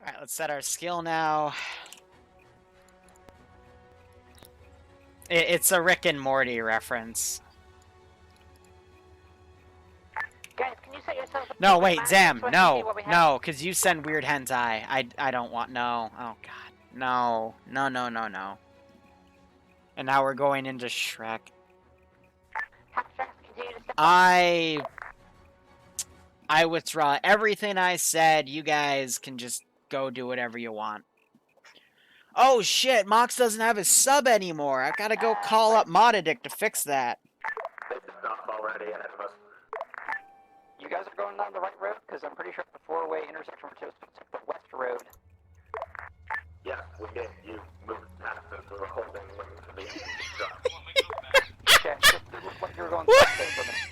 Alright, let's set our skill now. It's a Rick and Morty reference. Guys, can you set yourself up? No, wait, Zam, no, no, because you send weird hentai. I don't want, no. Oh, God. No. No, no, no, no. And now we're going into Shrek. I withdraw everything I said. You guys can just go do whatever you want. Oh, shit, Mox doesn't have his sub anymore. I've got to go call up Modadic to fix that. You guys are going down the right road? Because I'm pretty sure the four-way intersection we're just the west road. Yeah, we did. You moved past us. We were holding for the engine to stop. Okay, just it looked like you were going south there for a minute.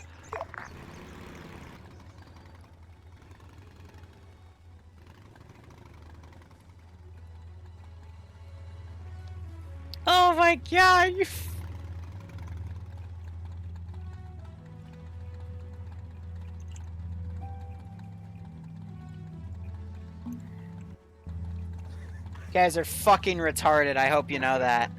Oh my god, you... You guys are fucking retarded, I hope you know that.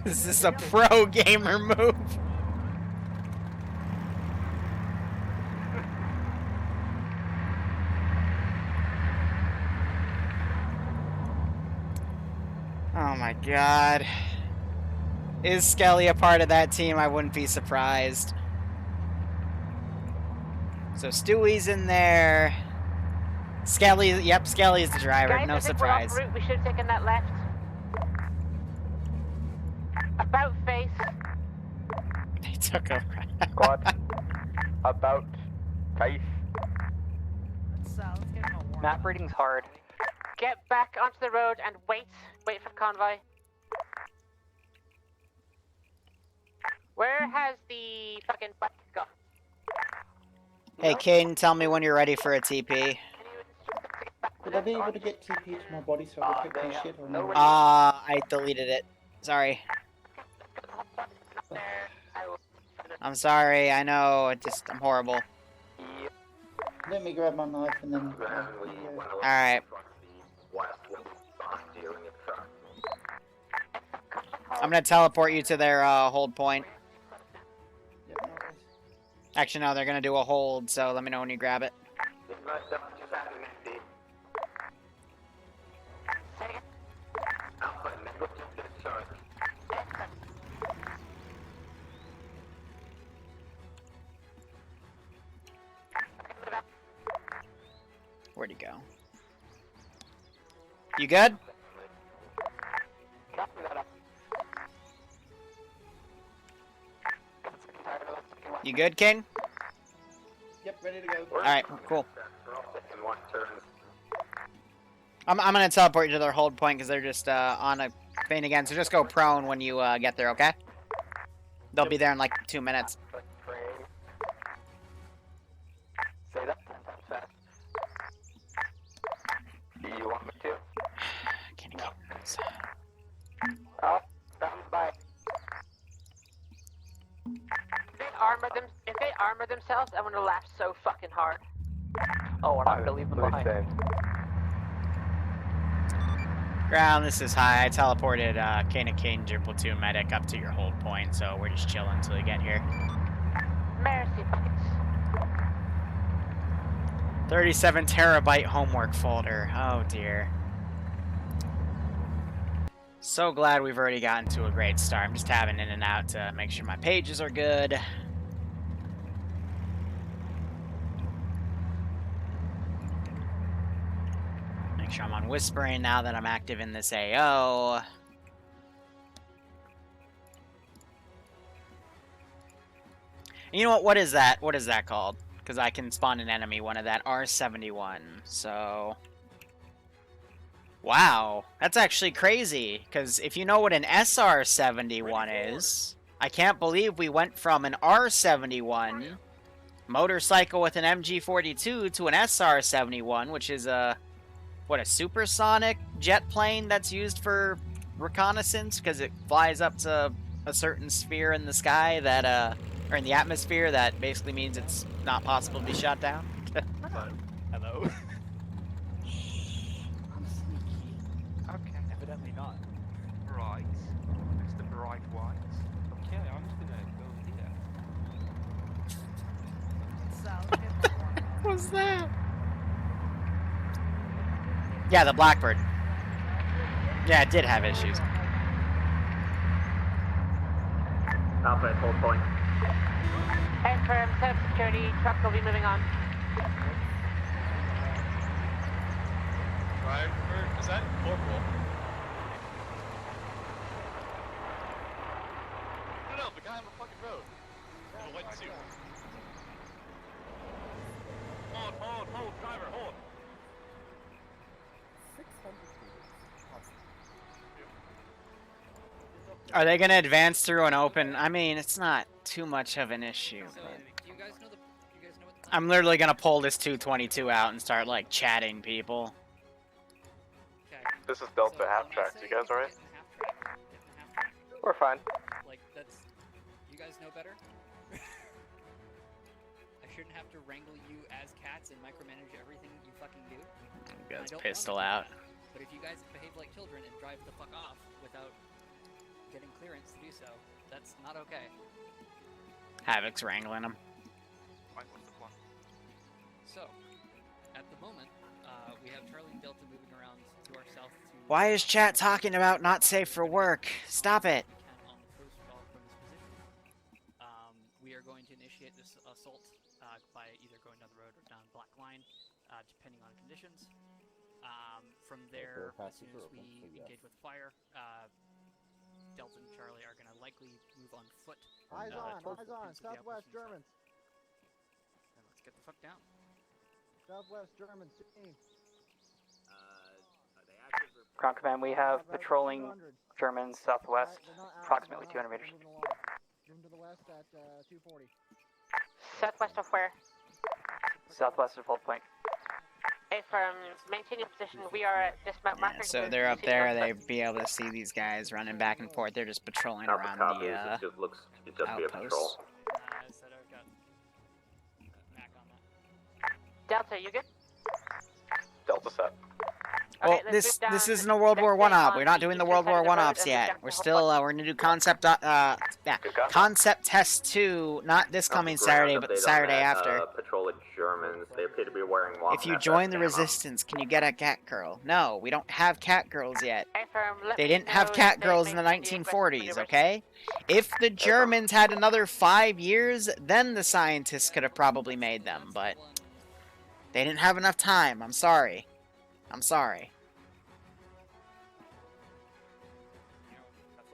This is a pro gamer move. Oh my god. Is Skelly a part of that team? I wouldn't be surprised. So Stewie's in there. Skelly, yep, Skelly's the driver. Guys, no I think surprise. we're off route. We should have taken that left. About face. They took a Squad. About face. Let's get him a warm Map reading's hard. Get back onto the road and wait. Wait for the convoy. Where has the fucking bike gone? Hey, Caden, tell me when you're ready for a TP. Would I be able to get TP to my body so I could pick my shit or no? I deleted it. Sorry. I'm sorry, I know, I'm horrible. Let me grab my knife and then... Alright. I'm gonna teleport you to their hold point. Yep, no worries. Actually, no, they're gonna do a hold, so let me know when you grab it. Where'd he go? You good? You good, Kane? Yep, ready to go. Alright, cool. I'm gonna teleport you to their hold point because they're just on a thing again, so just go prone when you get there, okay? They'll be there in like 2 minutes. Say that 10 times fast. Do you want me to? Can't even get this. Oh, down by. If they armor themselves, I'm gonna laugh so fucking hard. Oh, and I'm gonna leave them behind. Ground, this is high. I teleported Kane and Kane, your platoon medic, up to your hold point, so we're just chilling until you get here. Mercy buckets. 37 terabyte homework folder. Oh dear. So glad we've already gotten to a great start. I'm just tabbing in and out to make sure my pages are good. Make sure I'm on whispering now that I'm active in this AO. And you know what is that? What is that called? Because I can spawn an enemy, one of that R71. So... Wow, that's actually crazy, because if you know what an SR71 is, I can't believe we went from an R71 motorcycle with an MG42 to an SR71, which is a what, a supersonic jet plane that's used for reconnaissance because it flies up to a certain sphere in the sky that or in the atmosphere that basically means it's not possible to be shot down. Hello. I'm sneaky. Okay. Evidently not. Right. It's the bright whites. Okay, I'm just gonna go here. Let's get him a warm up. What's that? Yeah, the Blackbird. Yeah, it did have issues. Alpha at hold point. Confirm, set up security, truck will be moving on. Driver, is that corporal? No, the guy on the fucking road. In a white suit. Hold, driver, hold. 600 Are they gonna advance through an open? I mean, it's not too much of an issue. So, But do you guys know what the I'm literally gonna pull this 222 out and start like chatting people. Okay. This is Delta So, half when I track. say You guys alright? get in half track, We're fine. like, that's... You guys know better? I shouldn't have to wrangle you as cats and micromanage everything you fucking do. Gets don't pistol wanna out. do that. But if you guys behave like children and drive the fuck off without getting clearance to do so, that's not okay. Havoc's wrangling him. Right, what's the plan? So, at the moment, we have Charlie and Delta moving around to our south to... Why is chat talking about not safe for work? Stop it. We can on the coast off from this position. We are going to initiate this assault by either going down the road or down Black Line, depending on conditions. From there, as soon as we engage with fire, Delta and Charlie are going to likely move on foot. Eyes on, towards eyes the on. Prince of the Southwest Appalachian Germans. side. And let's get the fuck down. Southwest Germans. Team. Ground command, we have patrolling Germans southwest, approximately 200 meters. Moving to the west at 240. Southwest of where? Southwest of hold point. Confirm, maintaining position, we are at dismount Yeah, marker. so they're up there. They'd be able to see these guys running back and forth. They're just patrolling Alpha around copies. the It just looks to just be a patrol. outposts. So I've got Mac on that. Delta, you good? Delta set. Well, Okay, let's move this down isn't a World War next One day op. on We're not the doing the eastern World side War of the One road ops and yet. down We're to still we're gonna do concept concept test 2, not this coming Saturday, but the Saturday after. Patrol of Germans. They appear to be wearing If you join the Resistance, can you get a cat girl? No, we don't have cat girls yet. Confirm, let They me didn't know have if cat they girls in the make any aggressive 1940s, maneuvers. okay? If the Germans had another 5 years, then the scientists could have probably made them, but they didn't have enough time. I'm sorry. I'm sorry.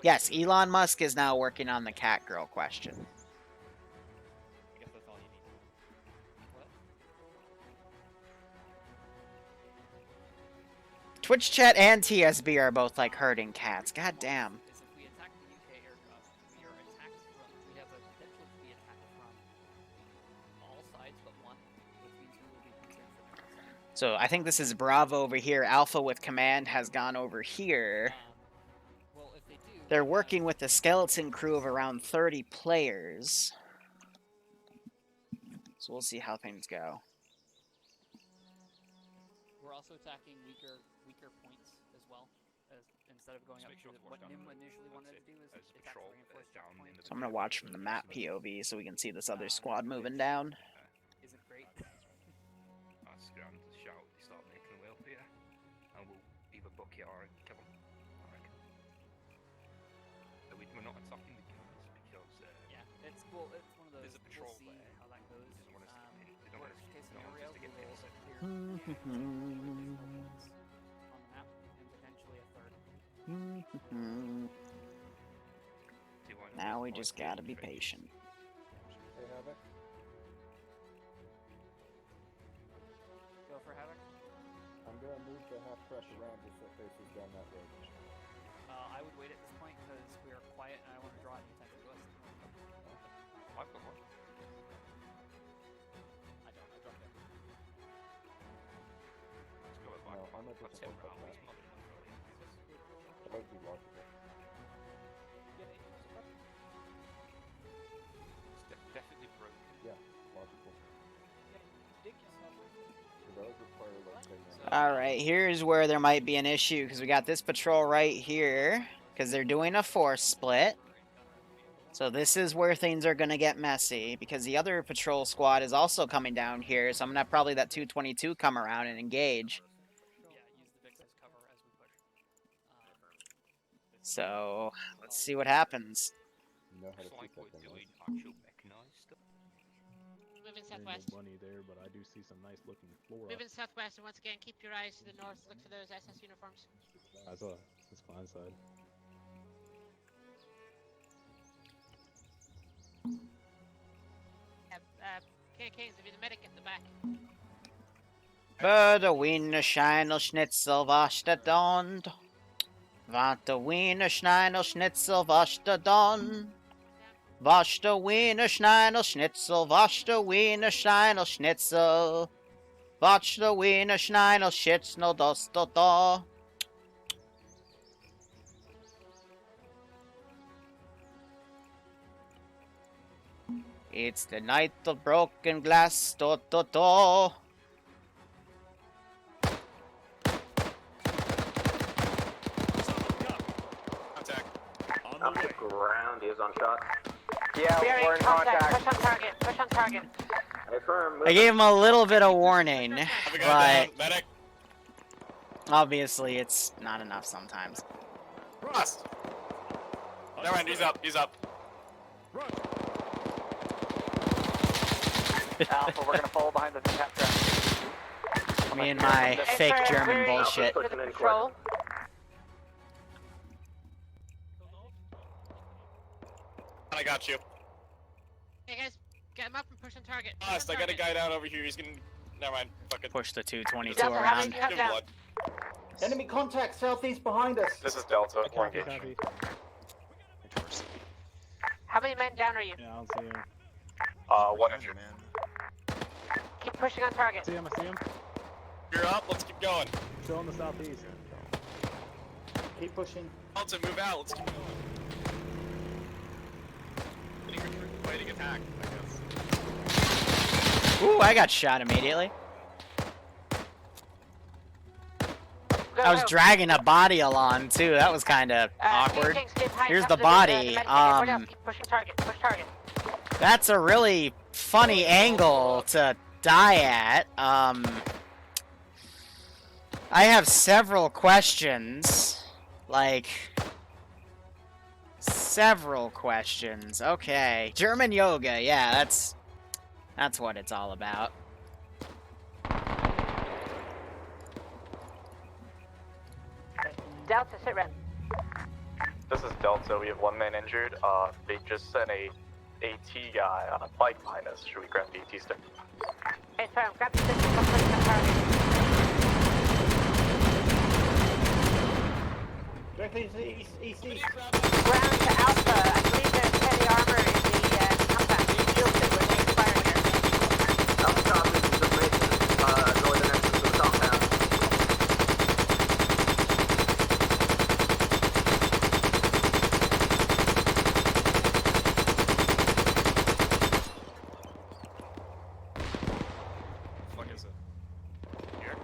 Yes, Elon Musk is now working on the cat girl question. I guess that's all you need. What? Twitch chat and TSB are both like herding cats. God damn. Is if we attack the UK aircraft, we are attacked from, we have a potential to be attacked from all sides but one, which means we will be concerned for the second. So I think this is Bravo over here. Alpha with command has gone over here. Well, if they do, They're working with a skeleton crew of around 30 players. So we'll see how things go. we're also attacking weaker points as well. Instead of going Just up make sure to to what watch down NIM the- initially wanted to do is as attack patrol, the reinforced down point. in the So I'm going to watch from the map POV so we can see this other squad moving down. Isn't great. I scram to shout, they start making their way up here, and we'll either book it or kill them. I reckon. So we're not attacking the guns because Yeah, it's one of those. There's a patrol we'll see there. how that goes. They don't want us to get hit. They don't want us Worst case they don't want scenario, us to we get will hit. clear the on the map and potentially a third. Now we just gotta be patient. Hey, Havoc. Go for Havoc. I'm gonna move the half track around just so it faces down that road. I would wait at this point because we are quiet and I don't want to draw any attention to us. I've got one. I don't. I dropped it. Let's go with No, Michael. Arma I'd doesn't say look like Ralphie's that. modern really. That would be logical. It's definitely broken. Yeah, logical. It does require like saying All right, here's where there might be an issue because we got this patrol right here because they're doing a force split. So this is where things are going to get messy because the other patrol squad is also coming down here. So I'm going to have probably that 222 come around and engage. Yeah, use the VIX as cover as we push. So let's see what happens. you know how to It's like shoot we're that thing, doing right? actual mechanized stuff. Moving There ain't southwest. no money there, but I do see some nice looking flora. Moving southwest, and once again, keep your eyes to the north. Look for those SS uniforms. I saw it's clan side. Kings, if you're the medic at the back. But the Wiener Scheinel Schnitzel was der Dond. Want der Wiener Scheinel Schnitzel was der Dond. Was der Wiener Scheinel Schnitzel, was der Wiener Scheinel Schnitzel. Was der Wiener Scheinel Schnitzel, das da. It's the night of broken glass, do. Contact. Up the ground, he is on shot. Yeah, we're in contact. Push on target. Push on target. Affirm, I gave him a little bit of warning, Have a but guy down. Medic. obviously it's not enough sometimes. Frost. Never mind, he's up. He's up. Alpha, we're gonna follow behind the tap trap. Me and my fake German bullshit. pushing in Patrol. I got you. Hey guys, get him up and push on target. Push Frost, on I got a target. guy down over here. He's gonna. Never mind. Fuck it. Push the 222 Delta, how many around. do you have Give down? blood. Enemy contact southeast behind us. This is Delta. Copy, copy. How many men down are you? Yeah, I don't see him. One injured. Keep pushing on target. See him, I see him. You're up. Let's keep going. Still in the southeast. Keep pushing. Delta, move out. Let's keep going. Fighting attack, I guess. Ooh, I got shot immediately. Go, I was go. dragging a body along too. That was kind of awkward. Kings, get behind Here's top the of body. medic stand. Everyone else, keep pushing target. Push target. That's a really funny angle to die at. I have several questions. Like, several questions. Okay. German yoga. Yeah, that's what it's all about. Delta, sit rep. This is Delta. We have one man injured. They just sent a AT guy on a bike behind us. Should we grab the AT stick? Hey, firm, grab the stick and go push on target. Directly east. Ground to Alpha. I believe there's heavy armor in the compound. You shield it when they expire here. Alpha copy. This is Mason. Northern entrance to the compound. Fuck is it? Here.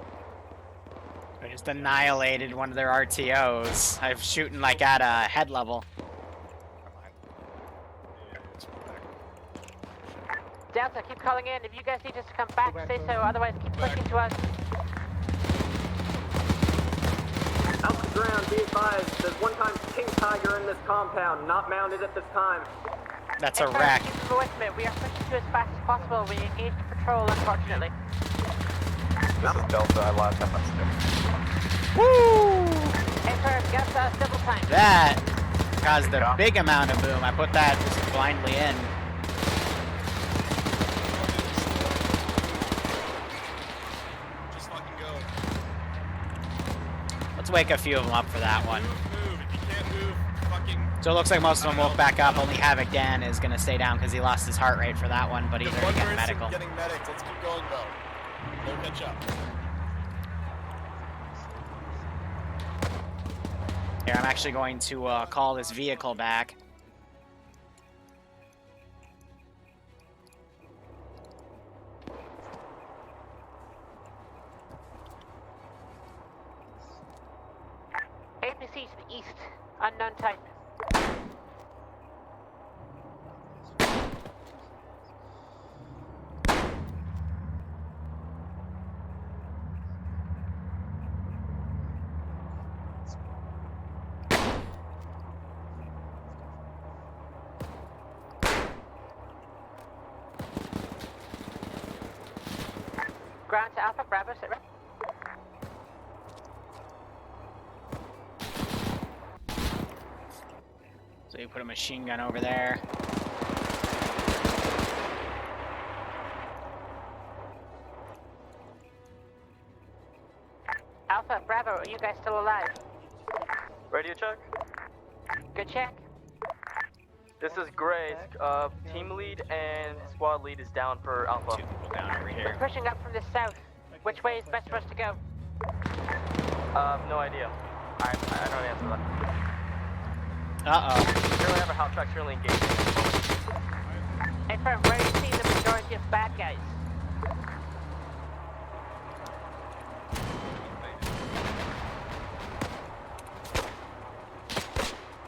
I just annihilated one of their RTOs. I'm shooting like at a head level. Never mind. Yeah, let's go back. Delta, keep calling in. If you guys need us to come back, say so. Otherwise, keep pushing to us. Out the ground, be advised. There's one time King Tiger in this compound, not mounted at this time. That's Hey, a firm, wreck. keep them away from it. We are pushing to as fast as possible. We engaged the patrol, unfortunately. This is Delta. I last have my stick. Woo! Hey, firm, get us double time. That caused a big amount of boom. I put that just blindly in. Just fucking go. Let's wake a few of them up for that one. Move. If you can't move, fucking. So it looks like most of them woke back up. Only Havoc Dan is going to stay down because he lost his heart rate for that one, but he's Just already one getting person medical. getting medics. Let's keep going though. Don't catch up. Here, I'm actually going to call this vehicle back. APC to the east, unknown type. Ground to Alpha, Bravo, sit rep. So you put a machine gun over there. Alpha, Bravo, are you guys still alive? Radio check. Good check. This is Gray. Team lead and squad lead is down for Alpha. Two people down over We're here. pushing up from the south. Which way is best for us to go? No idea. I don't answer that. Uh-oh. We currently have a house track currently engaged. Hey, firm, where are you seeing the majority of bad guys?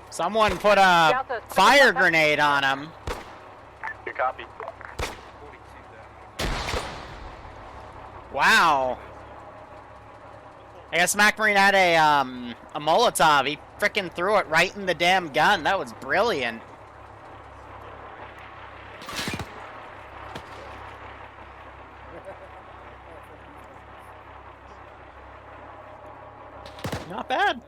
Someone put a fire grenade on him. Good copy. Wow. I guess McLean had a Molotov. He frickin' threw it right in the damn gun. That was brilliant. Not bad.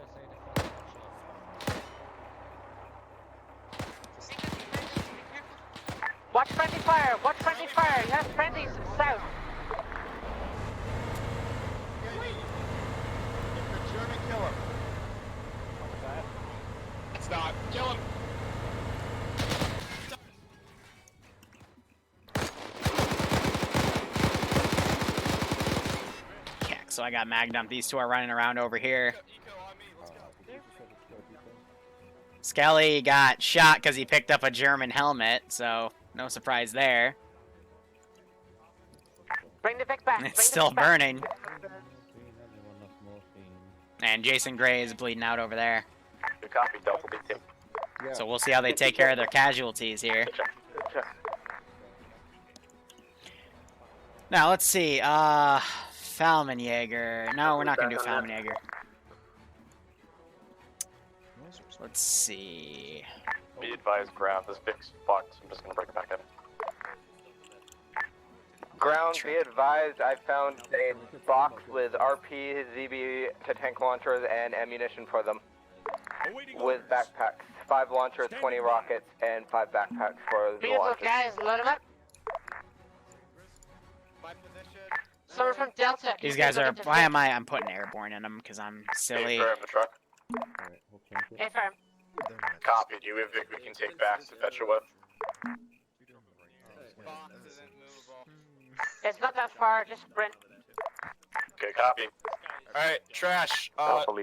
Watch friendly fire! Watch friendly fire! You have friendlies south. German, kill him. Stop. Kill him. Yeah, so I got mag dumped. These two are running around over here. Skelly got shot because he picked up a German helmet, so no surprise there. Bring the Vic back. It's still burning. And Jason Gray is bleeding out over there. Good copy, Delta B team. So we'll see how they take care of their casualties here. Now, let's see. Falmenjäger. No, we're not going to do Falmenjäger. Let's see. Be advised, ground. This Vic's fucked. I'm just gonna break it back in. Ground, be advised, I found a box with RP, ZB to tank launchers and ammunition for them. With backpacks. 5 launchers, 20 rockets, and 5 backpacks for the Beautiful launchers. guys, load them up. Someone from Delta. These guys are... Why am I... I'm putting airborne in them because I'm silly. Hey, the truck. Hey, firm. Copy. Do you have Vic we can take back to fetch her with? It's not that far, just sprint. Okay, copy. Alright, trash.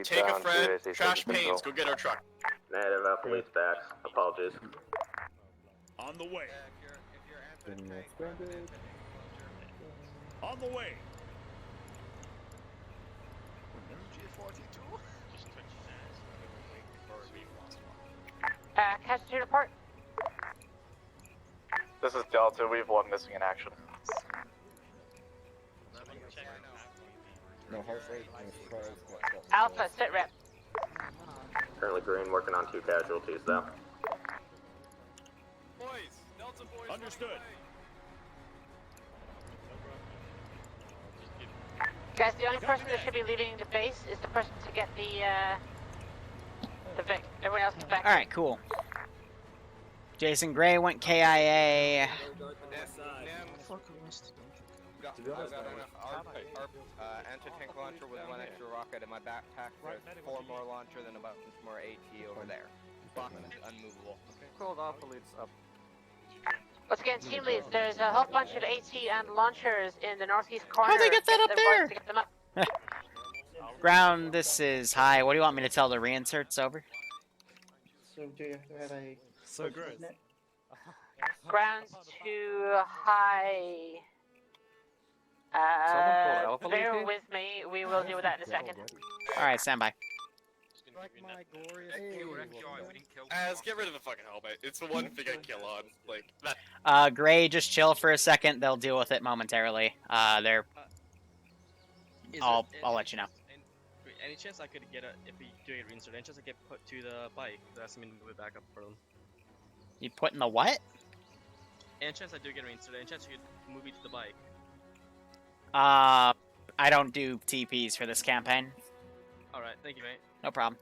Take a friend. Trash paints. Go get our truck. Negative, police back. Apologies. On the way. On the way. Casualty report. This is Delta. We have 1 missing in action. Alpha, sit rep. Currently green, working on 2 casualties though. Boys, Delta boys. Understood. Guys, the only person that should be leaving the base is the person to get the Vic. Everyone else is back. Alright, cool. Jason Gray went KIA. To be honest, anti-tank launcher with 1 extra rocket in my backpack. There's 4 more launcher than about more AT over there. Box is unmovable. Called off the leads up. Once again, team leads, there's a whole bunch of AT and launchers in the northeast corner. How'd they get that up there? To get them up. Ground, this is high. What do you want me to tell the reinserts over? So do you have a... So gross. Ground to high. Bear with me. We will deal with that in a second. Alright, stand by. Let's get rid of the fucking helmet. It's the one thing I kill on. Like that. Gray, just chill for a second. They'll deal with it momentarily. I'll let you know. Any chance I could get if we do a reinsert, any chance I get put to the bike? That's me to move it back up for them. You put in the what? Any chance I do get a reinsert, any chance you could move me to the bike? I don't do TPs for this campaign. Alright, thank you, mate. No problem.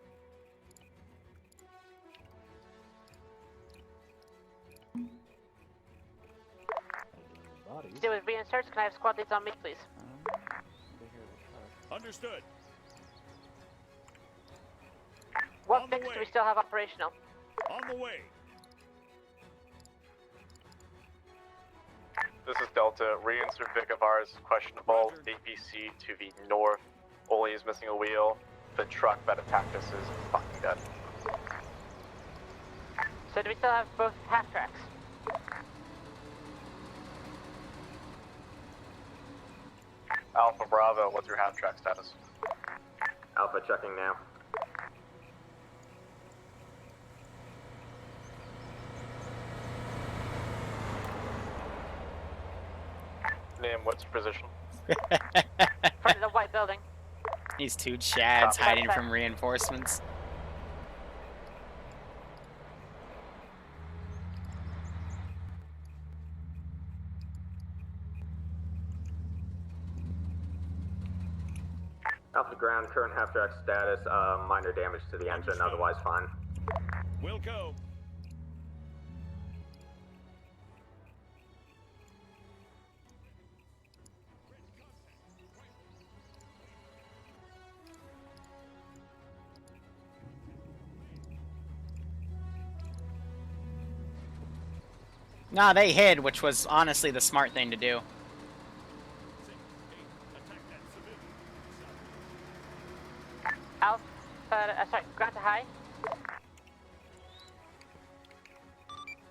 Still with reinserts, can I have squad leads on me, please? Understood. What fix do we still have operational? On the way. This is Delta. Reinsert Vic of ours is questionable. APC to the north. Oli is missing a wheel. The truck that attacked us is fucking dead. So do we still have both half tracks? Alpha Bravo, what's your half track status? Alpha checking now. Name, what's your position? Front of the white building. These two chads hiding from reinforcements. Alpha ground, current half track status, minor damage to the engine, otherwise fine. We'll go. Nah, they hid, which was honestly the smart thing to do. Alpha, sorry, ground to high.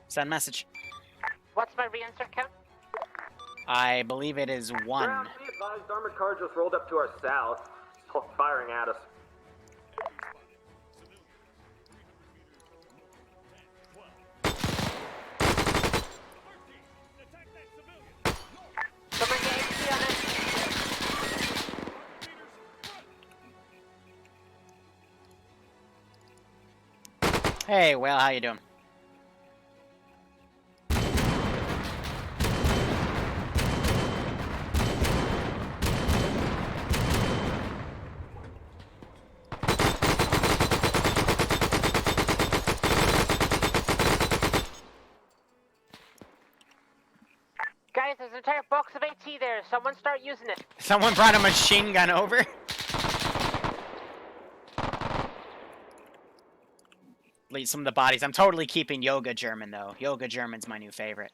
Send message. What's my reinsert count? I believe it is 1. Ground, be advised, armored car just rolled up to our south. It's firing at us. Someone get HP on it. Hey, well, how you doing? Guys, there's an entire box of AT there. Someone start using it. Someone brought a machine gun over. Leave some of the bodies. I'm totally keeping Yoga German, though. Yoga German's my new favorite.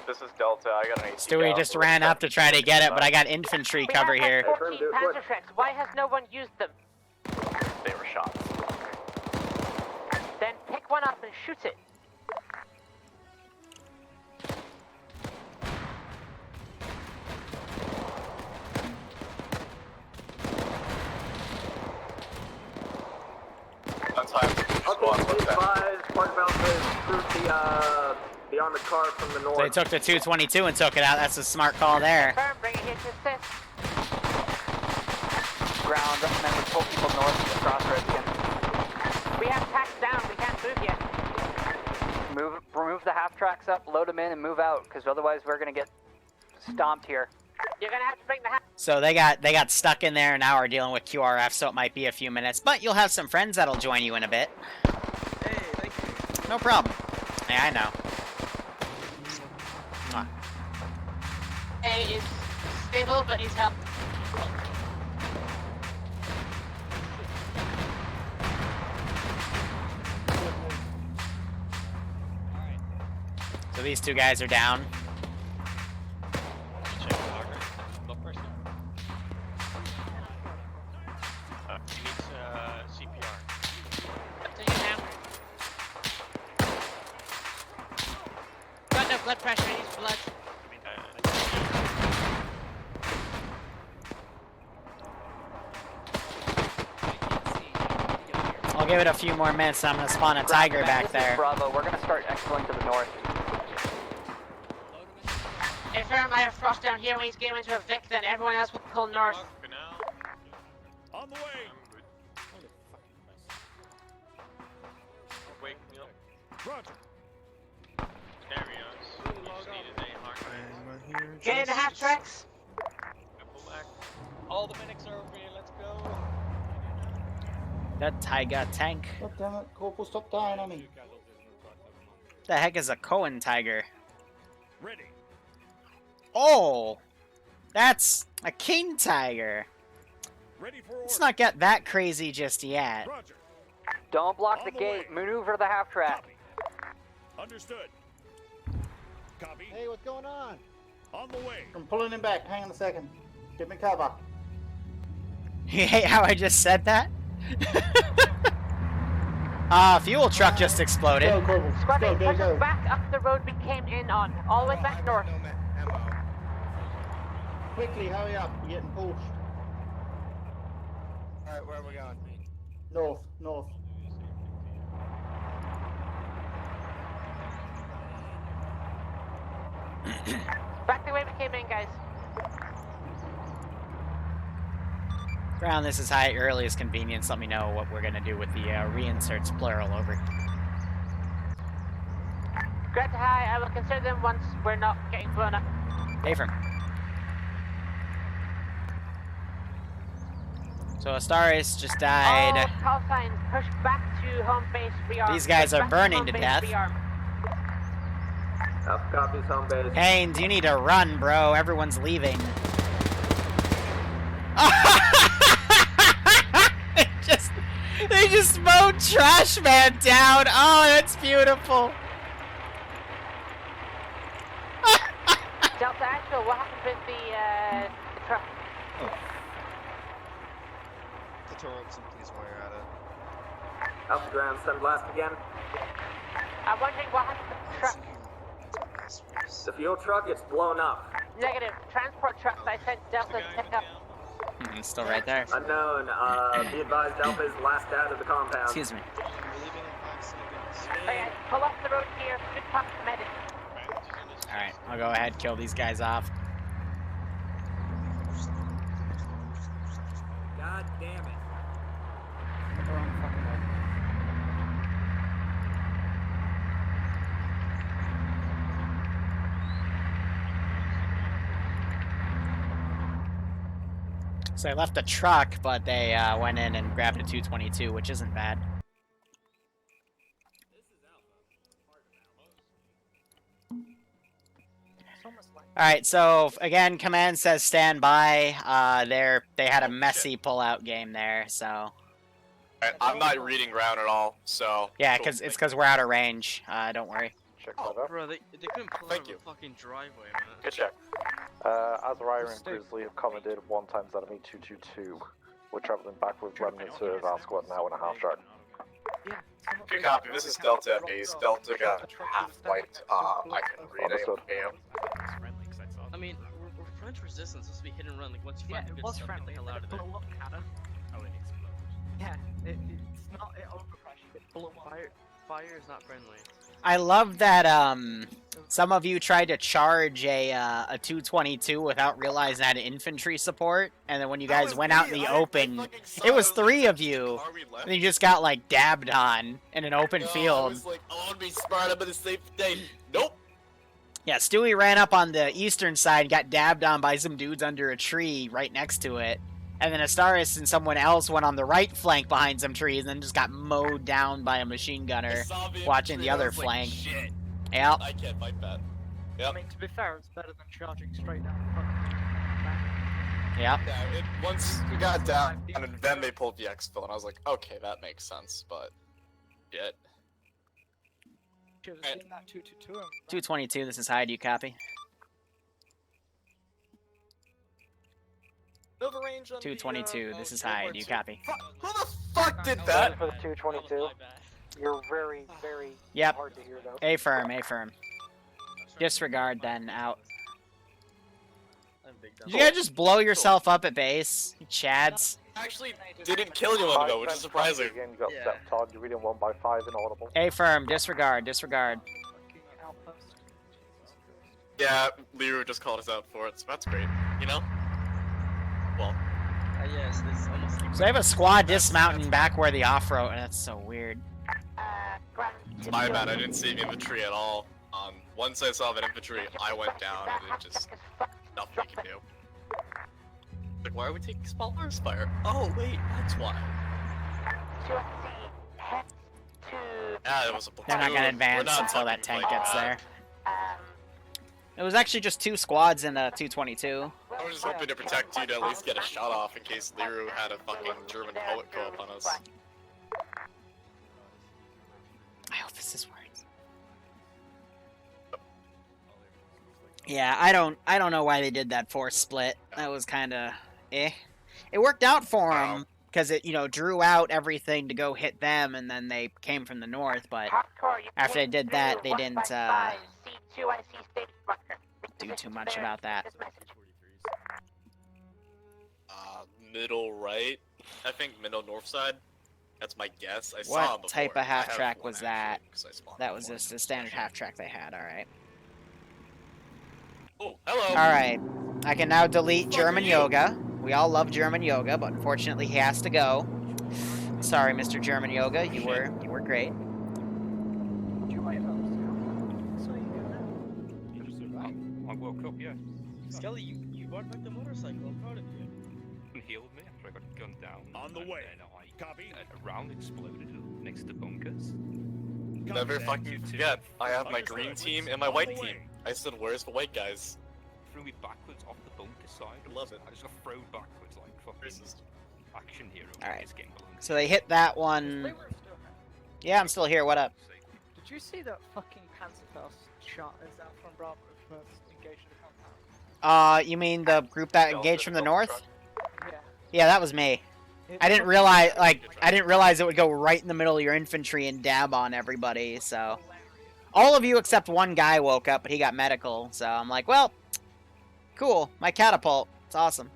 This is Delta. I got an AT. Stewie just ran up to try to get it, but I got infantry cover here. 14 Panzer tracks. Why has no one used them? They were shot. Then pick one up and shoot it. That's high. Okay, please advise, part of Alpha is the armored car from the north. They took the 222 and took it out. That's a smart call there. Confirm, bring it here to assist. Ground, recommend we pull people north of the crossroads again. We have packs down, we can't move yet. Remove the half tracks up, load them in, and move out, because otherwise we're gonna get stomped here. You're gonna have to bring the half. So they got stuck in there, and now we're dealing with QRF, so it might be a few minutes. But you'll have some friends that'll join you in a bit. Hey, thank you. No problem. Yeah, I know. is stable, but needs help. So these two guys are down. Check the marker. Go first. He needs CPR. Take it down. Got no blood pressure, he needs blood. I'll give it a few more minutes. I'm gonna spawn a tiger back there. Bravo, we're gonna start X-going to the north. If I have frost down here when he's getting into a Vic, then everyone else will pull north. On the way. Wake me up. Roger. Carry-ons. You just needed a heart rate. Get into half tracks. Pull back. All the medics are over here. Let's go. That tiger tank. God damn it, Corporal, stop dying on me. The heck is a Cohen tiger? Ready. Oh, that's a king tiger. Ready for order. Let's not get that crazy just yet. Roger. Don't block the gate. Maneuver the half track. Understood. Copy. Hey, what's going on? On the way. I'm pulling him back. Hang on a second. Give me cover. You hate how I just said that? Fuel truck just exploded. Go, Corporal. Squad Go, mate, go, push go. us back up the road we came in on, all the way back north. Quickly, hurry up. We're getting pushed. Alright, where are we going? North, north. Back the way we came in, guys. Ground, this is high at your earliest convenience. Let me know what we're gonna do with the reinserts, plural, over. Grab to high, I will consider them once we're not getting blown up. Affirm. So Astaris just died. All call signs, push back to home base, rearm. These guys Push are back burning home to base, death. rearm. Copies home base. Haynes, you need to run, bro. Everyone's leaving. they just mowed Trash Man down. Oh, that's beautiful. Delta Actual, what happened with the truck? The tour option, please, while you're at it. Out the ground, send blast again. I'm wondering what happened with the truck. The fuel truck, it's blown up. Negative. Transport trucks I sent Delta to pick up. He's still right there. Unknown, be advised Alpha is last out of the compound. Excuse me. Alright, pull off the road here. Good talk to medic. Alright, I'll go ahead, kill these guys off. God damn it. So I left the truck, but they went in and grabbed a 222, which isn't bad. Alright, so again, command says stand by. They had a messy pullout game there, so. Alright, I'm not reading ground at all, so. Yeah, it's because we're out of range. Don't worry. Check that up. Bro, they couldn't pull out of a fucking driveway, man. Good check. Azariah and Grizzly have commandeered 1 times enemy 222. We're traveling back with remnants of our squad now in a half track. Good copy. This is Delta at base. Delta got half wiped. I can read it. I mean, we're French resistance. This will be hit and run. Like once you find the good stuff, get the hell out of there. Oh, it exploded. Yeah, it's not. It overpressure. Fire is not friendly. I love that some of you tried to charge a 222 without realizing it had infantry support, and then when you guys went out in the open, it was 3 of you, and you just got like dabbed on in an open field. I was like, I want to be smart. I'm gonna save the day. Nope. Yeah, Stewie ran up on the eastern side, got dabbed on by some dudes under a tree right next to it. And then Astaris and someone else went on the right flank behind some trees and then just got mowed down by a machine gunner watching the other flank. Shit. Yep. I can't fight that. Yep. I mean, to be fair, it's better than charging straight down the fucking back. Yeah. Yeah, once we got down, and then they pulled the exfil, and I was like, okay, that makes sense, but... Shit. Should have seen that 222. 222, this is high, do you copy? Nova range on 222, this is high, do you copy? Who the fuck did that? For the 222. You're very, very Yep. hard to hear though. A firm, A firm. Disregard then, out. Did you guys just blow yourself up at base? You chads. Actually, didn't kill anyone though, which is surprising. Again, you got stepped on. You're reading 1 by 5 inaudible. A firm, disregard, disregard. Yeah, Liru just called us out for it, so that's great. You know? Well. Yes, this is almost like... So they have a squad dismounting back where the off-road, and that's so weird. My bad, I didn't see the infantry at all. Once I saw that infantry, I went down, and it just... nothing you can do. Like, why are we taking Spaller's fire? Oh, wait, that's why. Yeah, it was a They're not gonna advance until that tank gets there. It was actually just 2 squads in a 222. I was just hoping to protect you to at least get a shot off in case Liru had a fucking German poet go up on us. I hope this is words. Yeah, I don't know why they did that force split. That was kind of eh. It worked out for them because it, drew out everything to go hit them, and then they came from the north. But after they did that, they didn't do too much about that. Middle right, I think middle north side. That's my guess. I saw him What before. type of I half have track one, was that? actually, 'cause I spawned That was before. just a standard half track they had. All right. Oh, hello. All right. I can now delete German yoga. We all love German yoga, but unfortunately he has to go. Sorry, Mr. German Yoga. You were great. I woke up, yeah. Skelly, you brought back the motorcycle. I'm proud of you. And healed me after I got gunned down. On the way. Copy. A round exploded next to bunkers. Never fucking forget, I have my green team and my white team. I said, where's the white guys? Threw me backwards off the bunker side. I love it. I just got thrown backwards like fucking action hero. All right. This game belongs. So they hit that one. Yeah, I'm still here. What up? Did you see that fucking Panzerfaust shot as out from Bravo first engaged the compound? You mean the group that engaged from the north? Yeah. Yeah, that was me. I didn't realize it would go right in the middle of your infantry and dab on everybody. So, all of you except one guy woke up, but he got medical. So I'm like, well, cool. My catapult. It's awesome.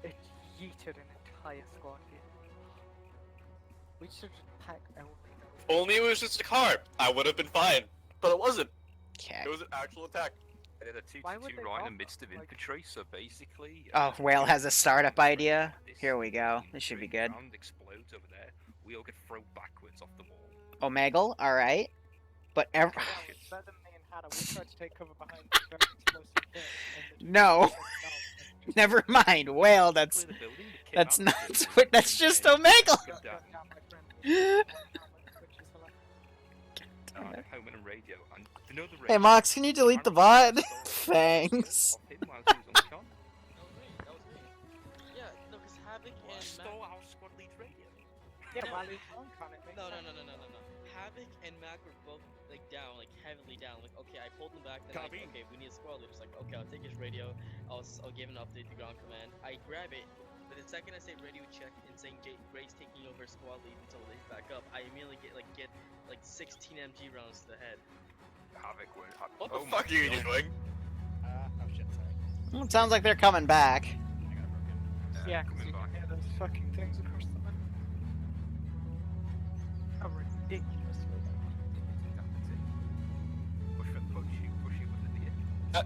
It yeeted an entire squad here. We should just pack everything. If only it was just a car, I would have been fine. But it wasn't. Okay. It was an actual attack. I did a 2-2 right in the midst of infantry, so basically... Oh, Whale has a startup idea. Here we go. This should be good. Round explodes over there. We all get thrown backwards off the wall. Omegle, alright. But Better than me and Hannah. We tried to take cover behind the very explosive pit. No. Never mind. Whale, that's not... That's just Omegle! Home and radio. And to know the Hey, Mox, can you delete the bot? Thanks. Yeah, no, because Havoc and stole our squad lead radio. Yeah, while he's on con, it makes No. sense. Havoc and Mac were both like down, like heavily down. Like, okay, I pulled them back. Then like, okay, we need a squad leader. Just like, okay, I'll take his radio. I'll give an update to ground command. I grab it, but the second I say radio check and saying Gray's taking over squad lead until they back up, I immediately get like 16 MG rounds to the head. Havoc were. What the fuck are you doing? Oh shit, sorry. Well, it sounds like they're coming back. Yeah, because you can hear those fucking things across the map. How ridiculous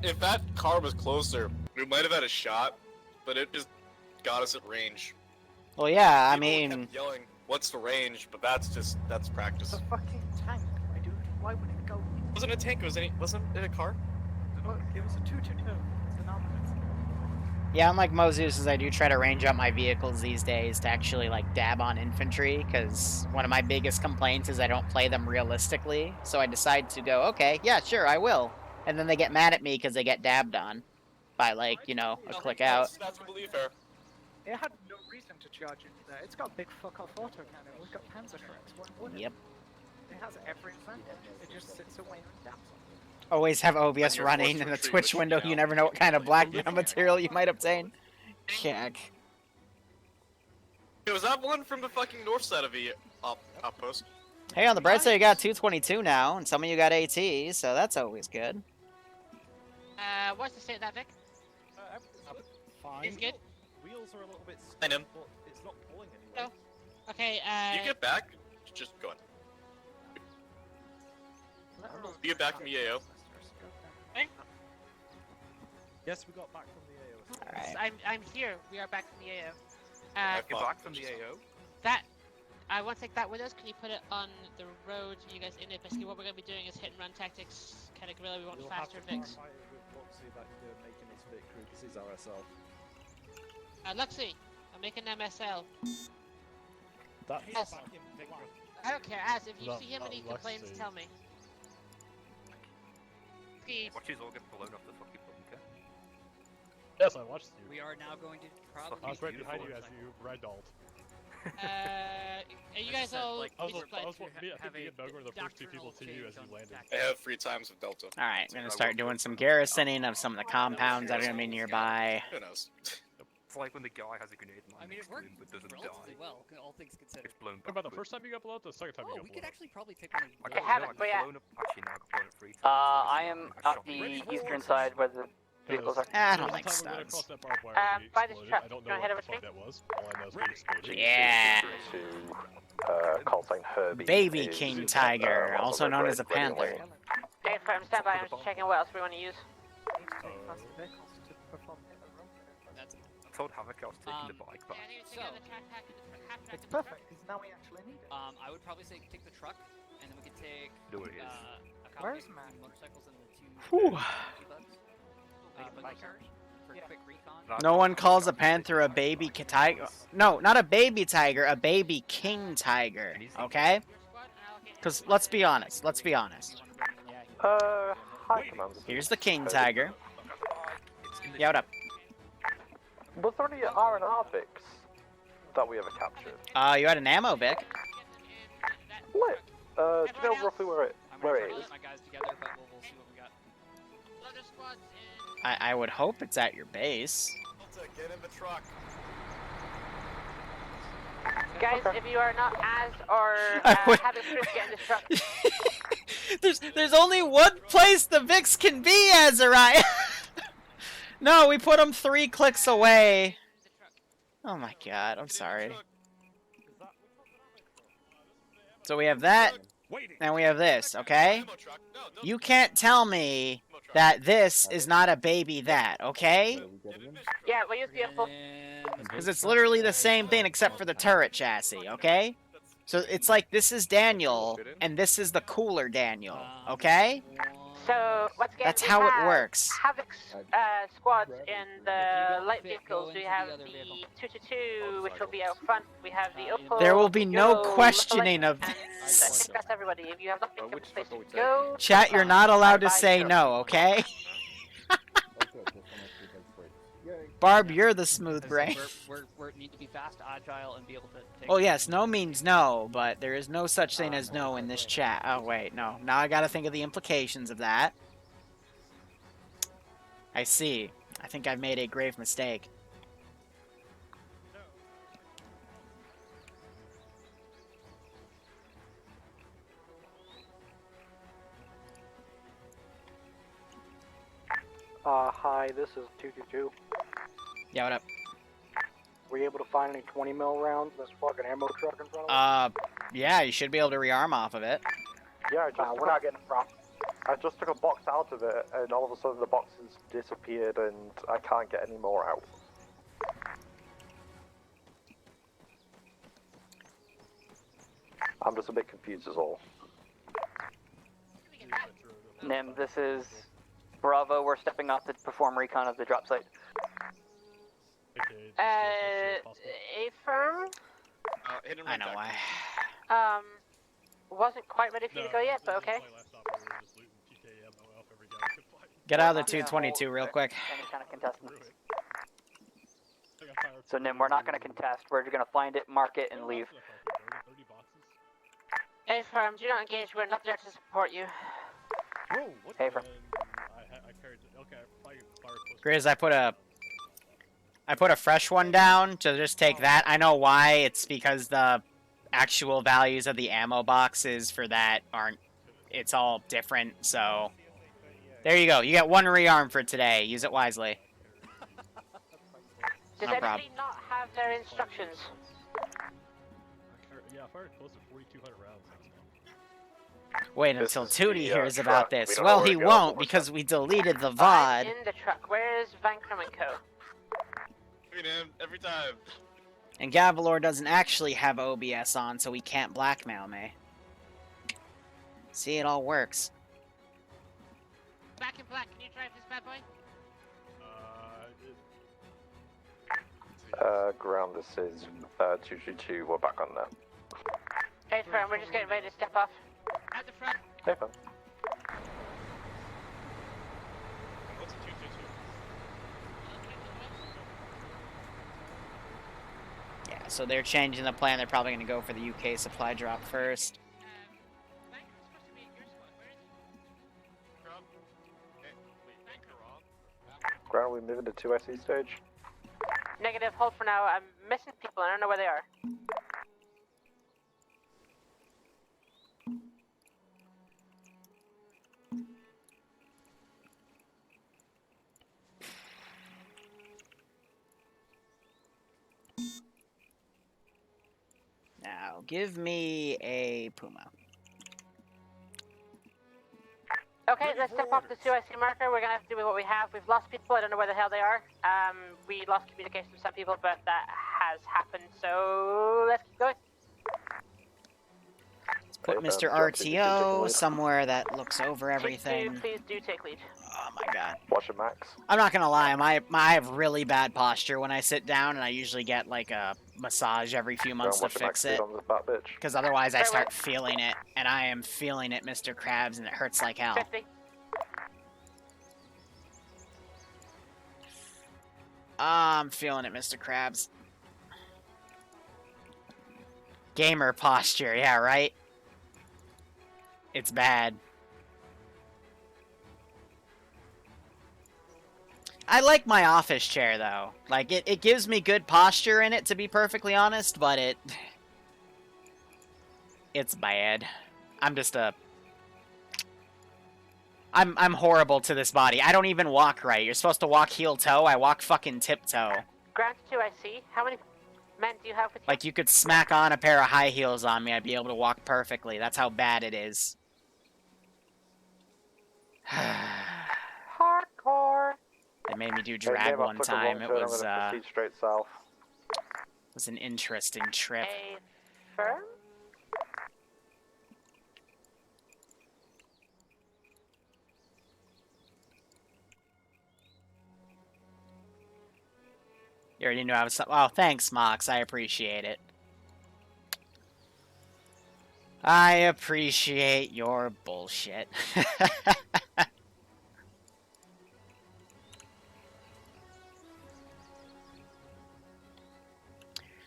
If that car was closer, we might have had a shot, but it just got us at range. Well, yeah, I People mean... kept yelling, what's the range? But that's practice. It's a fucking tank, my dude. Why would it go? It wasn't a tank, wasn't it a car? Look, it was a 222. It's an armament. Yeah, unlike Moses, I do try to range up my vehicles these days to actually, like, dab on infantry, because one of my biggest complaints is I don't play them realistically, so I decide to go, okay, yeah, sure, I will. And then they get mad at me because they get dabbed on by, like, you know, a click out. That's completely fair. It had no reason to charge into there. It's got big fuck off autocannon. We've got panzer trucks. Why wouldn't Yep. it? It has every incentive. It just sits away and dabs on it. Always have OBS running in the Twitch window. You never know what kind of black material you might obtain. Check. Hey, was that one from the fucking north side of the outpost? Hey, on the bright side, you got 222 now, and some of you got AT, so that's always good. What's the state of that, Vic? Fine. It's good? Wheels are a little bit I know. but it's not pulling anywhere. Oh. Okay, You get back? Just go on. You get back from the AO. Yes, we got back from the AO. Alright. I'm here. We are back from the AO. Get back from the AO. That, I want to take that with us. Can you put it on the road? You guys in it. Basically, what we're going to be doing is hit and run tactics, kind of guerrilla. We want We'll faster have to Vics. clarify it with Luxy that you're making this bit crew because he's RSL. Luxy, I'm making MSL. That's Yes. fucking plan. I don't care. As if you No, see him and he not complains, Luxy. tell me. Please. Watch his all get blown off the fucking bunker. Yes, I watched you. We are now going to probably. I was right behind you as you ragdolled. Are you guys all? I was disciplined? I think me and Doug were the first two people to you as you landed. I have 3 times with Delta. Alright, I'm gonna start doing some garrisoning of some of the compounds that are gonna be nearby. Who knows? It's like when the guy has a grenade mine I mean, it next to worked him but doesn't relatively die. well, all things considered. It's blown What about the backwards. first time you got blown up, the second time you Oh, got we blown could up? actually probably take one of I these. got, haven't, I got but yeah. blown up. Actually, no, I got blown up 3 times. I am I at shot the me. eastern side where the vehicles are. I don't One like time we went studs. across that barbed wire, we by this exploded. truck. I don't Go know ahead what over the fuck to that was. All I know is we exploded. Yeah. To call sign Herbie. Baby is, King Tiger, on the also known as a red panther. lane. Hey, I'm standby. I'm just checking what else we want to use. Need to take faster vehicles to perform hit and run. That's I told Havoc I was taking the bike back. It's perfect because now we actually need it. I would probably say take the truck, and then we could take Do it is. a Where's combination Matt? between motorcycles and the two Whew. bugs. Bike carriage for quick recon. No one calls a panther a baby tiger. No, not a baby tiger, a baby king tiger. Okay? Because let's be honest. Let's be honest. Hi, Commander. Here's the king tiger. Yeah, what up? Was there any R&R Vics that we ever captured? You had an ammo, Vic. Lit. Do you know roughly where it is? Get my guys together, but we'll see what we got. I would hope it's at your base. Delta, get in the truck. Guys, if you are not as or I would- have experience getting this truck, There's only one place the Vix can be, Azariah. No, we put them 3 clicks away. Oh my god, I'm sorry. So we have that, and we have this, okay? You can't tell me that this is not a baby that, okay? yeah, we use vehicle. Because it's literally the same thing except for the turret chassis, okay? So it's like this is Daniel, and this is the cooler Daniel, okay? So once again, That's we how it have works. Havoc's squads in the light vehicles. We have the 222, which will be out front. We have the Opal. There will be no Euro, questioning Localite, of and I this. think that's everybody. If you have nothing to place to go, Chat, you're not allowed to say no, okay? Barb, you're the smooth brain. We need to be fast, agile, and be able to take. Oh yes, no means no, but there is no such thing as no in this chat. Oh wait, no. Now I gotta think of the implications of that. I see. I think I've made a grave mistake. Hi, this is 222. Yeah, what up? Were you able to find any 20 mil rounds in this fucking ammo truck in front of us? Yeah, you should be able to rearm off of it. Yeah, We're not getting from. I just took a box out of it, and all of a sudden the box has disappeared, and I can't get any more out. I'm just a bit confused is all. Nim, this is Bravo. We're stepping off to perform recon of the drop site. A firm Hit and I run know back. why. wasn't quite ready for you to go yet, but okay. Get out of the 222 real quick. Any kind of contestants. So Nim, we're not going to contest. We're just going to find it, mark it, and leave. Hey, firm, do not engage. We're not there to support you. Hey, firm. Grizz, I put a fresh one down to just take that. I know why. It's because the actual values of the ammo boxes for that aren't. It's all different. So there you go. You get 1 rearm for today. Use it wisely. Does anybody not have their instructions? Yeah, I fired close to 4,200 rounds. Wait until Tootie hears about this. Well, he won't because we deleted the VOD. In the truck. Where's Van Crum & Co? Every time. And Gavalor doesn't actually have OBS on, so he can't blackmail me. See, it all works. Back in black, can you drive this bad boy? Ground, this is 222, we're back on now. Hey, firm, we're just getting ready to step off. At the front. Hey, fun. What's a 222? Yeah, so they're changing the plan. They're probably going to go for the UK supply drop first. Ground, we moving to 2SE stage? Negative, hold for now. I'm missing people. I don't know where they are. Now, give me a Puma. Okay, let's step off the 2IC marker. We're gonna have to do with what we have. We've lost people. I don't know where the hell they are. We lost communication with some people, but that has happened. So let's keep going. Let's put Mr. RTO somewhere that looks over everything. Please do take lead. Oh my god. Watch it, Max. I'm not gonna lie, I have really bad posture when I sit down, and I usually get like a massage every few months to fix it. Because otherwise I start feeling it, and I am feeling it, Mr. Krabs, and it hurts like hell. 50. I'm feeling it, Mr. Krabs. Gamer posture, yeah, right? It's bad. I like my office chair, though. Like, it gives me good posture in it, to be perfectly honest, but it's bad. I'm just I'm horrible to this body. I don't even walk right. You're supposed to walk heel-toe. I walk fucking tiptoe. Ground 2IC. How many men do you have with you? Like, you could smack on a pair of high heels on me. I'd be able to walk perfectly. That's how bad it is. Hardcore. They made me do drag one time. It was straight south. It was an interesting trip. A firm? You already knew I was... Oh, thanks, Mox. I appreciate it. I appreciate your bullshit.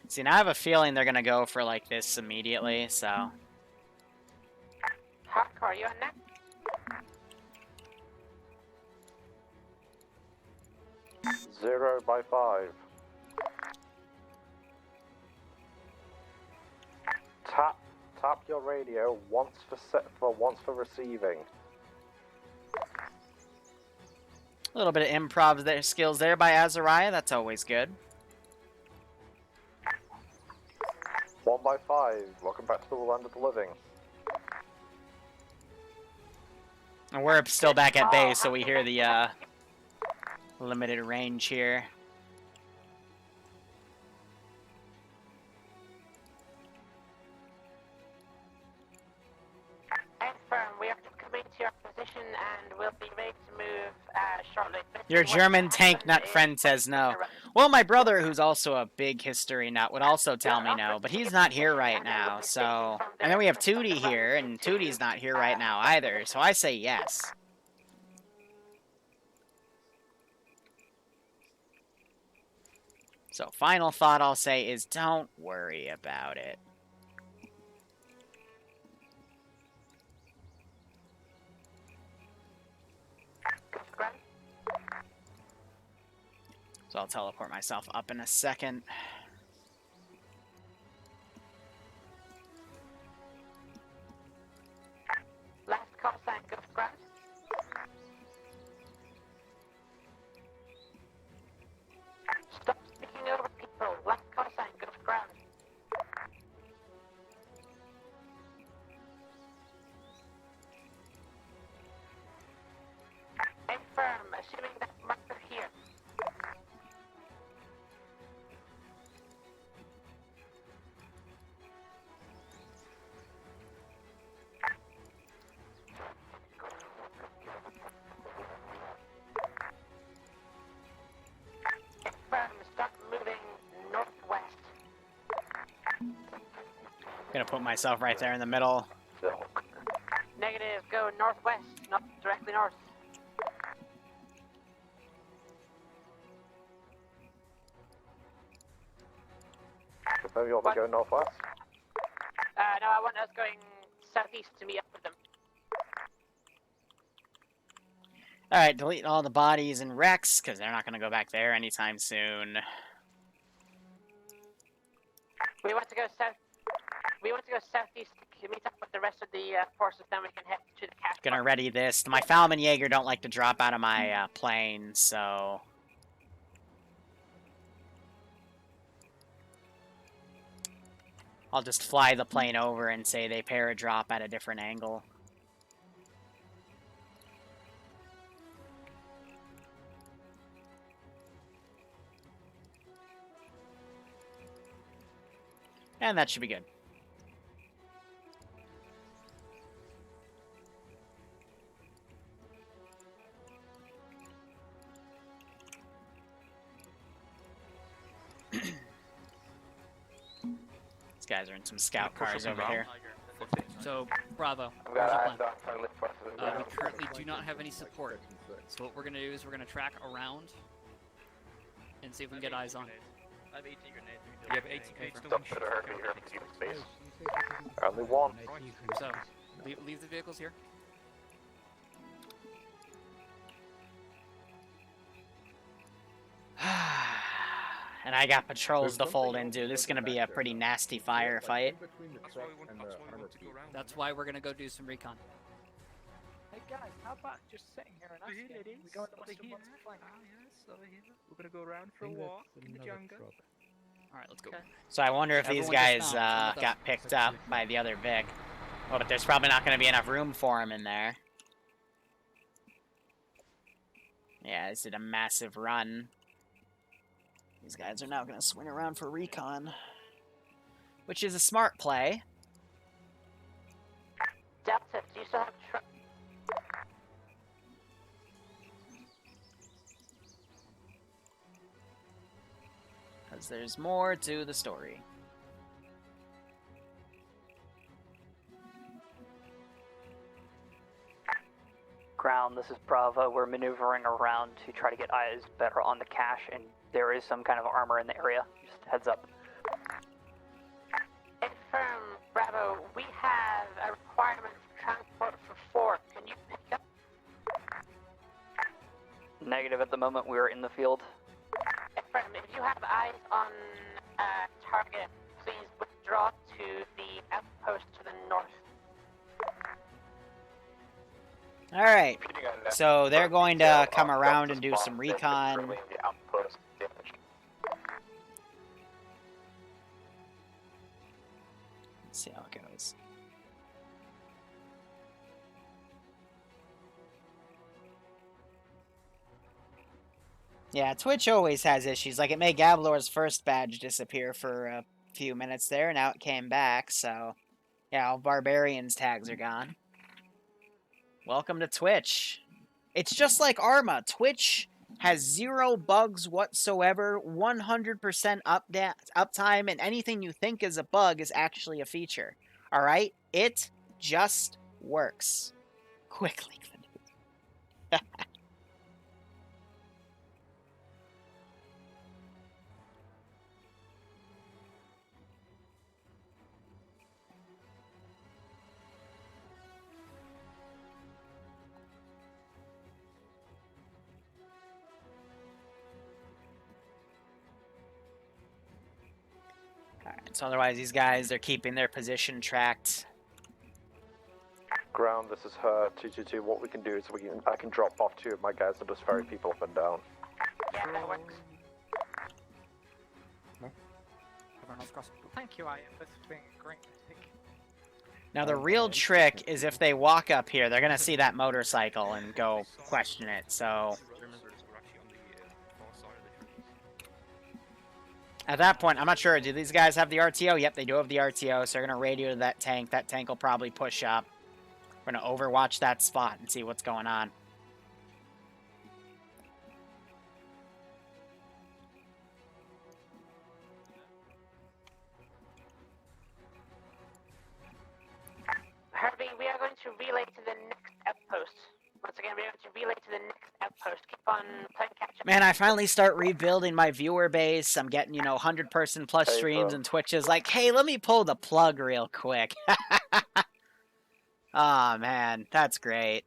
See, now I have a feeling they're gonna go for, like, this immediately, so... Hardcore, you on that? Zero by 5. Tap your radio once for receiving. A little bit of improv skills there by Azariah. That's always good. 1 by 5. Welcome back to the land of the living. And we're still back at base, so we hear the limited range here. Firm, we are coming to your position and we'll be ready to move shortly. Your German tank nut friend says no. Well, my brother, who's also a big history nut, would also tell me no, but he's not here right now, so... And then we have Tootie here, and Tootie's not here right now either, so I say yes. So, final thought I'll say is don't worry about it. So I'll teleport myself up in a second. Last call sign, go to ground. Stop speaking over people. Last call sign, go to ground. Confirm, assuming that marker here. Confirm, start moving northwest. Gonna put myself right there in the middle. Negative, go northwest, not directly north. Maybe you want to go northwest? No, I want us going southeast to meet up with them. Alright, delete all the bodies and wrecks, because they're not going to go back there anytime soon. We want to go south. We want to go southeast to meet up with the rest of the forces, then we can head to the cache. Gonna ready this. My Falman Jaeger don't like to drop out of my plane, so... I'll just fly the plane over and say they paradrop at a different angle. And that should be good. These guys are in some scout cars over here. So, Bravo. I've Here's got the eyes plan. on friendly forces. We currently do not have any support. So what we're going to do is we're going to track around and see if we can get eyes on. I have 18 grenades. You have 18 grenades. Don't put her here in keep space. Only one. So, leave the vehicles here. And I got patrols to fold into. This is going to be a pretty nasty firefight. That's why we're going to go do some recon. Hey guys, how about just sitting here and asking? We go in the western ones to flank. We're gonna go around for a walk in the jungle. Alright, let's go. So I wonder if these Everyone guys dismount. got picked up by the other Vic. Oh, but there's probably not going to be enough room for him in there. Yeah, this did a massive run. These guys are now going to swing around for recon. Which is a smart play. Delta, do you still have truck? Because there's more to the story. Ground, this is Bravo. We're maneuvering around to try to get eyes better on the cache, and there is some kind of armor in the area. Just heads up. Confirm, Bravo. We have a requirement for transport for 4. Can you pick up? Negative at the moment. We are in the field. Confirm. If you have eyes on target, please withdraw to the outpost to the north. Alright, so they're going to come around and do some recon. Let's see how it goes. Yeah, Twitch always has issues. Like, it made Gablor's first badge disappear for a few minutes there, now it came back, so... Yeah, all Barbarians tags are gone. Welcome to Twitch. It's just like Arma. Twitch has 0 bugs whatsoever, 100% uptime, and anything you think is a bug is actually a feature. Alright? It just works. Quickly. So otherwise, these guys, they're keeping their position tracked. Ground, this is her, 222. What we can do is I can drop off 2 of my guys and just ferry people up and down. Yeah, that works. Everyone else cross. Thank you, Ian. This has been a great meeting. Now the real trick is if they walk up here, they're gonna see that motorcycle and go question it. So at that point, I'm not sure. Do these guys have the RTO? Yep, they do have the RTO. So they're gonna radio to that tank. That tank will probably push up. We're gonna overwatch that spot and see what's going on. Herbie, we are going to relay to the next outpost. Once again, we are going to relay to the next outpost. Keep on playing catch up. Man, I finally start rebuilding my viewer base. I'm getting, 100-person plus streams and Twitches. Like, hey, let me pull the plug real quick. Oh, man, that's great.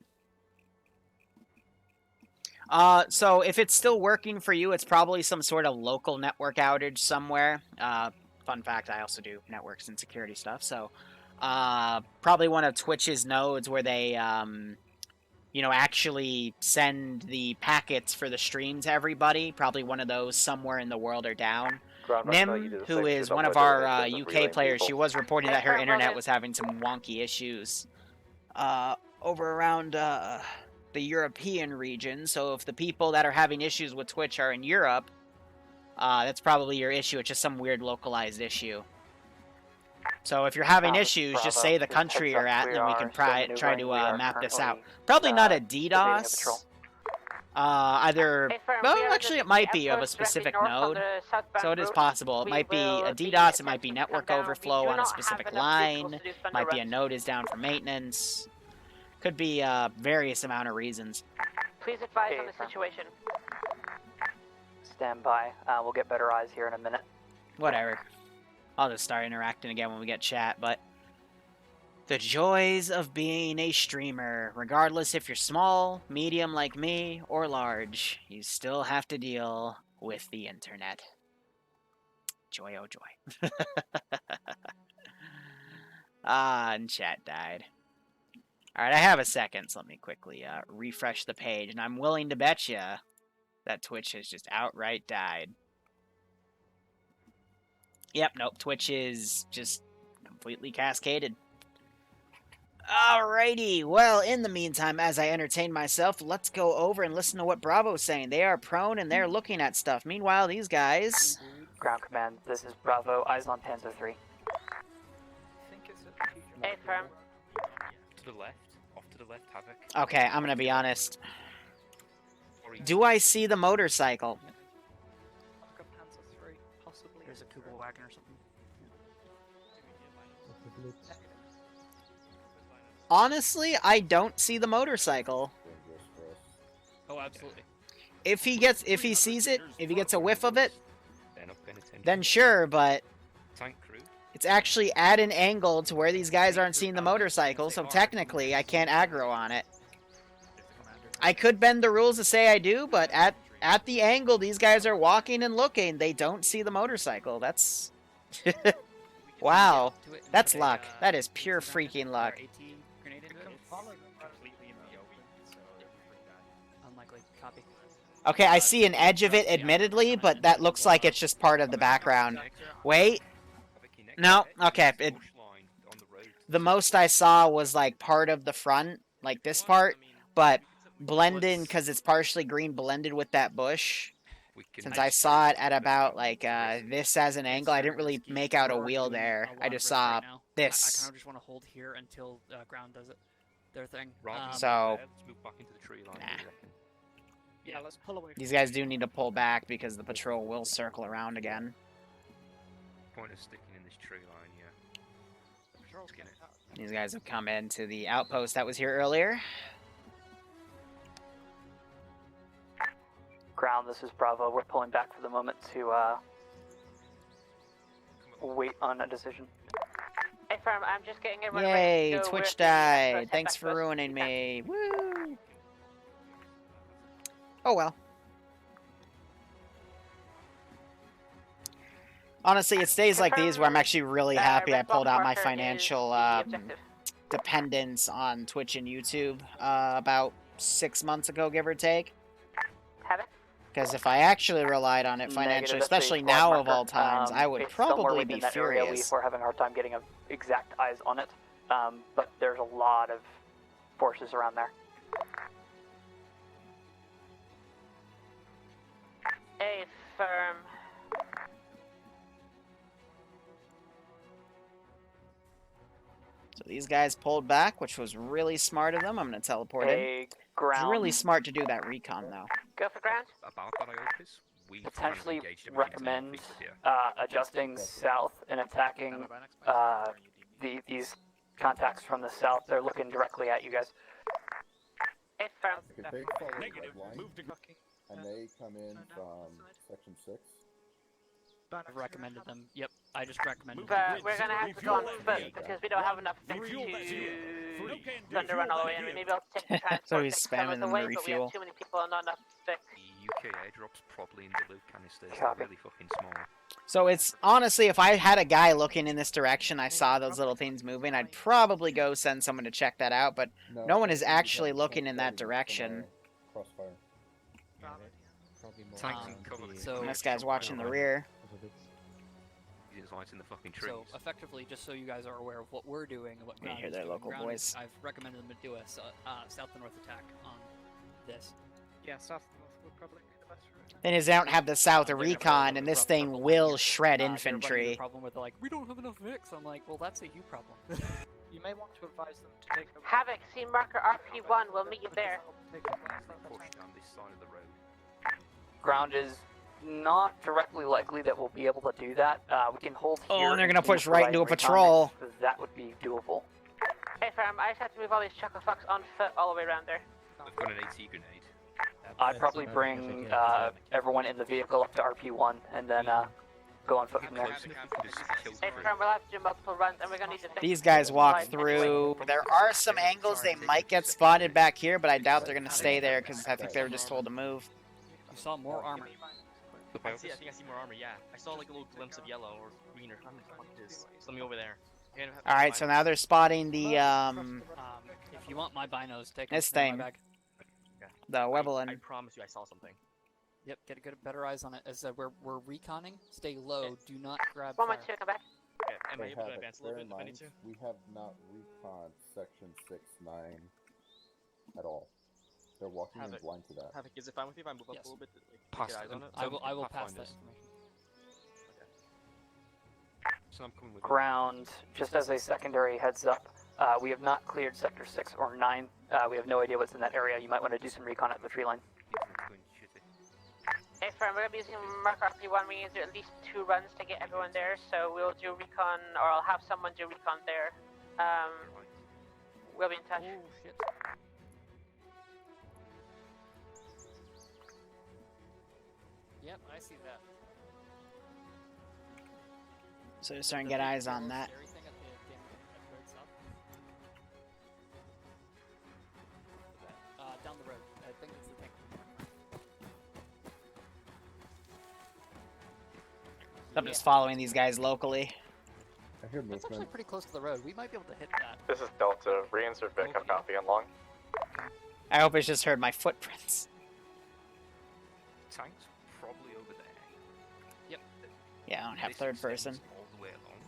So if it's still working for you, it's probably some sort of local network outage somewhere. Fun fact, I also do networks and security stuff, so... probably one of Twitch's nodes where they, actually send the packets for the stream to everybody. Probably one of those somewhere in the world are down. Nim, who is one of our UK players, she was reporting that her internet was having some wonky issues over around the European region. So if the people that are having issues with Twitch are in Europe, that's probably your issue. It's just some weird localized issue. So if you're having issues, just say the country you're at, and then we can try to map this out. Probably not a DDoS. Well, actually, it might be of a specific node. So it is possible. It might be a DDoS, it might be network overflow on a specific line, it might be a node is down for maintenance. Could be various amount of reasons. Please advise on the situation. Stand by. We'll get better eyes here in a minute. Whatever. I'll just start interacting again when we get chat, but... The joys of being a streamer. Regardless if you're small, medium like me, or large, you still have to deal with the internet. Joy, oh joy. And chat died. Alright, I have a second, so let me quickly refresh the page, and I'm willing to bet you that Twitch has just outright died. Yep, nope, Twitch is just completely cascaded. Alrighty, well, in the meantime, as I entertain myself, let's go over and listen to what Bravo's saying. They are prone and they're looking at stuff. Meanwhile, these guys... Ground command, this is Bravo, eyes on Panzer 3. Hey, firm. To the left, off to the left, Havoc. Okay, I'm gonna be honest. Do I see the motorcycle? There's a Kubel wagon or something. Honestly, I don't see the motorcycle. Oh, absolutely. If he sees it, if he gets a whiff of it, then sure, but it's actually at an angle to where these guys aren't seeing the motorcycle, so technically I can't aggro on it. I could bend the rules to say I do, but at the angle these guys are walking and looking, they don't see the motorcycle. That's... Wow. That's luck. That is pure freaking luck. Unlikely. Copy. Okay, I see an edge of it, admittedly, but that looks like it's just part of the background. Wait. No, okay. The most I saw was, like, part of the front, like this part, but blended, because it's partially green, blended with that bush. Since I saw it at about, like, this as an angle, I didn't really make out a wheel there. I just saw this. I kind of just want to hold here until ground does it. Their thing. So, Let's move back into the tree line. Yeah, let's pull away. These guys do need to pull back because the patrol will circle around again. Point of sticking in this tree line, yeah. These guys have come into the outpost that was here earlier. Ground, this is Bravo. We're pulling back for the moment to wait on a decision. Hey, firm, I'm just getting everyone Yay, ready to go. Twitch died. Thanks for ruining me. Woo! Oh well. Honestly, it's days like these where I'm actually really happy I red pulled box out my marker is financial the objective. dependence on Twitch and YouTube about 6 months ago, give or take. Have it? Because if I actually relied on it financially, Negative, that's a especially flag now marker. of all times, I would It's somewhere probably within be that area. furious. We're having a hard time getting exact eyes on it, but there's a lot of forces around there. A firm. So these guys pulled back, which was really smart of them. I'm going to teleport in. It's really smart to do that recon, though. Go for ground. About that, Iopis, we Potentially kind of engaged everything recommend here. adjusting south and attacking these contacts from the south. They're looking directly at you guys. A firm. If they follow the red line, and they come in from section 6. I've recommended them. Yep, I just recommended But them. we're gonna have to go on foot because we don't have enough to thunder run all the way in. We may be able to take the transport So he's some of spamming the them way, to but we refuel. have too many people and not enough to fix. The UK airdrops probably in the loot canisters. They're really fucking small. So it's honestly, if I had a guy looking in this direction, I saw those little things moving, I'd probably go send someone to check that out, but no one is actually looking in that direction. Crossfire. Tanks and cover. So This guy's watching the rear. He's lighting the fucking trees. So effectively, just so you guys are aware of what we're doing and what You Ground hear is their doing, local Ground voice. I've recommended them to do a south and north attack on this. Yeah, south and north would probably be the best route. Then is they don't have the south recon, and this thing will shred They're running infantry. the problem where they're like, we don't have enough Vicks. I'm like, well, that's a you problem. You may want to advise them to take over. Havoc, see marker RP1. We'll meet you there. Push down this side of the road. Ground is not directly likely that we'll be able to do that. We can hold Oh, here. and they're gonna continue push right into a providing patrol. recon. That would be doable. Hey, firm. I just have to move all these chuckle fucks on foot all the way around there. They've got an AT grenade. I'd probably bring everyone in the vehicle up to RP1 and then go on foot from there. Hey, firm. We'll have to do multiple runs, and we're gonna need to fix These guys walk supplies through. There are some angles they might get spotted back here, but I doubt they're gonna stay there because I think they were just told to move. You saw more armor. I think I see more armor, yeah. I saw like a little glimpse of yellow or green or something like this. Something over there. All right, so now they're spotting the If you want my binos, take this them in thing, my bag. the Webelin. I promise you I saw something. Yep, get a good better eyes on it. As we're reconning, stay low. Do not grab. 1 fire. 2, come back. Okay, am I They able to have advance a bear little in bit if I need mind, to? we have not reconned section 6-9 at all. They're walking in Havoc. blind to that. Havoc, is it fine with you if I move up Yes. a little bit? Like, Pass get eyes on them. it? I will pass that Pathfinders. information. So I'm coming with Ground, just as a secondary heads up, we have not cleared sector 6 or 9. We have no idea what's in that area. You might want to do some recon at the tree line. Hey, firm. We're gonna be using marker RP1. We need to do at least 2 runs to get everyone there, so we'll do recon, or I'll have someone do recon there. We'll be in touch. Oh shit. Yep, I see that. So they're starting to get eyes on that. Everything at the road south. Down the road. I think it's the tank. I'm just following these guys locally. I hear That's actually movement. pretty close to the road. We might be able to hit that. This is Delta. Reinsert Vic. I'm copy and long. I hope it's just heard my footprints. tanks probably over there. Yep. Yeah, I don't have This third extends person. all the way along.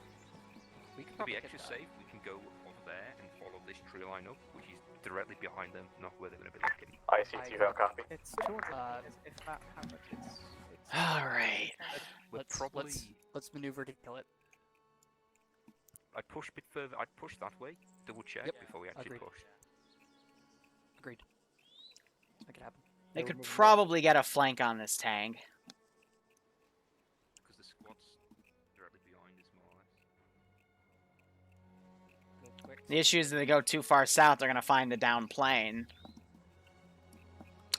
We can To be probably extra hit that. safe, we can go over there and follow this tree line up, which is directly behind them, not where they're going to be looking. ICT Val copy. It's 200 meters. If that happens, it's All right. Let's maneuver to kill it. I'd push a bit further. I'd push that way. Double check Yep, before we actually agreed. push. Agreed. Make it happen. They could probably get a flank on this tank. Because the squad's directly behind us, more or less. The issue is that they go too far south, they're going to find the down plane.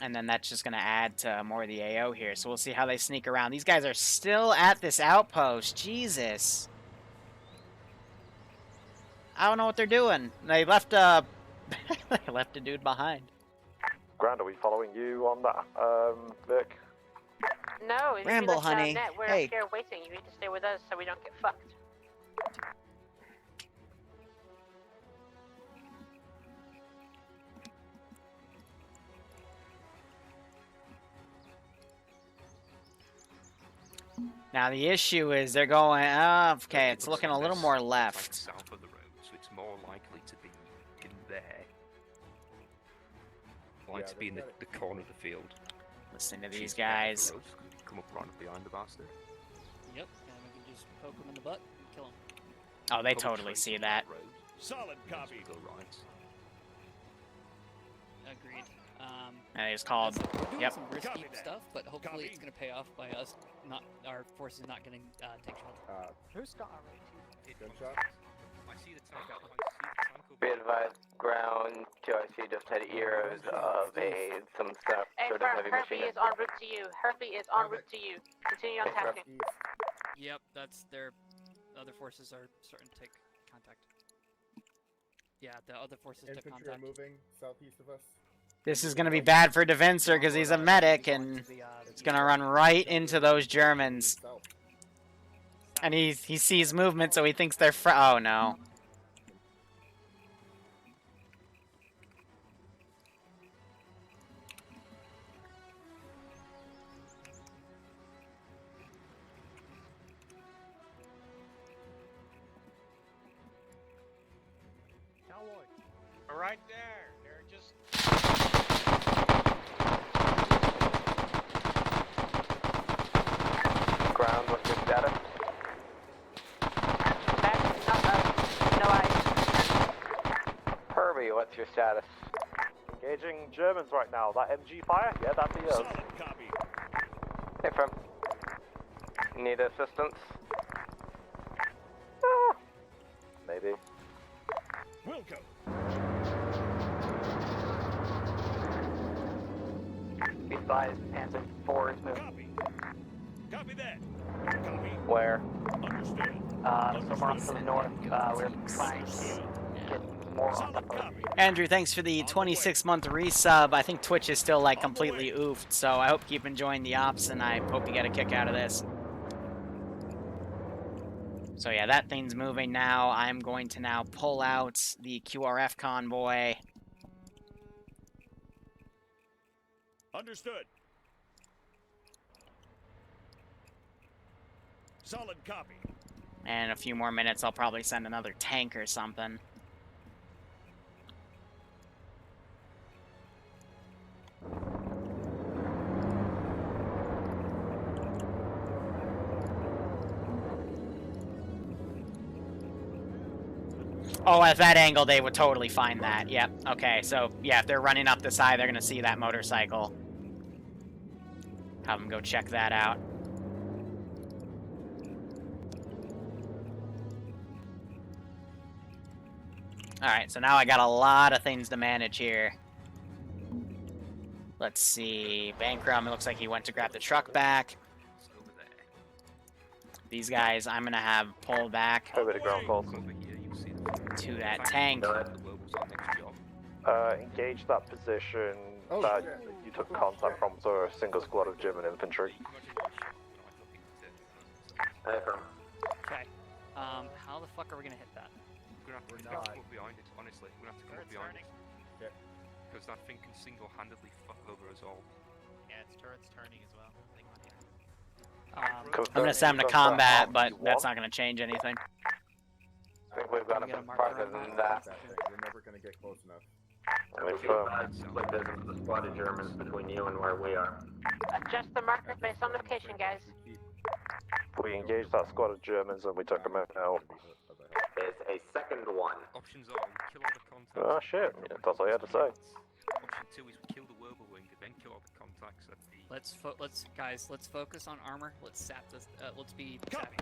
And then that's just going to add to more of the AO here. So we'll see how they sneak around. These guys are still at this outpost. Jesus. I don't know what they're doing. They left a... they left a dude behind. Grand, are we following you on that, Vic? No, if Ramble, you honey. Net, we're Hey. here waiting. You need to stay with us so we don't get fucked. Now the issue is they're going. Okay, it's looking a little more left. South of the road, so it's more likely to be in there. Like to be in the corner of the field. Listen to these guys. Come up right up behind the bastard. Yep, and we can just poke him in the butt and kill him. Oh, they totally see that. Solid copy. Go right. Agreed. And it's called. We're doing Yep. some risky stuff, but hopefully it's going to pay off by us our forces not getting take shelter. Who's got our Gunshot. I see the tank out behind. Be advised, ground 2IC just had ears of some stuff, Hey, sort of heavy Herpy machine. is en route to you. Herpy is en route to you. Continue on tasking. Yep, that's their other forces are starting to take contact. Yeah, the other forces took Infantry are contact. moving southeast of us. This is going to be bad for Defensor because he's a medic and it's going to run right into those Germans. And he sees movement, so he thinks they're oh no. Right there. They're just. Ground, what's your status? No ice. Herbie, what's your status? Engaging Germans right now. That MG fire? Yeah, that'd be us. Solid copy. Hey, from. Need assistance? Maybe. Wilco. Be advised, Panzer 4 is moving. Copy. Copy that. Copy. Where? Understood. Somewhere off to the north. We're trying to get more on the boat. Andrew, thanks for the 26-month resub. I think Twitch is still like completely oofed, so I hope you keep enjoying the ops, and I hope you get a kick out of this. So yeah, that thing's moving now. I'm going to now pull out the QRF convoy. Understood. Solid copy. And in a few more minutes, I'll probably send another tank or something. Oh, at that angle, they would totally find that. Yep. Okay, so, yeah, if they're running up the side, they're going to see that motorcycle. Have them go check that out. Alright, so now I got a lot of things to manage here. Let's see. Bankrum, it looks like he went to grab the truck back. These guys, I'm going to have pull back Over to ground calls. to that tank. Engage that position that you took contact from, so a single squad of German infantry. Okay. How the fuck are we gonna hit that? We're gonna have to come up behind it, honestly. We're gonna have to come up behind it. Because that thing can single-handedly fuck over us all. Yeah, its turret's turning as well. I'm going to send him to combat, but that's not going to change anything. I think we've got a bit farther than that. We're never going to get close enough. Split this into the squad of Germans between you and where we are. Adjust the marker based on location, guys. We engaged that squad of Germans and we took them out. There's a second one. Options are, we kill all the contacts. Oh shit, yeah, that's all you had to say. Option 2 is we kill the Wirbelwind and then kill all the contacts at the... Let's focus on armor. Let's sap this, let's be sappy.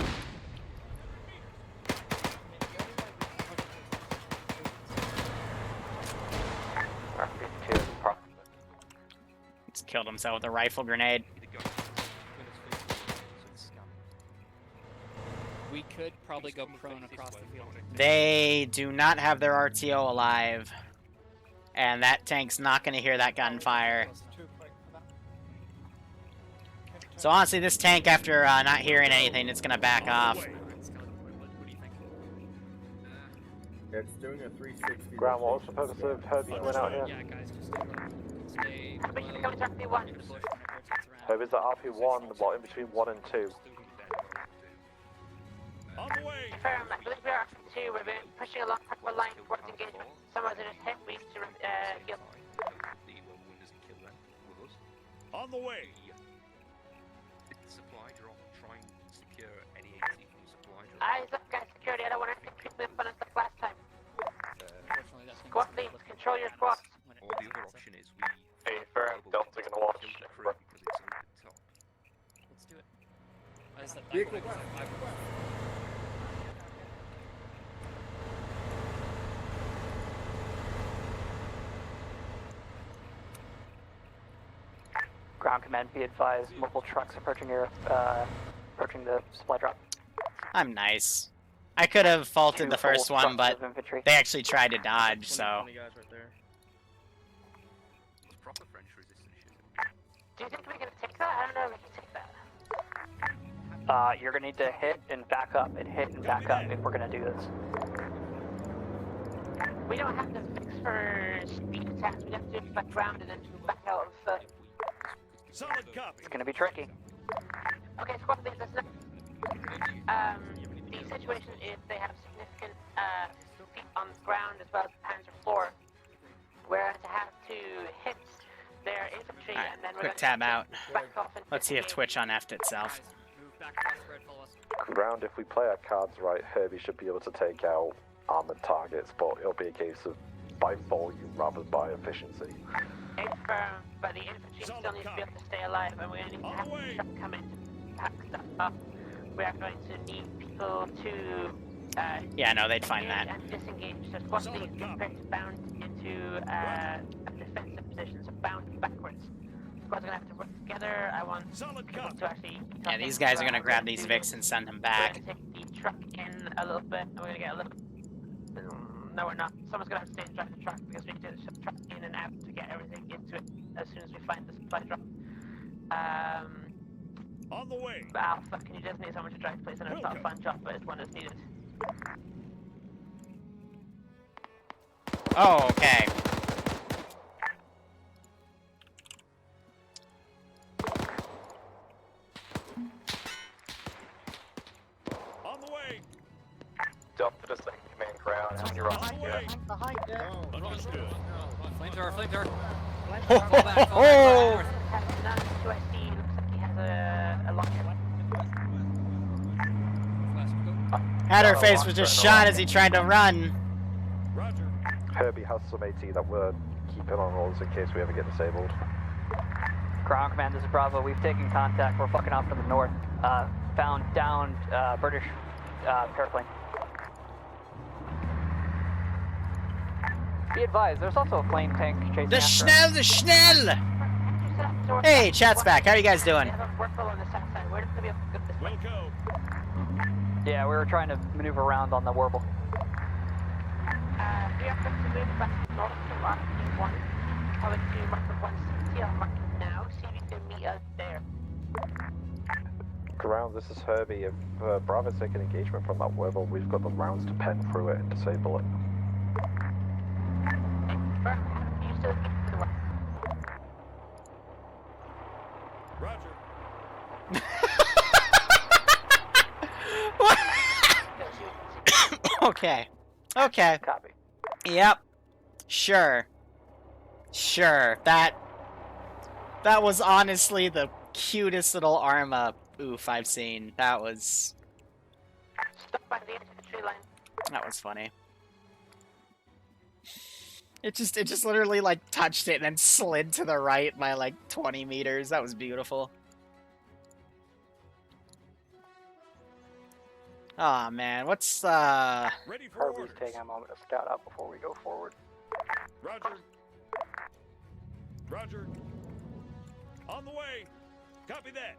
He's killed himself with a rifle grenade. We could probably go prone across the field. They do not have their RTO alive. And that tank's not going to hear that gunfire. So honestly, this tank, after not hearing anything, it's gonna back off. What do you think? It's doing a 360. Ground, what was the purpose of Herbie going out here? Yeah, guys, just stay Come to RP1. Herbie's at RP1, what, in between 1 and 2? On the way. Confirm, I believe we are RP2. We've been pushing along our line towards engagement. Some of it is hit, we need to heal. On the way. Supply drop, try and secure any AC from supply drop. Eyes up, guys, security. I don't want to pick people in front of us last time. Squad leads, control your squads. Or the other option is we... Hey, firm, Delta gonna watch. Because it's open top. Let's do it. Is that Vehicle Ground command, be advised, multiple trucks approaching your, approaching the supply drop. I'm nice. I could have faulted the first one, but infantry. they actually tried to dodge, so... Proper French resistance shit. Do you think we can take that? I don't know if we can take that. You're gonna need to hit and back up and hit and back up if we're gonna do this. We don't have to fix for speed attacks. We have to do it back ground and then back out of the... Solid copy. It's gonna be tricky. Okay, squad leads, listen up. The situation is they have significant feet on the ground as well as Panzer floor. We're going to have to hit their infantry Alright, and then we're quick going tab out. to back off and Let's see if Twitch uneffed itself. Move back across the road, follow us. Ground, if we play our cards right, Herbie should be able to take out armored targets, but it'll be a case of by volume rather than by efficiency. It's firm, but the infantry still needs to be able to stay alive and we're going to need to have the truck come in to pack stuff up. We are going to need people to Yeah, no, they'd find that. and disengage. So squad leads prepared to bound into a defensive position, so bound backwards. Squad's gonna have to work together. I want people to actually... Yeah, these guys are gonna grab these Vics and send them back. We're gonna take the truck in a little bit, and we're gonna get a little... No, we're not. Someone's gonna have to stay and drive the truck, because we need to ship the truck in and out to get everything into it as soon as we find the supply drop. On the way. Alpha, can you designate someone to drive, please? I know it's not a fun job, but it's one that's needed. Oh, okay. On the way. Delta to second command ground, and you're on the way. Behind there. Understood. Flamethrower, flamethrower. Ho, ho, ho, ho. Has none to USC, looks like he has a launcher. Hatterface was just shot as he tried to run. Roger. Herbie has some AT that we're keeping on rolls in case we ever get disabled. Ground command, this is Bravo. We've taken contact. We're fucking off to the north. Found downed British paraplane. Be advised, there's also a flame tank chasing The after Schnell, us. the Schnell! Hey, chat's back. How you guys doing? We'll go. Yeah, we were trying to maneuver around on the Warble. We are going to move back north to RP1. Over to marker 160. I'll mark it now. See if you can meet us there. Ground, this is Herbie. If Bravo's taking engagement from that Warble, we've got the rounds to pen through it and disable it. You still keep to the west. Roger. Okay. Okay. Copy. Yep. Sure. Sure. That was honestly the cutest little Arma oof I've seen. That was... Stop by the infantry line. That was funny. It just literally like touched it and then slid to the right by like 20 meters. That was beautiful. Aw, oh, man, what's Ready for Herbie's orders. taking a moment to scout out before we go forward. Roger. Roger. On the way. Copy that.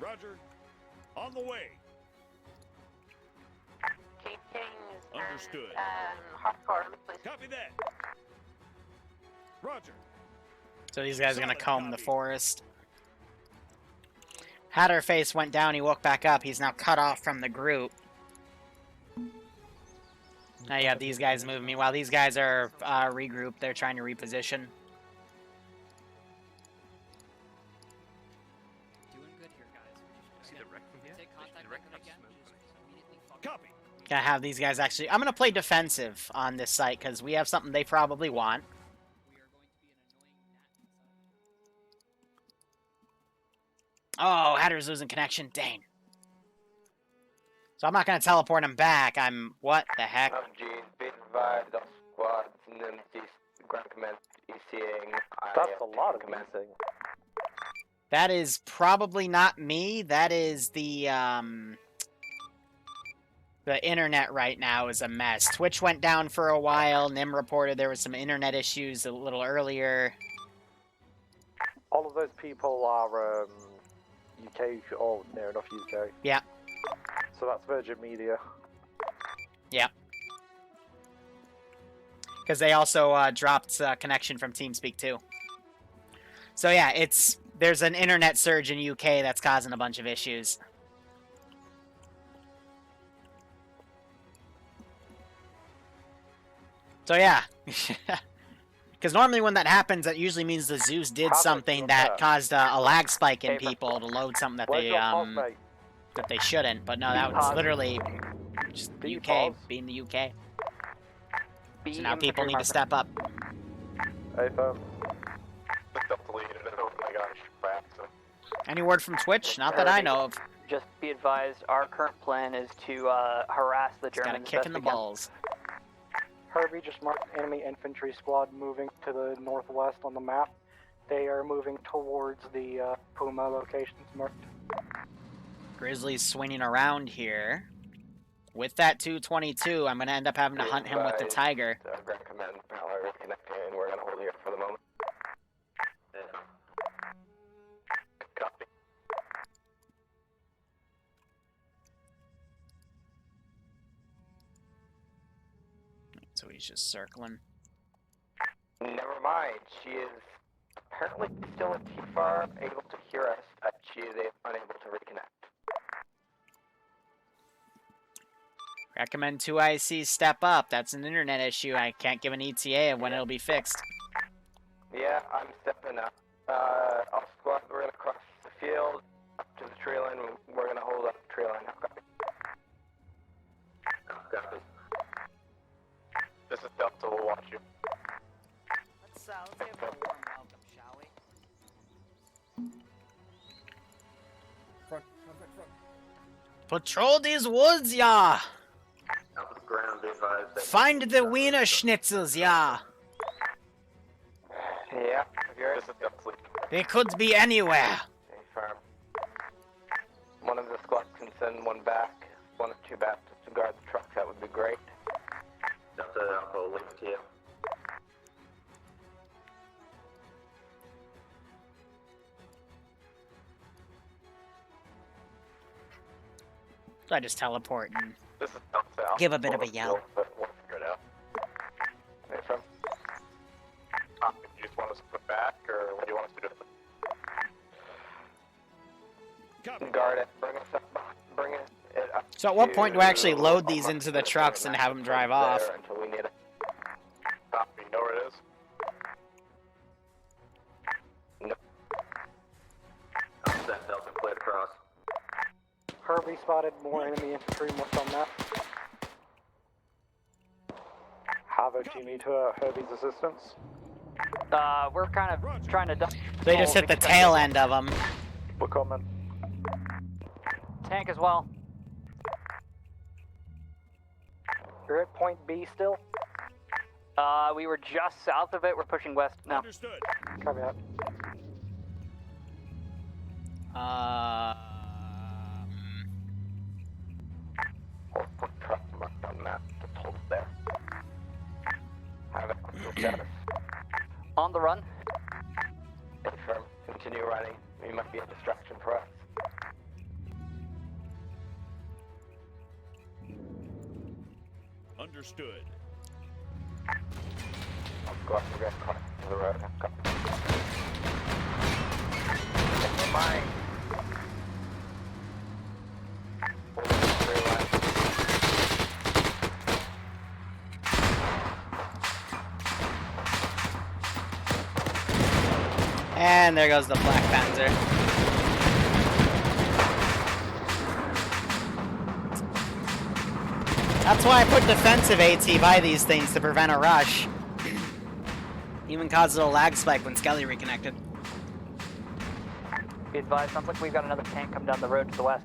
Roger. On the way. King Kings Understood. hardcore, please. Copy that. Roger. So these guys are gonna comb the forest. Hatterface went down, he woke back up. He's now cut off from the group. Now you have these guys moving. Meanwhile, these guys are regrouped. They're trying to reposition. Doing good here, guys. See the wreck from here? Take contact The wreck with them has again. smoke on it. Just immediately fuck Copy. Gonna have these guys actually... I'm gonna play defensive on this site, because we have something they probably want. We are going to be an annoying Oh, Hatter's losing connection. Dang. So I'm not gonna teleport him back. What the heck? Geez, be advised, all squads, and then ground command ECing. That's a lot of missing. That is probably not me. That is the internet right now is a mess. Twitch went down for a while. Nim reported there was some internet issues a little earlier. All of those people are UK or near enough UK. Yeah. So that's Virgin Media. Yeah. Because they also dropped connection from TeamSpeak too. So yeah, there's an internet surge in UK that's causing a bunch of issues. So yeah. Because normally when that happens, that usually means the Zeus did something that caused a lag spike in people to load something that they shouldn't. But no, that was literally just the UK being the UK. So now people need to step up. Hey, Any word from Twitch? Not that I know of. Just be advised, our current plan is to harass the Just Germans. got a kick in the balls. Herbie just marked enemy infantry squad moving to the northwest on the map. They are moving towards the Puma locations marked. Grizzly's swinging around here. With that 222, I'm going to end up having to hunt him with the Tiger. Ground command power is connecting, and we're going to hold here for the moment. Copy. So he's just circling. Never mind. She is apparently still at T-Far, able to hear us, but she is unable to reconnect. Recommend 2 IC step up. That's an internet issue. I can't give an ETA of when it'll be fixed. Yeah, I'm stepping up. All squad, we're going to cross the field up to the tree line. We're going to hold up the tree line. Copy. Copy. This is Delta. We'll watch you. Let's give her a warm welcome, shall we? Front. Patrol these woods, yeah. Up the ground, be advised. Find the wiener schnitzels, yeah. Yeah, this is Delta. They could be anywhere. Stay firm. One of the squads can send one back, 1 or 2 back to guard the truck. That would be great. Delta, I'll link to you. So I just teleport and This is Delta. give a bit of a yell. We'll figure it out. Hey, from. You just want us to put back, or what do you want us to do? Guard it. Bring us up. Bring it up. So at what point do I actually load these into the trucks and have them drive off? Until we need it. Copy. Know where it is? No. That Delta played across. Herbie spotted more enemy infantry marked on map. Havoc, do you need Herbie's assistance? We're kind of trying to... They just hit the tail end of them. We're coming. Tank as well. You're at point B still? We were just south of it. We're pushing west now. Understood. Copy that. Truck marked on map. Just hold it there. Have it. Status. On the run. Stay firm. Continue running. You might be a distraction for us. Understood. Let's go up the cross to the road. Copy. Mine. And there goes the Black Panzer. That's why I put defensive AT by these things to prevent a rush. Even caused a little lag spike when Skelly reconnected. Be advised, sounds like we've got another tank coming down the road to the west.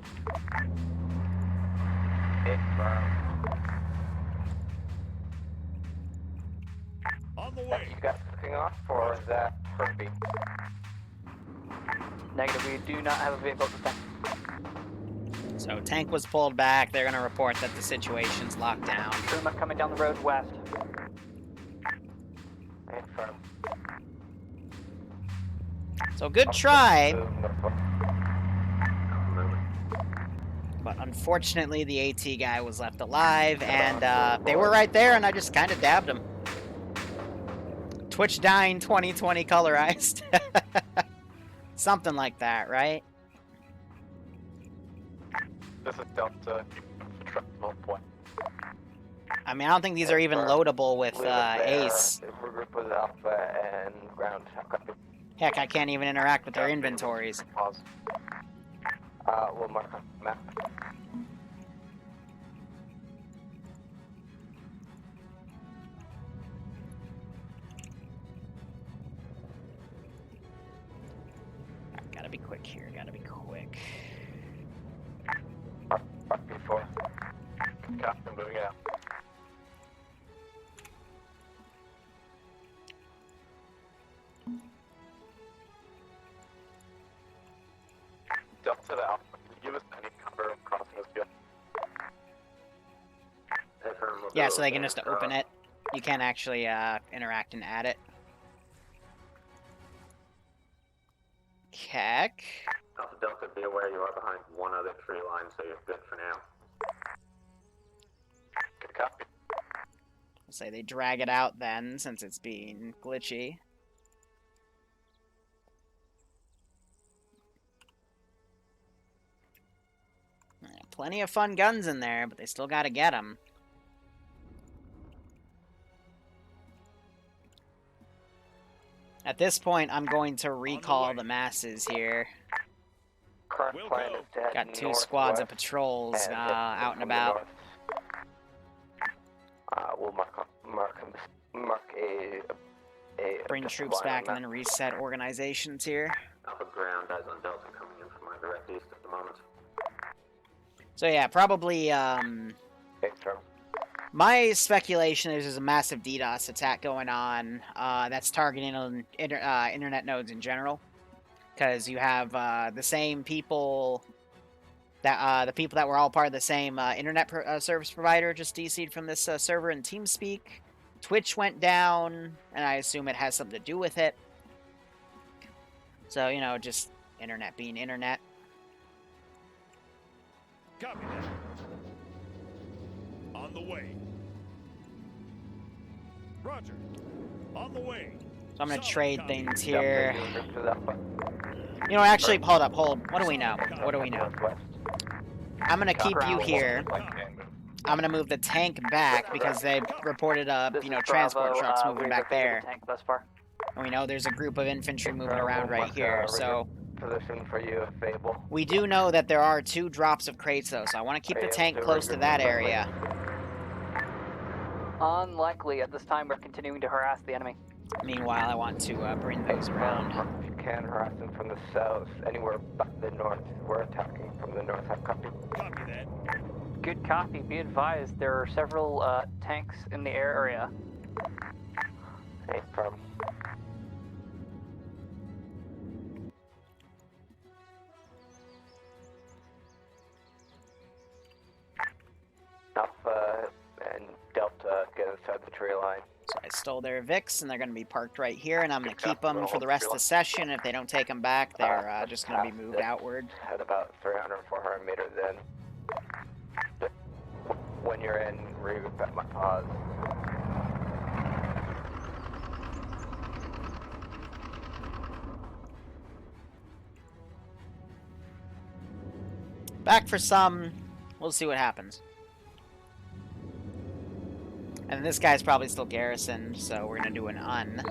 On the way. You guys looking off, or is that Herbie? Negative, we do not have a vehicle to tank. So tank was pulled back. They're going to report that the situation's locked down. Truma coming down the road west. So good try. But unfortunately, the AT guy was left alive, and they were right there, and I just kind of dabbed him. Twitch dying 2020 colorized. Something like that, right? This is Delta. I mean, I don't think these are even loadable with Ace. Group with Alpha and ground. Heck, I can't even interact with their inventories. We'll mark on the map. Gotta be quick here, gotta be quick. Before. Captain moving out. Delta to Alpha, can you give us any cover crossing this field? Yeah, so they can just open it. You can't actually interact and add it. Keck. Alpha Delta, be aware you are behind one other tree line, so you're good for now. Good copy. I'll say they drag it out then, since it's being glitchy. Plenty of fun guns in there, but they still gotta get them. At this point, I'm going to recall the masses here. Current plan is to head Got two squads of patrols out and about. We'll mark a Bring troops back and then reset organizations here. Alpha ground eyes on Delta coming in from our direct east at the moment. So yeah, probably, my speculation is there's a massive DDoS attack going on that's targeting on internet nodes in general. Because you have the same people, that the people that were all part of the same internet service provider just DC'd from this server in TeamSpeak. Twitch went down, and I assume it has something to do with it. So, you know, just internet being internet. Copy that. On the way. Roger. On the way. So I'm gonna trade things here. You know, actually, hold up, What do we know? What do we know? I'm gonna keep you here. I'm gonna move the tank back because they reported, you know, transport trucks moving back there. And we know there's a group of infantry moving around right here, so... Position for you, Fable. We do know that there are 2 drops of crates, though, so I want to keep the tank close to that area. Unlikely. At this time, we're continuing to harass the enemy. Meanwhile, I want to bring those around. You can harass them from the south, anywhere but the north. We're attacking from the north. Have copy. Copy that. Good copy. Be advised, there are several tanks in the air area. Hey, from. Alpha and Delta get inside the tree line. So I stole their Vicks, and they're going to be parked right here, and I'm going to keep them for the rest of the session. If they don't take them back, they're just going to be moved outward. At about 300, 400 meters in. When you're in, regroup at my pause. Back for some. We'll see what happens. And this guy's probably still garrisoned, so we're gonna do an un.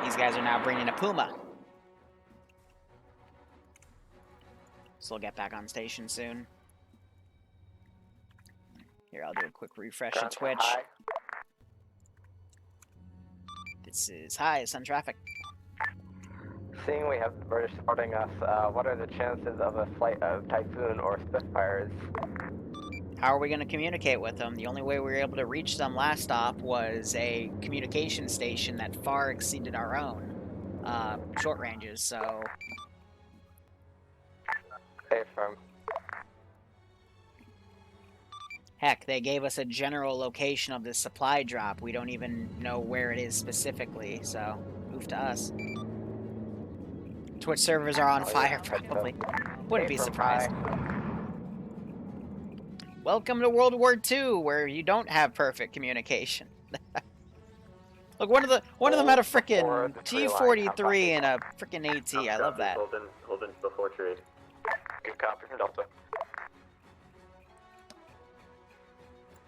These guys are now bringing a Puma. So we'll get back on station soon. Here, I'll do a quick refresh of Twitch. This is Sun Traffic. Seeing we have the British supporting us, what are the chances of a flight of Typhoon or Spitfires? How are we going to communicate with them? The only way we were able to reach them last stop was a communication station that far exceeded our own short ranges, so... Affirm. Heck, they gave us a general location of the supply drop. We don't even know where it is specifically, so oof to us. Twitch servers are on fire, probably. Wouldn't be surprised. Welcome to World War II, where you don't have perfect communication. Look, one of them had a frickin' T-43 and a frickin' AT. I love that. Hold in before trade. Good copy from Delta.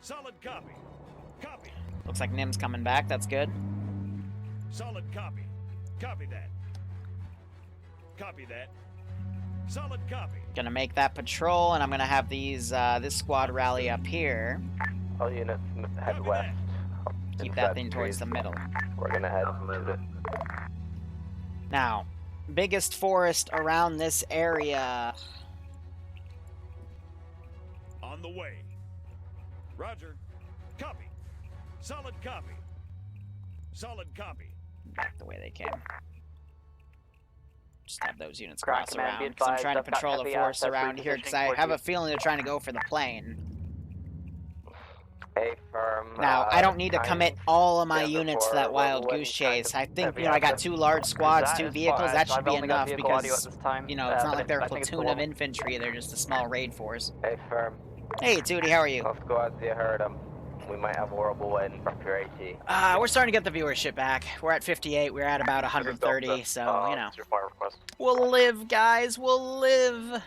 Solid copy. Copy. Looks like Nim's coming back. That's good. Solid copy. Copy that. Copy that. Solid copy. Gonna make that patrol, and I'm gonna have these this squad rally up here. All units head west. Keep that thing towards the middle. We're gonna head to it. Now, biggest forest around this area. On the way. Roger. Copy. Solid copy. Solid copy. Back the way they came. Just have those units cross around, because I'm trying to patrol the forest around here, because I have a feeling they're trying to go for the plane. Now, I don't need to commit all of my units to that wild goose chase. I think, I got 2 large squads, 2 vehicles, that should be enough, because, it's not like they're a platoon of infantry, they're just a small raid force. Hey, Tootie, how are you? Both squads, you heard them. We might have horrible wind from your AT. We're starting to get the viewership back. We're at 58, we're at about 130, so, We'll live, guys, we'll live!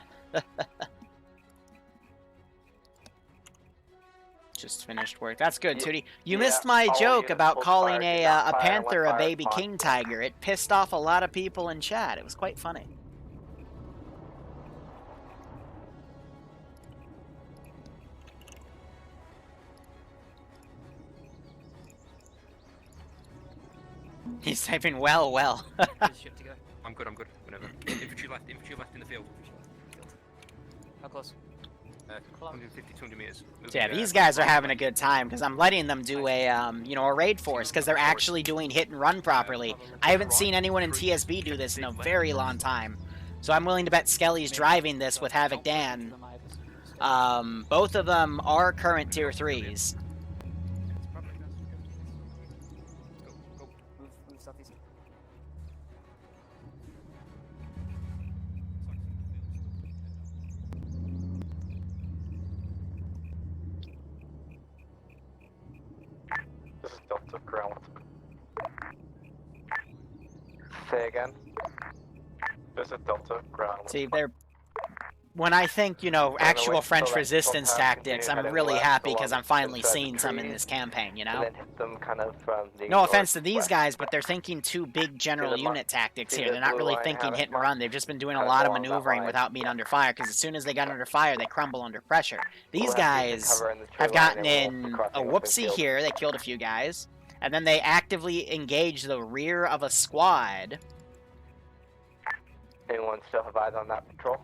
Just finished work. That's good, Tootie. You missed my joke about calling a panther a baby king tiger. It pissed off a lot of people in chat. It was quite funny. He's typing well. I'm good, whenever. Infantry left in the field. How close? 150, 200 meters. So yeah, these guys are having a good time, because I'm letting them do a raid force, because they're actually doing hit and run properly. I haven't seen anyone in TSB do this in a very long time. So I'm willing to bet Skelly's driving this with Havoc Dan. Both of them are current tier 3s. This is Delta ground. Say again. This is Delta ground. See, when I think, actual French resistance tactics, I'm really happy because I'm finally seeing some in this campaign, No offense to these guys, but they're thinking too big general unit tactics here. They're not really thinking hit and run. They've just been doing a lot of maneuvering without being under fire, because as soon as they got under fire, they crumble under pressure. These guys have gotten in a whoopsie here. They killed a few guys. And then they actively engage the rear of a squad. Anyone still have eyes on that patrol?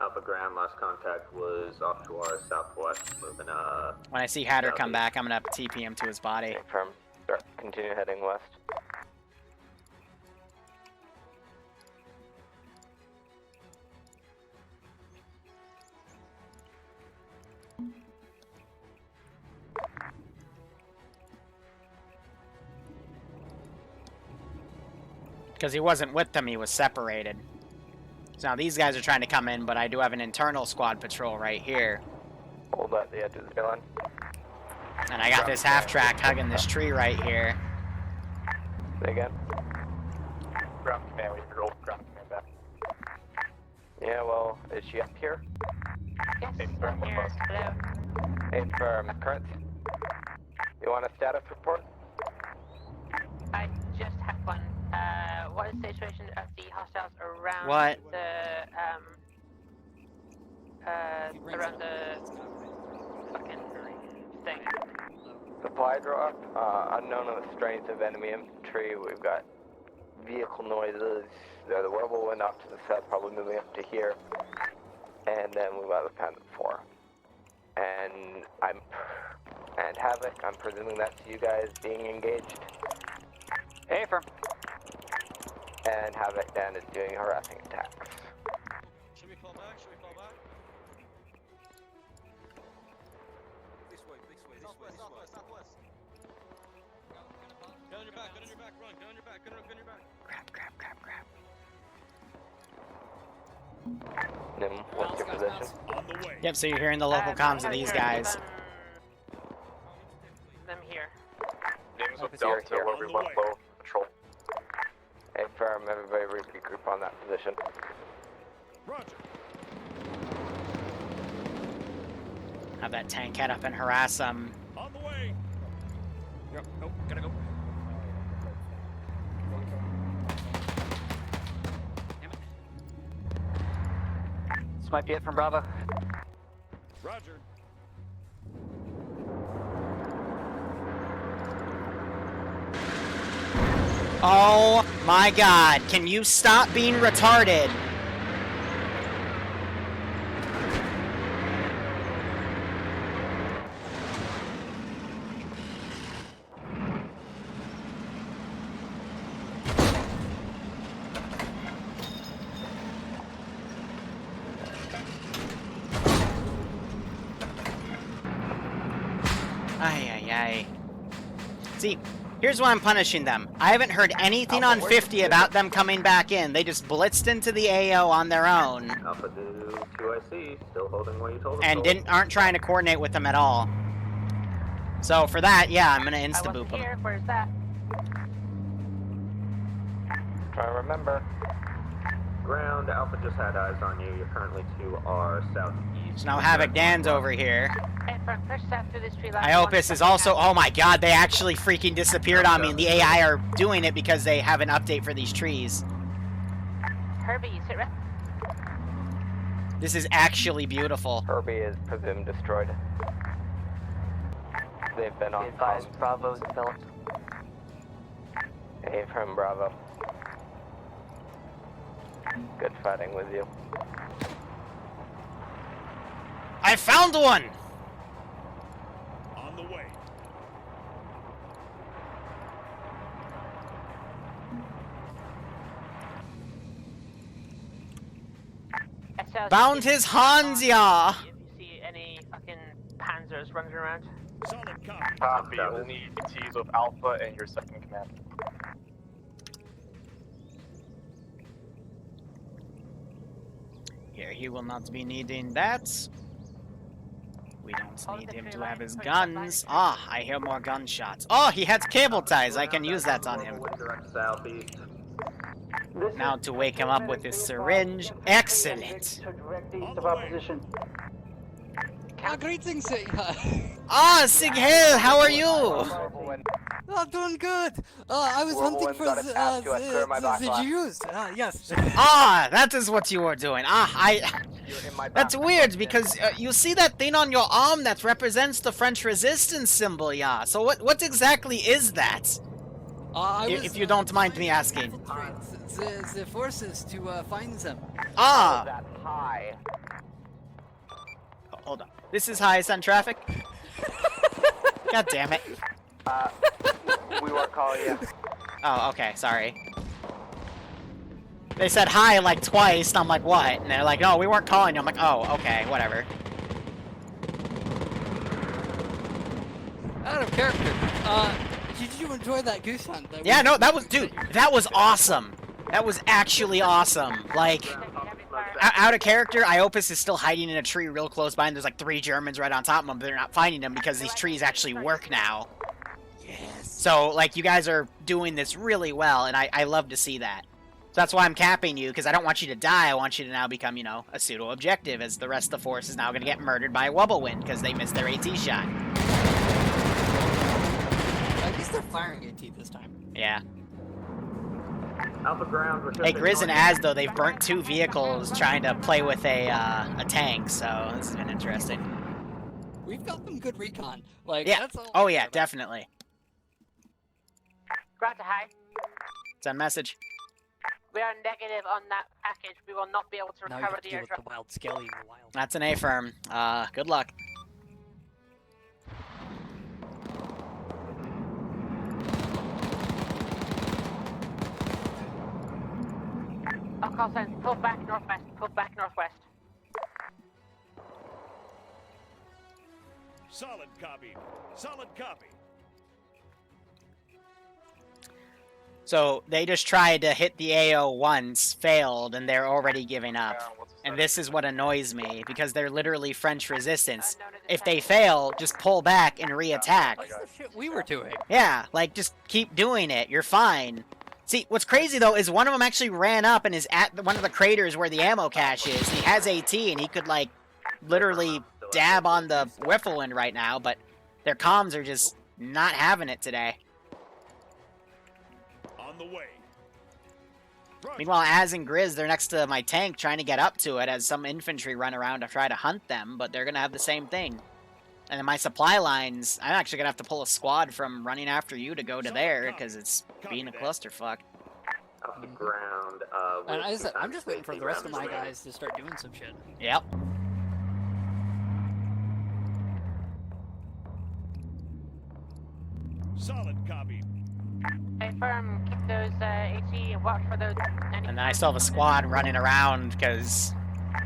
Alpha Ground, last contact was off to our southwest, moving When I see Hatter come back, I'm gonna TP him to his body. Confirm. Continue heading west. Because he wasn't with them, he was separated. So now these guys are trying to come in, but I do have an internal squad patrol right here. Hold at the edge of the line. And I got this half-track hugging this tree right here. Say again. Ground command, we rolled ground command back. Yeah, well, is she up here? Yes, I'm here. Hello. Confirm. Current? You want a status report? I just have one. What is the situation of the hostiles around What? around the fucking thing? Supply drop, unknown of the strength of enemy infantry. We've got vehicle noises. There's the whirlwind off to the south, probably moving up to here. And then we've got the Panda 4. And Havoc, I'm presuming that's you guys being engaged. Hey, firm. And Havoc then is doing harassing attacks. Should we fall back? This way, southwest. Get on your back, run. Get on your back. Nim, what's your position? Yep, so you're hearing the local comms of these guys. Them here. Nim's with Delta, where we want low patrol. Hey, firm, everybody regroup on that position. Roger. Have that tank head up and harass them. On the way. Yep. Nope. Gotta go. This might be it from Bravo. Roger. Oh my god, can you stop being retarded? See, here's why I'm punishing them. I haven't heard anything on 50 about them coming back in. They just blitzed into the AO on their own. Alpha 2IC, still holding what you told them. And aren't trying to coordinate with them at all. So for that, yeah, I'm gonna I insta-boop wasn't them. here. Where's that? Try to remember. Ground, Alpha just had eyes on you. You're currently to our southeast. So now Havoc Dan's over here. Hey, firm, push south through this tree line. Iopus is also, oh my god, they actually freaking disappeared on me, and the AI are doing it because they have an update for these trees. Herbie, you sit right. This is actually beautiful. Herbie is presumed destroyed. They've been on Advised Bravo's developed. Hey, from Bravo. Good fighting with you. I found one! On the way. Found his Hansya! If you see any fucking panzers running around. Solid copy. Copy. We'll need ETs with Alpha and your second command. Here, he will not be needing that. We don't need him to have his guns. Ah, I hear more gunshots. Oh, he has cable ties. I can use that on him. Southeast. Now to wake him up with his syringe. Excellent. Greetings, Sig. Ah, Sig Hail, how are you? Oh, doing good. I was hunting for the Jews. Yes. Ah, that is what you were doing. That's weird because you see that thing on your arm that represents the French resistance symbol, yeah. So what exactly is that? If you don't mind me asking. The forces to find them. Ah. That's high. Oh, hold on. This is high sun traffic. God damn it. We won't call you. Oh, okay, sorry. They said hi like twice, and I'm like, what? And they're like, no, we weren't calling you. I'm like, oh, okay, whatever. Out of character. Did you enjoy that goose hunt? Yeah, no, that was, dude, that was awesome. That was actually awesome. Like, out of character, Iopus is still hiding in a tree real close by, and there's like 3 Germans right on top of him, but they're not finding him because these trees actually work now. Yes. So, like, you guys are doing this really well, and I love to see that. So that's why I'm capping you, because I don't want you to die. I want you to now become, you know, a pseudo-objective, as the rest of the force is now going to get murdered by a Wubblewind, because they missed their AT shot. firing AT this time. Yeah. Alpha ground. Hey, Grizz and Az, though, they've burnt 2 vehicles trying to play with a tank, so this has been interesting. We've got some good recon. Like, Yeah. that's all Oh, yeah, definitely. Ground to high. Send message. We are negative on that package. We will not be able to Now you recover have to the deal with airdrop. the wild skelly in the wild. That's an A-firm. Good luck. I'll call signs. Pull back northwest. Pull back northwest. Solid copy. Solid copy. So they just tried to hit the AO once, failed, and they're already giving up. And this is what annoys me, because they're literally French resistance. If they fail, just pull back and re-attack. That's the shit we were doing. Yeah, like, just keep doing it. You're fine. See, what's crazy, though, is one of them actually ran up and is at one of the craters where the ammo cache is. He has AT, and he could, like, literally dab on the Whifflewind right now, but their comms are just not having it today. On the way. Meanwhile, Az and Grizz, they're next to my tank trying to get up to it as some infantry run around to try to hunt them, but they're going to have the same thing. And then my supply lines, I'm actually going to have to pull a squad from running after you to go to there, because it's being a clusterfuck. Off the ground. And I'm just waiting for the rest of my guys to start doing some shit. Yep. Solid copy. Hey, firm. Keep those AT and watch for those. And then I still have a squad running around, because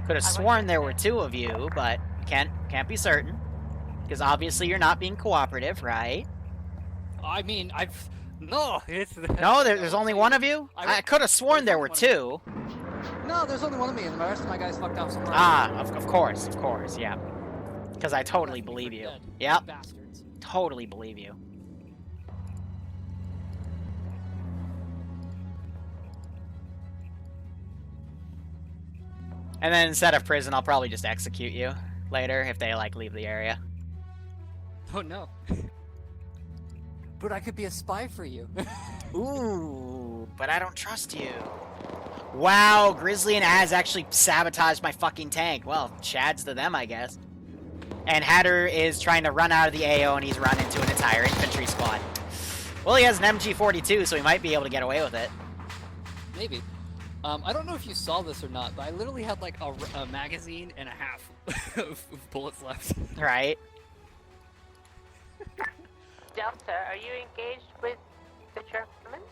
could have sworn there were 2 of you, but can't be certain. Because obviously you're not being cooperative, right? I mean, no, it's... No, there's only 1 of you? I could have sworn there were 2. No, there's only 1 of me, and the rest of my guys fucked off somewhere. Ah, of course, yeah. Because I totally believe you. Yep. Bastards. Totally believe you. And then instead of prison, I'll probably just execute you later if they, like, leave the area. Oh, no. But I could be a spy for you. Ooh, but I don't trust you. Wow, Grizzly and Az actually sabotaged my fucking tank. Well, Chad's to them, I guess. And Hatter is trying to run out of the AO, and he's run into an entire infantry squad. Well, he has an MG42, so he might be able to get away with it. Maybe. I don't know if you saw this or not, but I literally had like a magazine and a half of bullets left. Right. Delta, are you engaged with the Germans?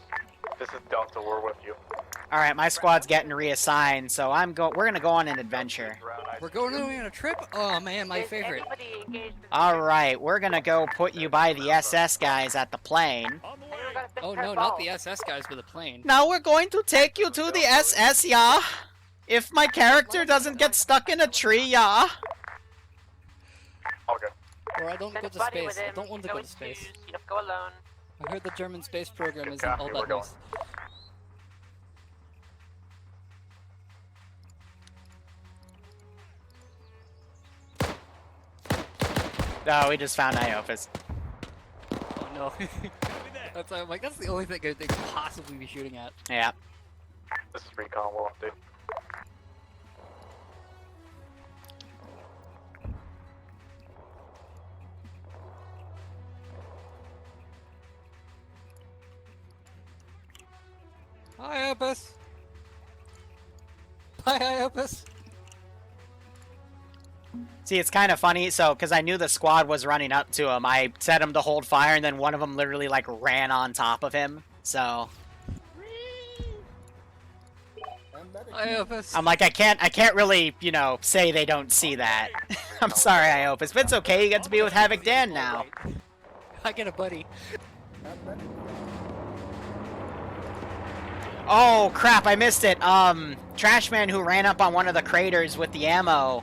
This is Delta, we're with you. Alright, my squad's getting reassigned, so we're gonna go on an adventure. We're going on a trip? Oh man, my favorite. Alright, we're gonna go put you by the SS guys at the plane. Oh no, not the SS guys with a plane. Now we're going to take you to the SS, yeah? If my character doesn't get stuck in a tree, yeah? Okay. Or I don't go to space. I don't want to go to space. You don't go alone. I heard the German space program isn't copy, all we're that going. nice. Oh, we just found Iopus. Oh no. I'm like, that's the only thing they could possibly be shooting at. Yeah. This is Recon, we'll update. Hi, Opus. Hi, Opus. See, it's kind of funny, so, because I knew the squad was running up to him, I set him to hold fire, and then one of them literally, like, ran on top of him, so... Iopus. I'm like, I can't really, you know, say they don't see that. I'm sorry, Iopus, but it's okay, you get to be with Havoc Dan now. I get a buddy. Oh, crap, I missed it. Trashman who ran up on one of the craters with the ammo,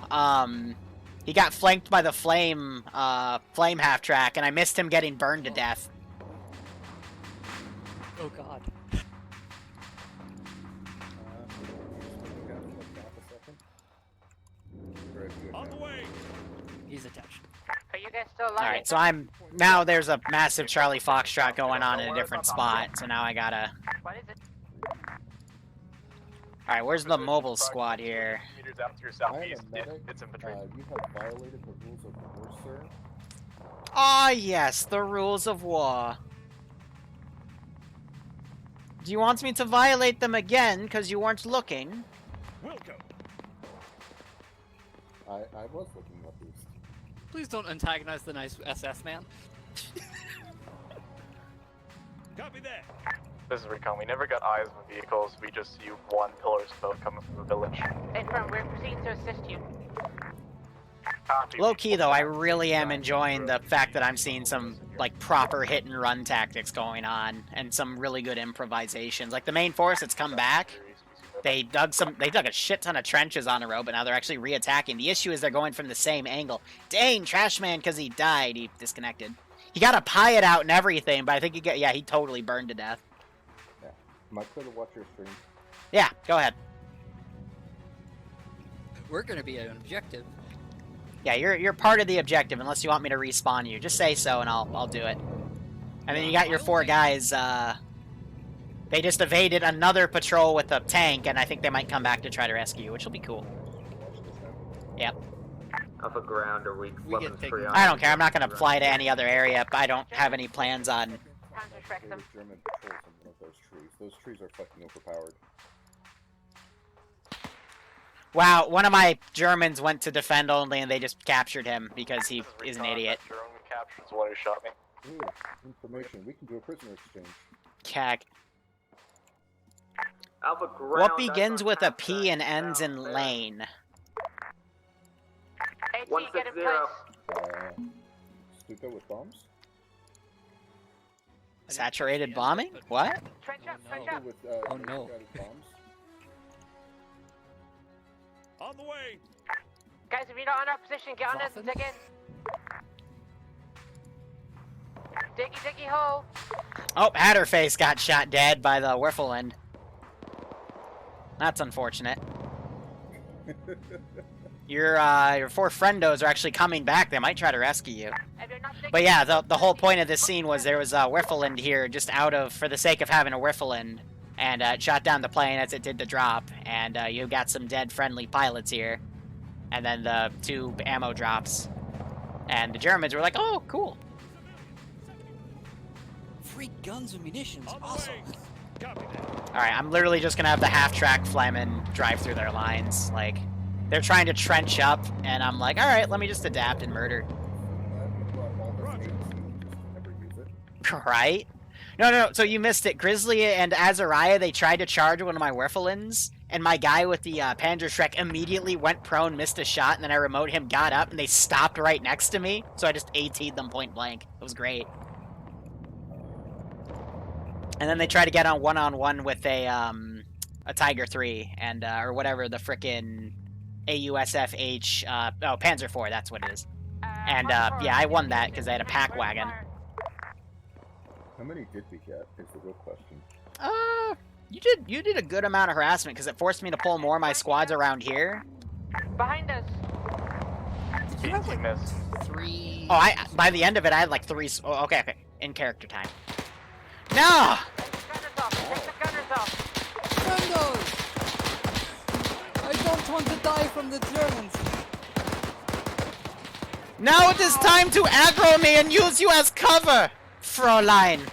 he got flanked by the flame half-track, and I missed him getting burned to death. Oh, God. On the way. He's attached. Are you guys still alive? Alright, so now there's a massive Charlie Foxtrot going on in a different spot, so now I gotta... What is it? Alright, where's the mobile squad here? Meters out to your I am southeast, a medic. it's infantry. You have violated the rules of war, sir. Ah, yes, the rules of war. Do you want me to violate them again, because you weren't looking? Welcome. I was looking at least. Please don't antagonize the nice SS man. Copy that. This is Recon. We never got eyes on vehicles. We just see one pillar of smoke coming from the village. Affirm, we're proceeding to assist you. Low key though, I really am enjoying the fact that I'm seeing some like proper hit and run tactics going on and some really good improvisations. Like the main force that's come back, they dug a shit ton of trenches on a road, but now they're actually re-attacking. The issue is they're going from the same angle. Dang, Trash Man, because he died, he disconnected. He got a pilot out and everything, but I think he totally burned to death. Yeah. Am I clear to watch your stream? Yeah, go ahead. We're gonna be an objective. Yeah, you're part of the objective unless you want me to respawn you. Just say so and I'll do it. And then you got your 4 guys, they just evaded another patrol with a tank, and I think they might come back to try to rescue you, which will be cool. Yep. Off a ground or weak weapons free on. I don't care, I'm not gonna fly to any other area, but I don't have any plans on... There's German patrols in one of those trees. Those trees are fucking overpowered. Wow, one of my Germans went to defend only and they just captured him because he is an idiot. German captured the one who shot me. Ooh, information. We can do a prisoner exchange. Cag. Alpha ground. What begins with a P and ends in lane? 160. Stuka with bombs? Saturated bombing? What? Trench up, trench Stuka up. with, Oh, no. bombs? On the way. Guys, if you're not on our position, get on it and dig in. Diggy hole. Oh, Hatterface got shot dead by the Whirlwind. That's unfortunate. Your 4 friendos are actually coming back. They might try to rescue you. But yeah, the whole point of this scene was there was a Whirlwind here just for the sake of having a Whirlwind. And it shot down the plane as it did the drop. And you got some dead friendly pilots here. And then the 2 ammo drops. And the Germans were like, oh, cool. Free guns and munitions, awesome. Alright, I'm literally just gonna have the half-track Flemin drive through their lines. Like, they're trying to trench up, and I'm like, alright, let me just adapt and murder. Right? No, so you missed it. Grizzly and Azariah, they tried to charge one of my Werfelins, and my guy with the Panzerschreck immediately went prone, missed a shot, and then I remote him, got up, and they stopped right next to me, so I just AT'd them point blank. It was great. And then they tried to get on one-on-one with a Tiger 3, and, or whatever the frickin' AUSFH, Panzer IV, that's what it is. And, yeah, I won that, because I had a pack wagon. How many did we get, is the real question. You did a good amount of harassment, because it forced me to pull more of my squads around here. Behind us. Did you have like 3... Oh, by the end of it, I had like 3... Oh, okay, in character time. No! Friendos! I don't want to die from the Germans. Now it is time to aggro me and use you as cover, Fräulein.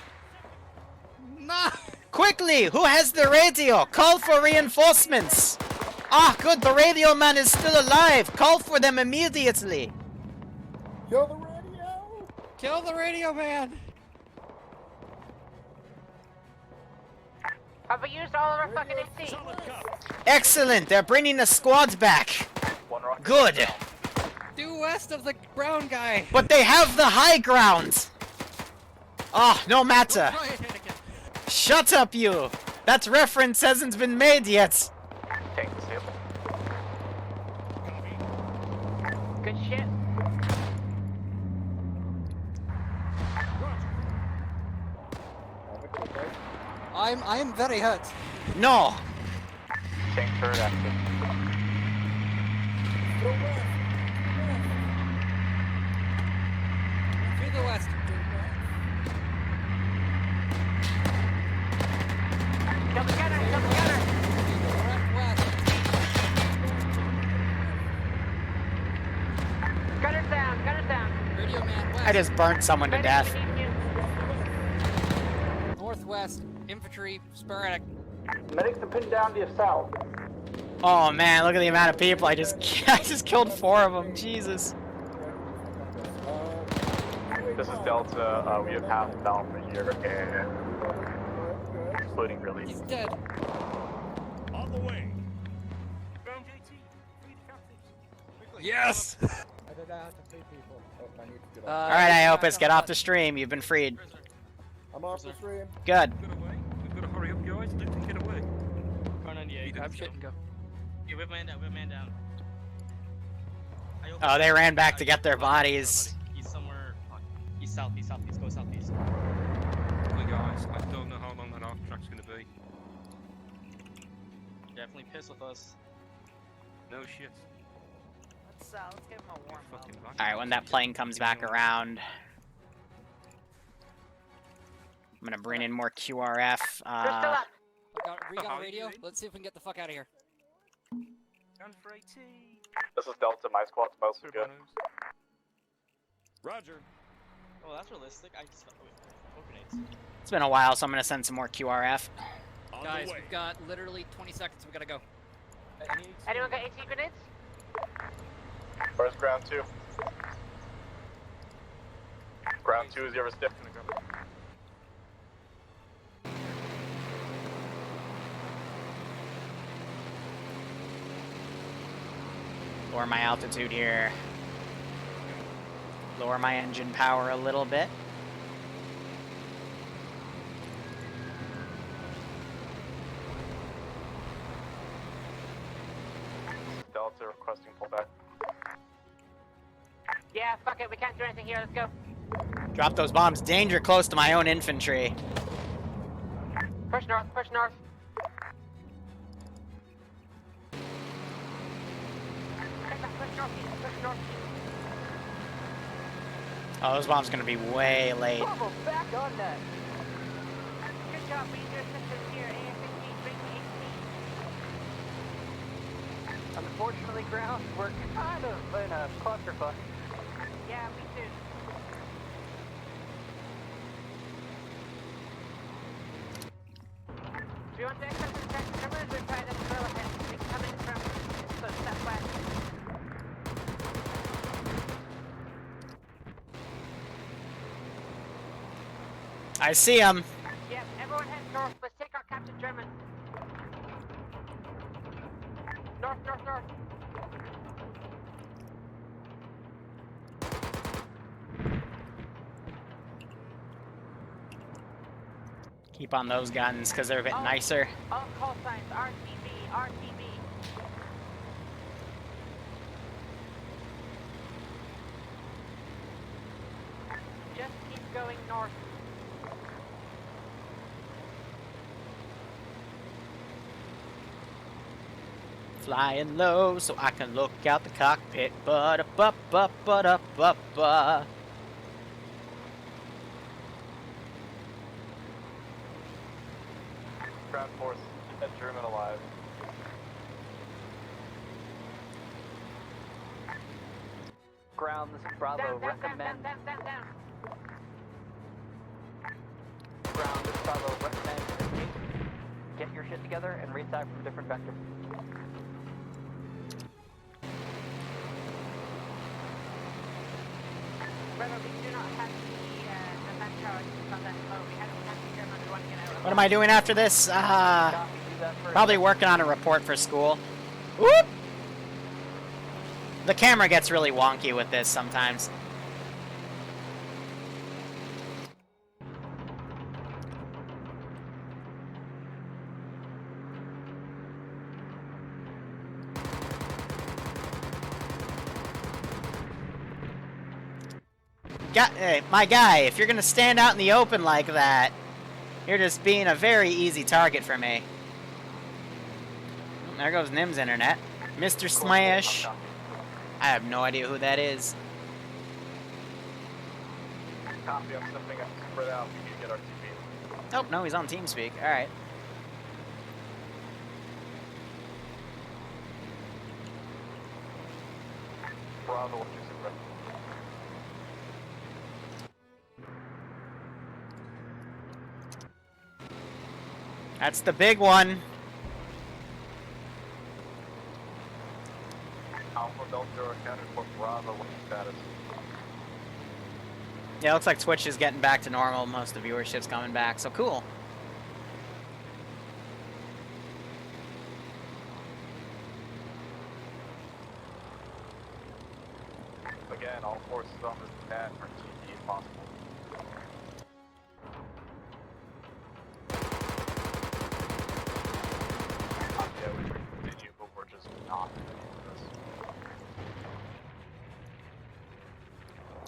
No! Quickly, who has the radio? Call for reinforcements. Ah, good, the radio man is still alive. Call for them immediately. Kill the radio! Kill the radio man! Have we used all of our fucking AC? Excellent, they're bringing the squads back. Good. Due west of the brown guy. But they have the high ground. Oh, no matter. Shut up, you. That reference hasn't been made yet. Good shit. I am very hurt. No. Tank turret active. the west. Kill the gunner! Kill the gunner! Gunner's down! Gunner's down! Radio man west. I just burnt someone to death. Northwest. Infantry. Sporadic. Medics are pinned down to your south. Oh man, look at the amount of people I just killed 4 of them. Jesus. This is Delta. We have half Alpha here, and excluding release. He's dead. On the way. Yes! I did not have to free people. Oh, I need to get All right, Iopus, get off the stream. You've been freed. I'm off the stream. Good. We've got to hurry up, guys. Luton, get away. Car 98. Grab shit and go. Yeah, we have man down. We have man down. Oh, they ran back to get their bodies. He's somewhere. He's southeast. Southeast. Go southeast. Hey guys, I don't know how long that arc track's gonna be. Definitely pissed with us. No shit. Let's give him a warm up. All right, when that plane comes back around, I'm gonna bring in more QRF. We got a radio. Let's see if we can get the fuck out of here. This is Delta. My squad's mostly good. Roger. Oh, that's realistic. I just grenades. It's been a while, so I'm gonna send some more QRF. Guys, we've got literally 20 seconds. We gotta go. Anyone got 18 grenades? Where's ground 2? Ground 2 is your stiff. Lower my altitude here. Lower my engine power a little bit. Delta requesting pullback. Yeah, fuck it. We can't do anything here. Let's go. Drop those bombs. Danger close to my own infantry. Push north. Push north. Push northeast. Push northeast. Oh, those bombs are gonna be way late. Bravo, back on that. Good job. We need your assistance here. AS-16, bring me HP. Unfortunately, ground, we're kind of in a clusterfuck. Yeah, me too. Do you want to access the tank? Remember the try that guerrilla hit. They come in from the southwest. I see them. Yeah, everyone head north. Let's take our Captain German. North, north, north. Keep on those guns, because they're a bit nicer. All call signs, RTB, RTB. Just keep going north. Flying low so I can look out the cockpit. Ground force, keep that German alive. Ground, this is Bravo. Recommend. Ground, this is Bravo. Recommend. Get your shit together and restart from a different vector. Bravo, we do not have the defense tower on that low. We have the German. We want to get out. What am I doing after this? Probably working on a report for school. Whoop! The camera gets really wonky with this sometimes. Hey, my guy, if you're gonna stand out in the open like that, you're just being a very easy target for me. There goes Nim's internet. Mr. Smash. I have no idea who that is. Copy, I'm stepping up, spread out, we need to get our TP. Oh, no, he's on TeamSpeak. Alright. Bravo, what you said, bro. That's the big one. Alpha Delta accounted for Bravo, what's the status? Yeah, it looks like Twitch is getting back to normal. Most of the viewership's coming back, so cool. Again, all forces on this pad are TP if possible. Yeah, we can continue, but we're just not doing this.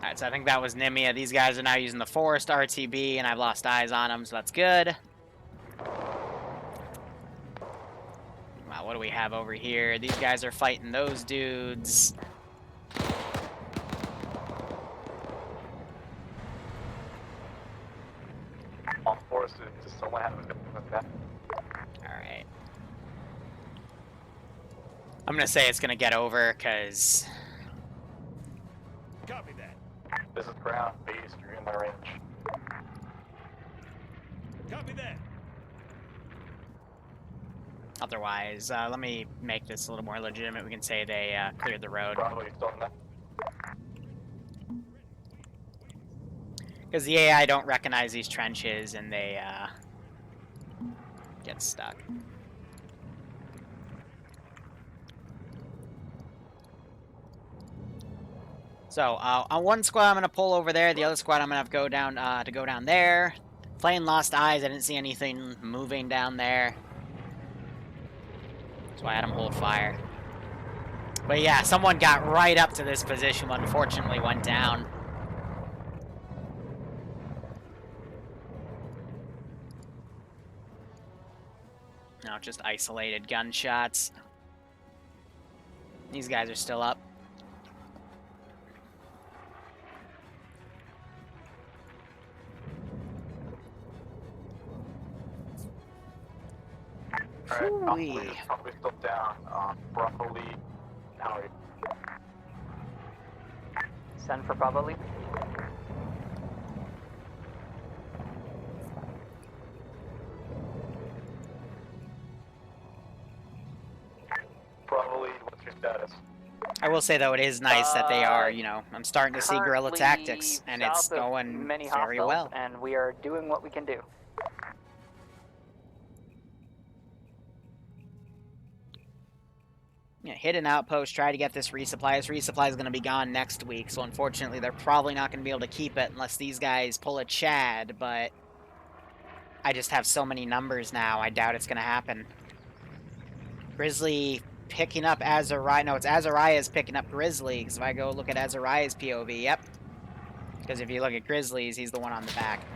Alright, so I think that was Nimia. These guys are now using the Forest RTB, and I've lost eyes on them, so that's good. Wow, what do we have over here? These guys are fighting those dudes. All forces just someone having that. Alright. I'm gonna say it's gonna get over, because... Copy that. This is ground based, you're in my range. Copy that. Otherwise, let me make this a little more legitimate. We can say they cleared the road. Bravo, you still in that? Because the AI don't recognize these trenches, and they get stuck. So, on one squad I'm gonna pull over there, the other squad I'm gonna have to go down there. Playing Lost Eyes, I didn't see anything moving down there. That's why I had him hold fire. But yeah, someone got right up to this position, but unfortunately went down. Now just isolated gunshots. These guys are still up. Alright, probably still down. Bravo lead. How are you? Send for Bravo lead. Bravo lead, what's your status? I will say, though, it is nice that they are, you know, I'm starting to see guerrilla Currently tactics, and it's south of going many very hostiles, well. and we are doing what we can do. Yeah, hit an outpost, try to get this resupply. This resupply is going to be gone next week, so unfortunately they're probably not going to be able to keep it unless these guys pull a Chad, but I just have so many numbers now, I doubt it's going to happen. Grizzly picking up Azariah. No, it's Azariah's picking up Grizzly, because if I go look at Azariah's POV, yep. Because if you look at Grizzly's, he's the one on the back.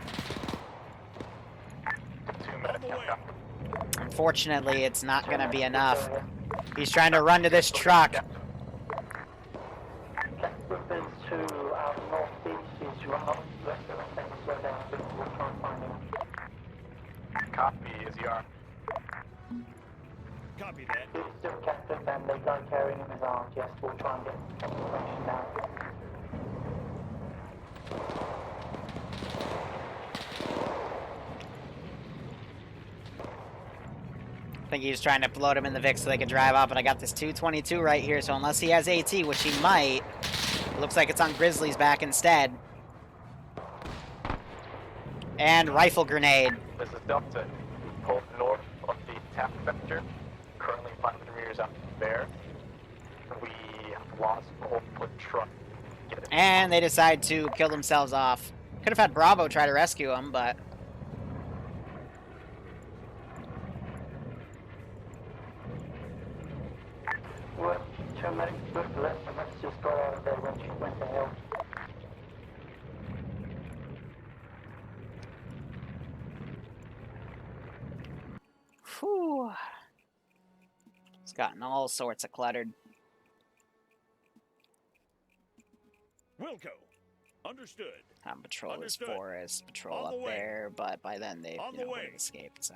Unfortunately, it's not going to be enough. He's trying to run to this truck. Copy, is he armed? Copy that. He's still captive and they don't carry him in his arms. Yes, we'll try and get information down. I think he's trying to float him in the Vic so they can drive off, but I got this 222 right here, so unless he has AT, which he might, it looks like it's on Grizzly's back instead. And rifle grenade. This is Delta. Pull north of the tap vector. Currently 500 meters out from there. We have lost the whole foot truck. And they decide to kill themselves off. Could have had Bravo try to rescue him, but... Well, traumatic book left, let's just go out of there when she went to hell. Whew. It's gotten all sorts of cluttered. Wilco. Understood. Patrol is Understood. forest, patrol On up the way. there, but by then they On would the way. have escaped. So.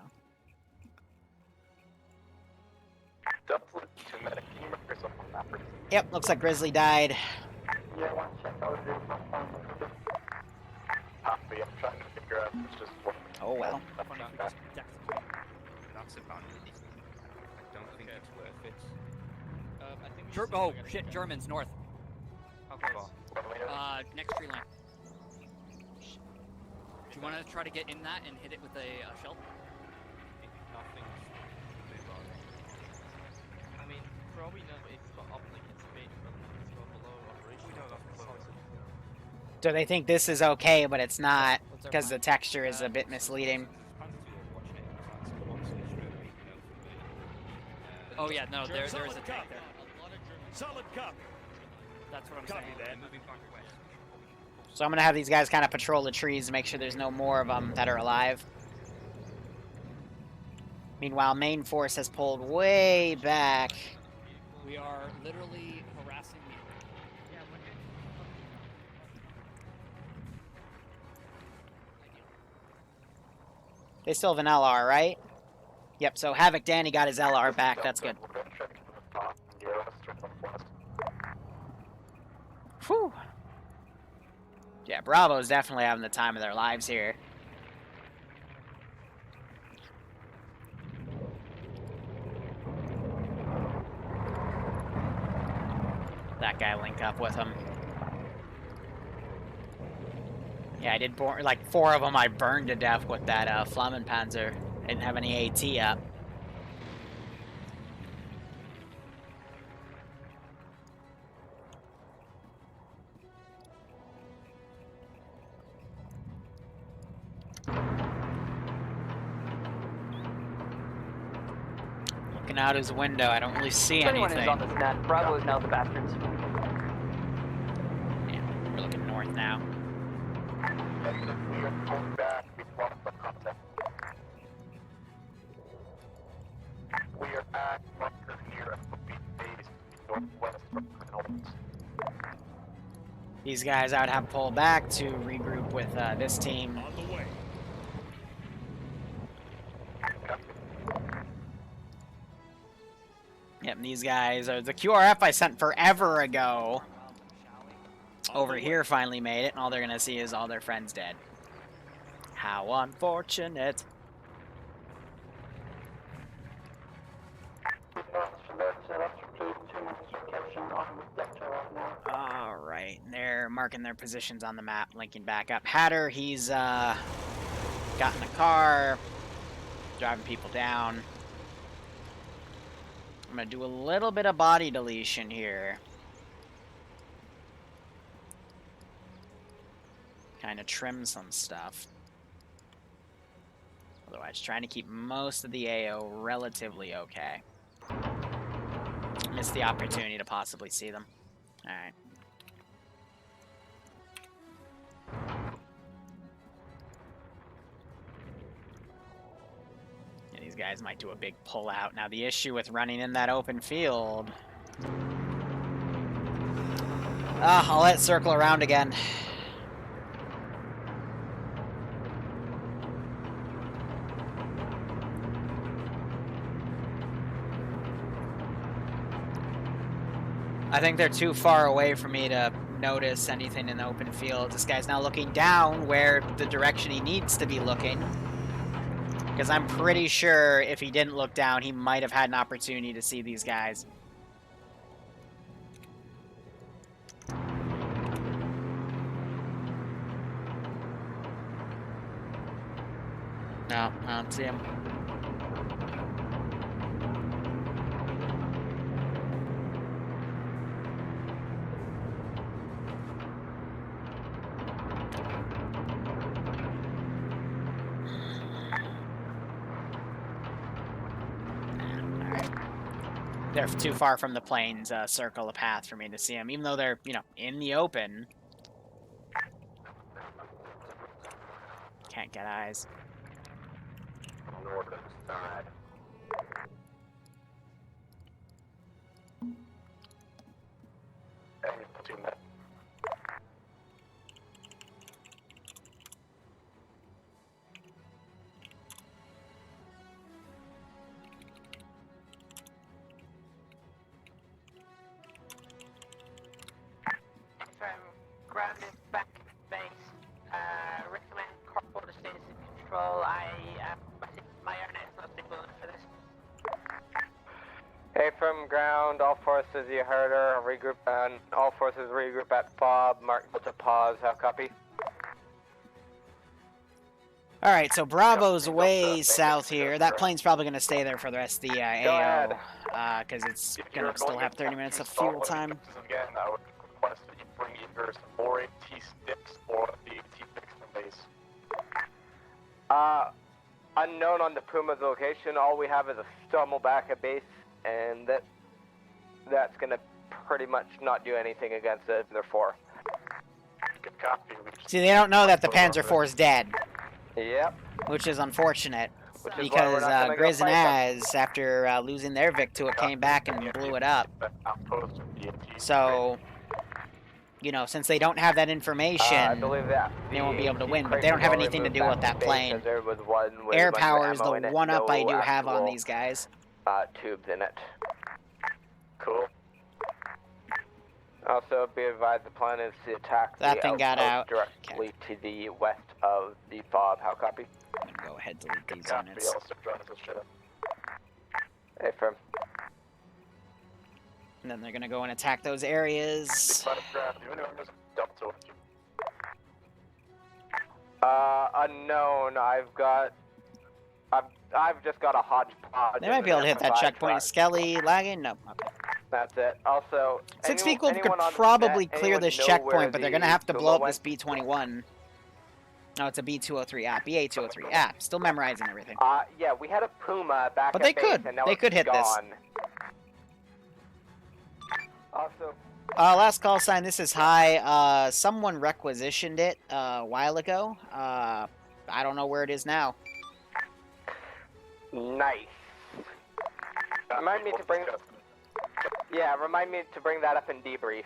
Yep, looks like Grizzly died. Yeah, one check. I was doing some fun. Copy. I'm trying to figure out. It's just. Oh well. That's abandoned. I don't think it's worth it. I think oh shit, Germans north. How far? Next tree line. Do you want to try to get in that and hit it with a shell? Nothing's I mean, for all we know, if it's up like it's bait, but it's going below operation. We know that's below. So they think this is okay, but it's not because the texture is a bit misleading. Oh yeah, no, there is a tank there. Solid copy. That's what I'm Copy saying. that. Moving back west. So I'm gonna have these guys kind of patrol the trees to make sure there's no more of them that are alive. Meanwhile, main force has pulled way back. We are literally harassing the. They still have an LR, right? Yep, so Havoc Danny got his LR back. That's good. Whew. Yeah, Bravo's definitely having the time of their lives here. That guy link up with him. Yeah, I did like 4 of them I burned to death with that Flammenpanzer. I didn't have any AT up. Looking out his window, I don't really see Anyone anything. who's on this net, Bravo is now the bastards. Yeah, we're looking north now. We are at bunker near base northwest from Reynolds. These guys I would have pull back to regroup with this team. On the way. Yep, and these guys are the QRF I sent forever ago. Over here finally made it, and all they're gonna see is all their friends dead. How unfortunate. Alright, they're marking their positions on the map, linking back up. Hatter, he's got in the car, driving people down. I'm gonna do a little bit of body deletion here. Kind of trim some stuff. Otherwise, trying to keep most of the AO relatively okay. Missed the opportunity to possibly see them. Alright. Yeah, these guys might do a big pull out. Now, the issue with running in that open field... I'll let it circle around again. I think they're too far away for me to notice anything in the open field. This guy's now looking down where the direction he needs to be looking. Because I'm pretty sure if he didn't look down, he might have had an opportunity to see these guys. No, I don't see him. They're too far from the planes circle a path for me to see them, even though they're, you know, in the open. Can't get eyes. Northern side. Any platoon that. Affirm ground, all forces you heard her, regroup, and all forces regroup at FOB, mark to pause, how copy? Alright, so Bravo's way south here. That plane's probably going to stay there for the rest of the AO, because it's going to still have 30 minutes of fuel time. Again, I would request that you bring either some more AT sticks or the AT fix from base. Unknown on the Puma's location, all we have is a stumble back at base, and that's going to pretty much not do anything against it, therefore. Good copy. See, they don't know that the Panzer IV is dead. Yep. Which is unfortunate, Which is because why we're not gonna Grizz go and fight them. Az, after losing their Vic to it, came back and blew it up. So, you know, since they don't have that information, I believe that they won't be able to win, but they don't have anything to do with that plane. There was one with Air a bunch of power is ammo the in it, one up no I do have on actual, these guys. Tubes in it. Cool. Also, be advised the plan is to attack That the thing got outpost out. directly to the west of the FOB. How copy? I'm gonna go ahead and delete these units. Affirm. And then they're gonna go and attack those areas. Unknown. I've just got a hodgepodge. They might be able to hit that checkpoint. Skelly lagging? No. Okay. That's it. Also, 6 people could probably clear this checkpoint, but they're gonna have to blow up this B-21. No, it's a B-203 app. BA-203 app. Still memorizing everything. Yeah, we had a Puma back But at they base, could. and now They it's could hit this. gone. Also, Last call sign, this is high. Someone requisitioned it a while ago. I don't know where it is now. nice. Remind me to bring. Yeah, remind me to bring that up in debrief.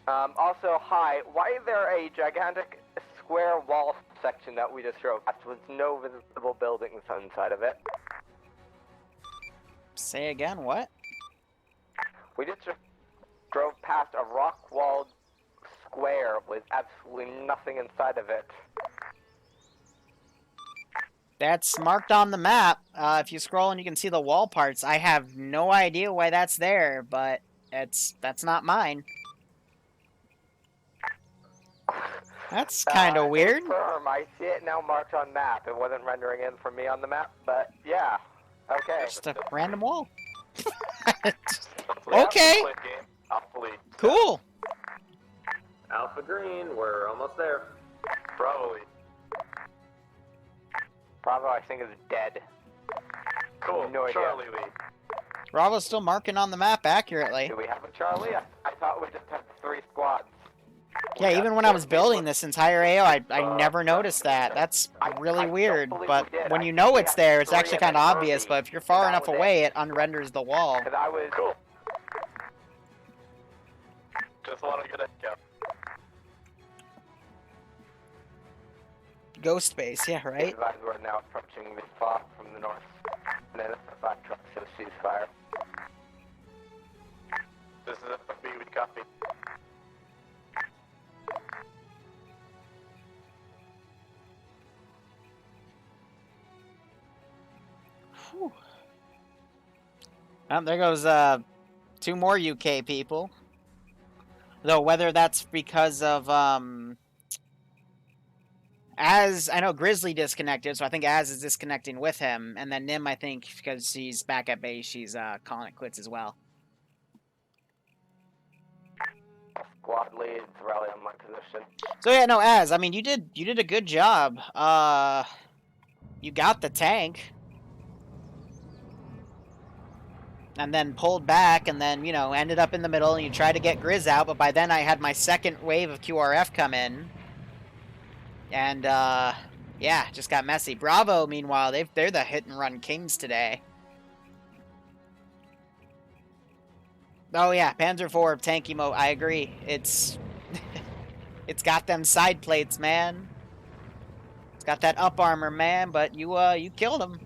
Also, hi. Why is there a gigantic square wall section that we just drove past with no visible buildings inside of it? Say again, what? We just drove past a rock-walled square with absolutely nothing inside of it. That's marked on the map. If you scroll and you can see the wall parts, I have no idea why that's there, but that's not mine. That's kind of weird. Confirm, I see it now marked on map. It wasn't rendering in for me on the map, but yeah. Okay. Just a random wall. Okay. Cool. Alpha Green, we're almost there. Probably. Bravo, I think, is dead. Cool. No idea. Charlie Lee. Bravo's still marking on the map accurately. Do we have a Charlie? I thought we just had 3 squads. Yeah, even when I was building this entire AO, I never noticed that. That's really weird, but when you know it's there, it's actually kind of obvious, but if you're far enough away, it unrenders the wall. I was... Cool. Just want to get it, yeah. Ghost base, yeah, right? We're now approaching the FOB from the north. And then a 5 truck, so ceasefire. This is a B, we copy. There goes 2 more UK people. Though whether that's because of Az, I know Grizzly disconnected, so I think Az is disconnecting with him, and then Nim, I think, because she's back at base, she's calling it quits as well. Squad leads rally on my position. So yeah, no, Az, I mean, you did a good job. You got the tank. And then pulled back, and then, you know, ended up in the middle, and you tried to get Grizz out, but by then I had my second wave of QRF come in. And, yeah, just got messy. Bravo, meanwhile, they're the hit-and-run kings today. Oh, yeah, Panzer IV tanky mode, I agree. It's... it's got them side plates, man. It's got that up armor, man, but you killed them.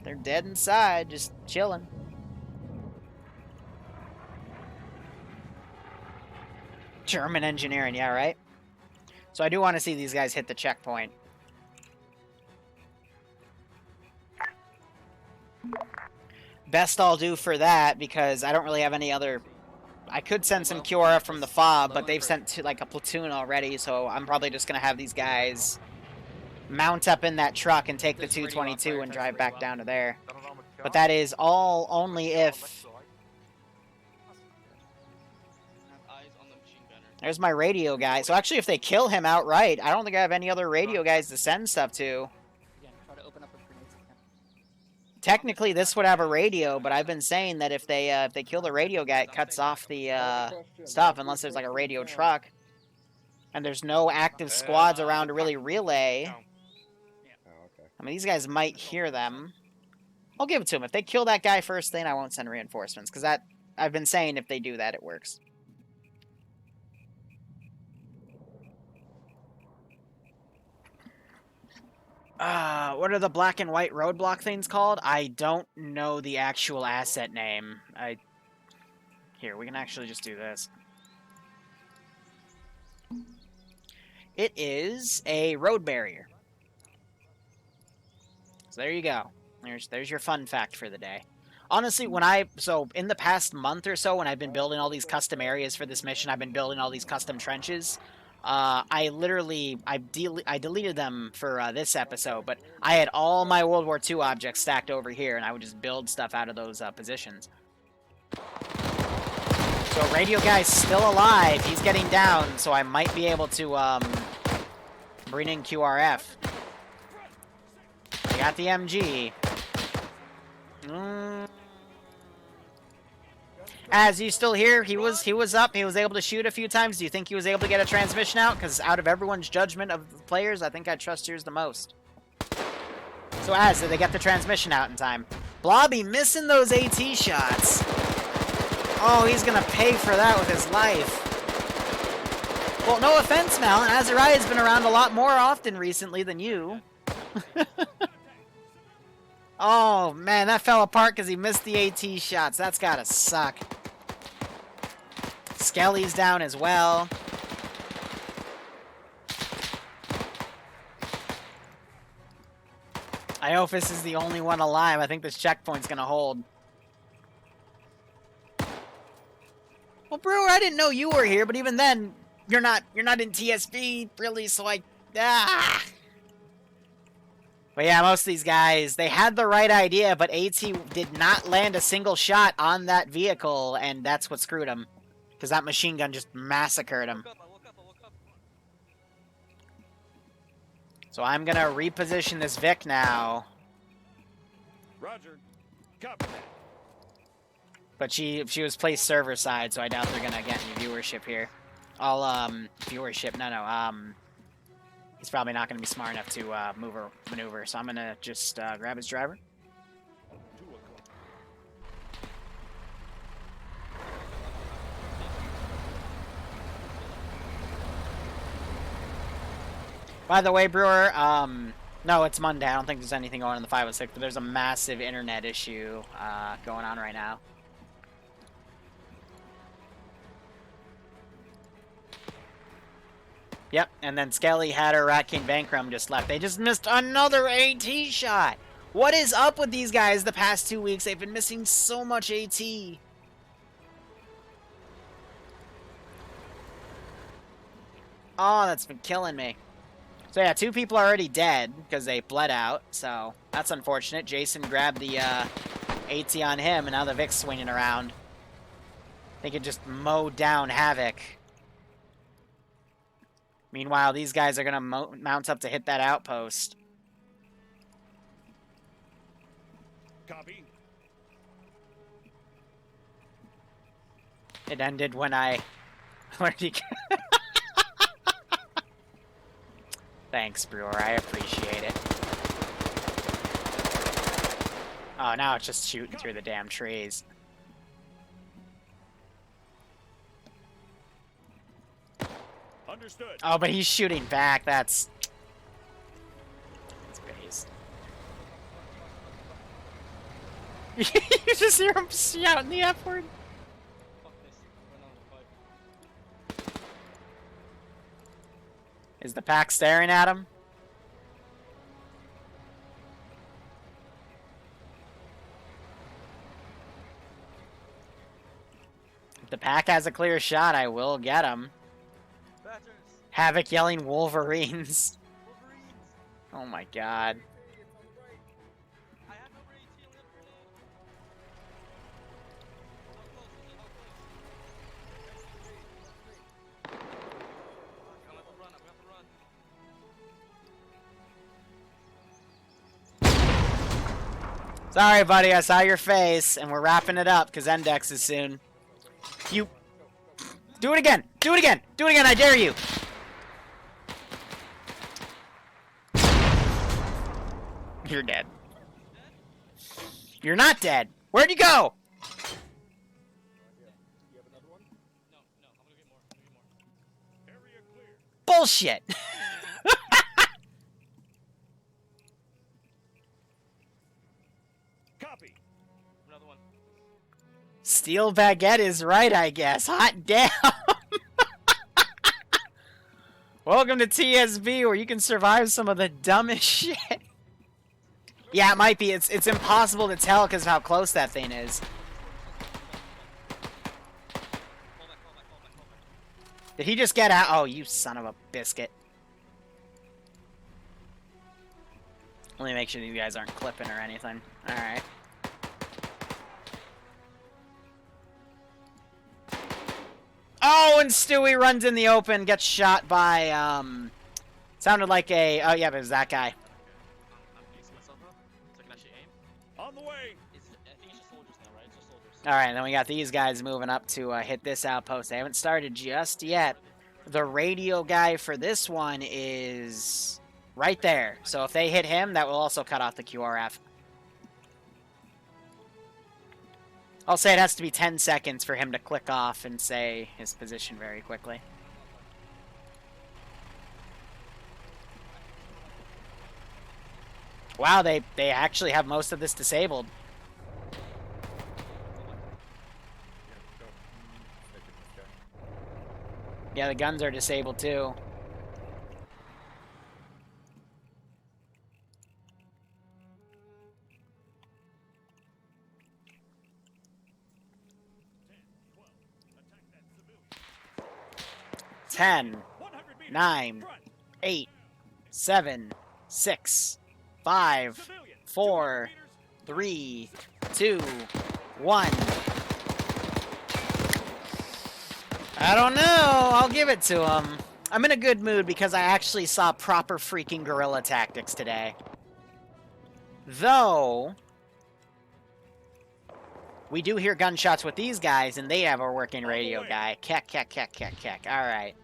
They're dead inside, just chilling. German engineering, yeah, right? So I do want to see these guys hit the best I'll do for that, because I don't really have any other... I could send some QRF from the FOB, but they've sent like a platoon already, so I'm probably just going to have these guys mount up in that truck and take the 222 and drive back down to there. But that is all only if... There's my radio guy. So actually, if they kill him outright, I don't think I have any other radio guys to send stuff to. Technically, this would have a radio, but I've been saying that if they kill the radio guy, it cuts off the stuff, unless there's like a radio truck. And there's no active squads around to really relay. I mean, these guys might hear them. I'll give it to them. If they kill that guy first, then I won't send reinforcements, because that I've been saying if they do that, it works. What are the black and white roadblock things called? I don't know the actual asset name. Here, we can actually just do this. It is a road barrier. So there you go. There's your fun fact for the day. Honestly, so in the past month or so, when I've been building all these custom areas for this mission, I've been building all these custom trenches. I deleted them for this episode, but I had all my World War II objects stacked over here, and I would just build stuff out of those positions. So radio guy's still alive. He's getting down, so I might be able to bring in QRF. I got the MG. As you still here? He was up. He was able to shoot a few times. Do you think he was able to get a transmission out? Because out of everyone's judgment of the players, I think I trust yours the most. So did they get the transmission out in time? Blobby missing those AT shots. Oh, he's gonna pay for that with his life. Well, no offense, Mal. Azariah's been around a lot more often recently than you. Oh, man, that fell apart because he missed the AT shots. That's gotta suck. Skelly's down as well. Iophis is the only one alive. I think this checkpoint's gonna hold. Well, Brewer, I didn't know you were here, but even then, you're not in TSB, really, so But yeah, most of these guys, they had the right idea, but AT did not land a single shot on that vehicle, and that's what screwed him. Because that machine gun just massacred him. So I'm going to reposition this Vic now. Roger. Copy that. But she was placed server side, so I doubt they're going to get any viewership here. Viewership, no. He's probably not going to be smart enough to maneuver, so I'm going to just grab his driver. By the way, Brewer, no, it's Monday. I don't think there's anything going on in the 506, but there's a massive internet issue going on right now. Yep, and then Skelly had her Rat King Bankrum just left. They just missed another AT shot. What is up with these guys the past 2 weeks? They've been missing so much AT. Oh, that's been killing me. So yeah, 2 people are already dead because they bled out. So that's unfortunate. Jason grabbed the AT on him, and now the Vic's swinging around. They could just mow down Havoc. Meanwhile, these guys are going to mount up to hit that outpost. Copy. It ended when I... Where did he go? Thanks, Brewer. I appreciate it. Oh, now it's just shooting through the damn trees. Understood. Oh, but he's shooting back. That's based. You just hear him shouting the F word. Is the pack staring at him? If the pack has a clear shot, I will get him. Havoc yelling Wolverines. Oh my god. Sorry, buddy, I saw your face, and we're wrapping it up, because Index is soon. You... Do it again! Do it again! Do it again, I dare you! You're dead. You're not dead! Where'd you go? Bullshit! Steel Baguette is right, I guess. Hot damn! Welcome to TSB, where you can survive some of the dumbest shit. Yeah, it might be. It's impossible to tell because of how close that thing is. Did he just get out? Oh, you son of a biscuit. Let me make sure these guys aren't clipping or anything. Alright. Oh, and Stewie runs in the open, gets shot by, sounded like a, oh yeah, but it was that guy. On the way. Alright, then we got these guys moving up to hit this outpost. They haven't started just yet. The radio guy for this one is right there. So if they hit him, that will also cut off the QRF. I'll say it has to be 10 seconds for him to click off and say his position very quickly. Wow, they actually have most of this disabled. Yeah, the guns are disabled too. Ten, 9, 8, 7, 6, 5, 4, 3, 2, 1. I don't know. I'll give it to him. I'm in a good mood because I actually saw proper freaking guerrilla tactics today. Though, we do hear gunshots with these guys, and they have a working radio guy. Keck. Alright.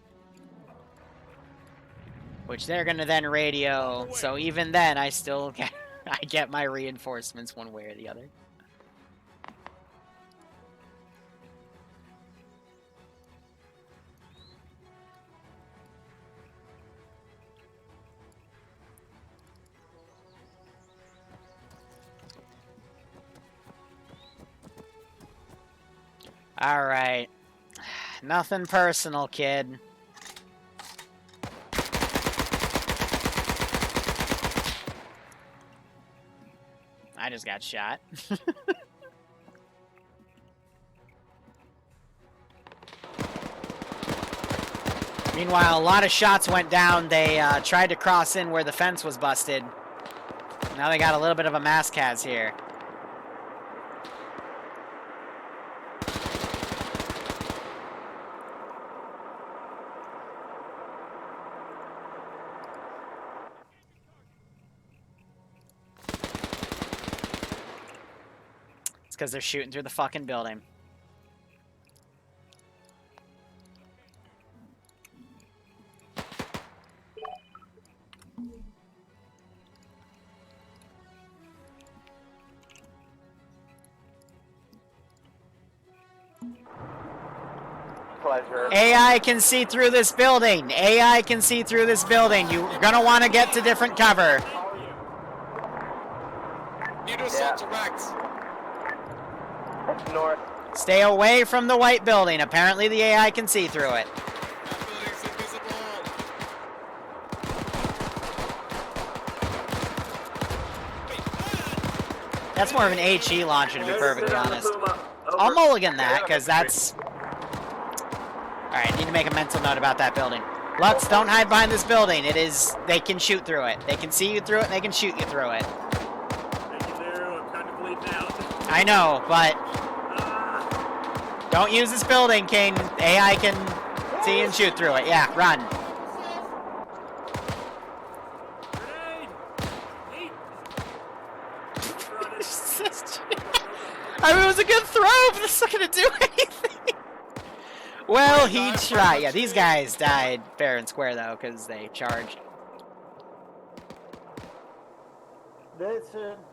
Which they're gonna then radio, so even then, I still get, I get my reinforcements one way or the other. Alright. Nothing personal, kid. I just got shot. Meanwhile, a lot of shots went down. They tried to cross in where the fence was busted. Now they got a little bit of a mass-cas here. Because they're shooting through the fucking building. Pleasure. AI can see through this building. AI can see through this building. You're gonna want to get to different cover. Need to assault direct. North. Stay away from the white building. Apparently the AI can see through it. That's more of an HE launcher, to be perfectly honest. I'll mulligan that, because that's Alright, need to make a mental note about that building. Lux, don't hide behind this building. It is... They can shoot through it. They can see you through it, and they can shoot you through it. Thank you, Liru. I'm kind of bleeding out. I know, but... Don't use this building, King. AI can see and shoot through it. Yeah, run. I mean, it was a good throw, but it's not gonna do anything. Well, he tried. Yeah, these guys died fair and square, though, because they charged.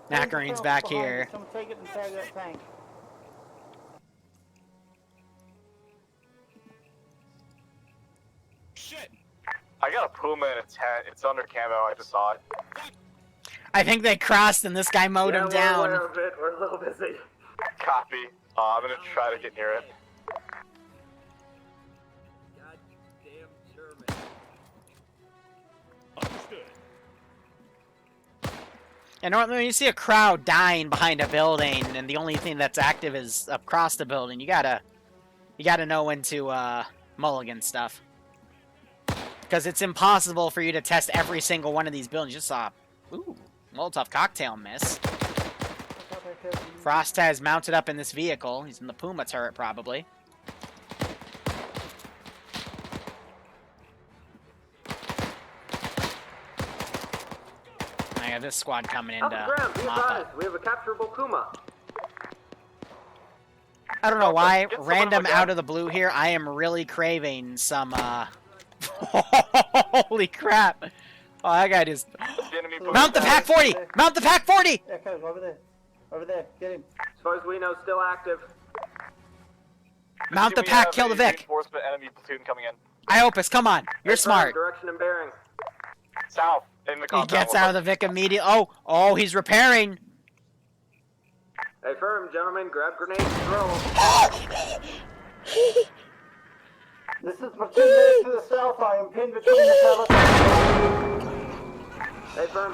Macarine's back here. Someone take it and tag that tank. Shit! I got a Puma in a tent. It's under camo. I just saw it. I think they crossed and this guy mowed him down. We're aware of it. We're a little busy. Copy. I'm gonna try to get near it. Goddamn German. Understood. And normally when you see a crowd dying behind a building and the only thing that's active is across the building, you gotta know when to mulligan stuff. Because it's impossible for you to test every single one of these buildings. You just saw, ooh, Molotov cocktail miss. Frost has mounted up in this vehicle. He's in the Puma turret, probably. I got this squad coming in to mop up. We have a capturable Puma. I don't know why, random out of the blue here, I am really craving some, holy crap. Oh, that guy just... Mount the Pack 40! Mount the Pack 40! Echo, over there. Over there, get him. As far as we know, still active. Mount the Pack, kill the Vic. Reinforcement enemy platoon coming in. Iopus, come on. You're smart. Direction and bearing. South. In the He compound. gets out of the Vic immediately. Oh, he's repairing. Hey, firm, gentlemen, grab grenades and throw them. This is platoon minutes to the south. I am pinned between the pellets. Hey, firm.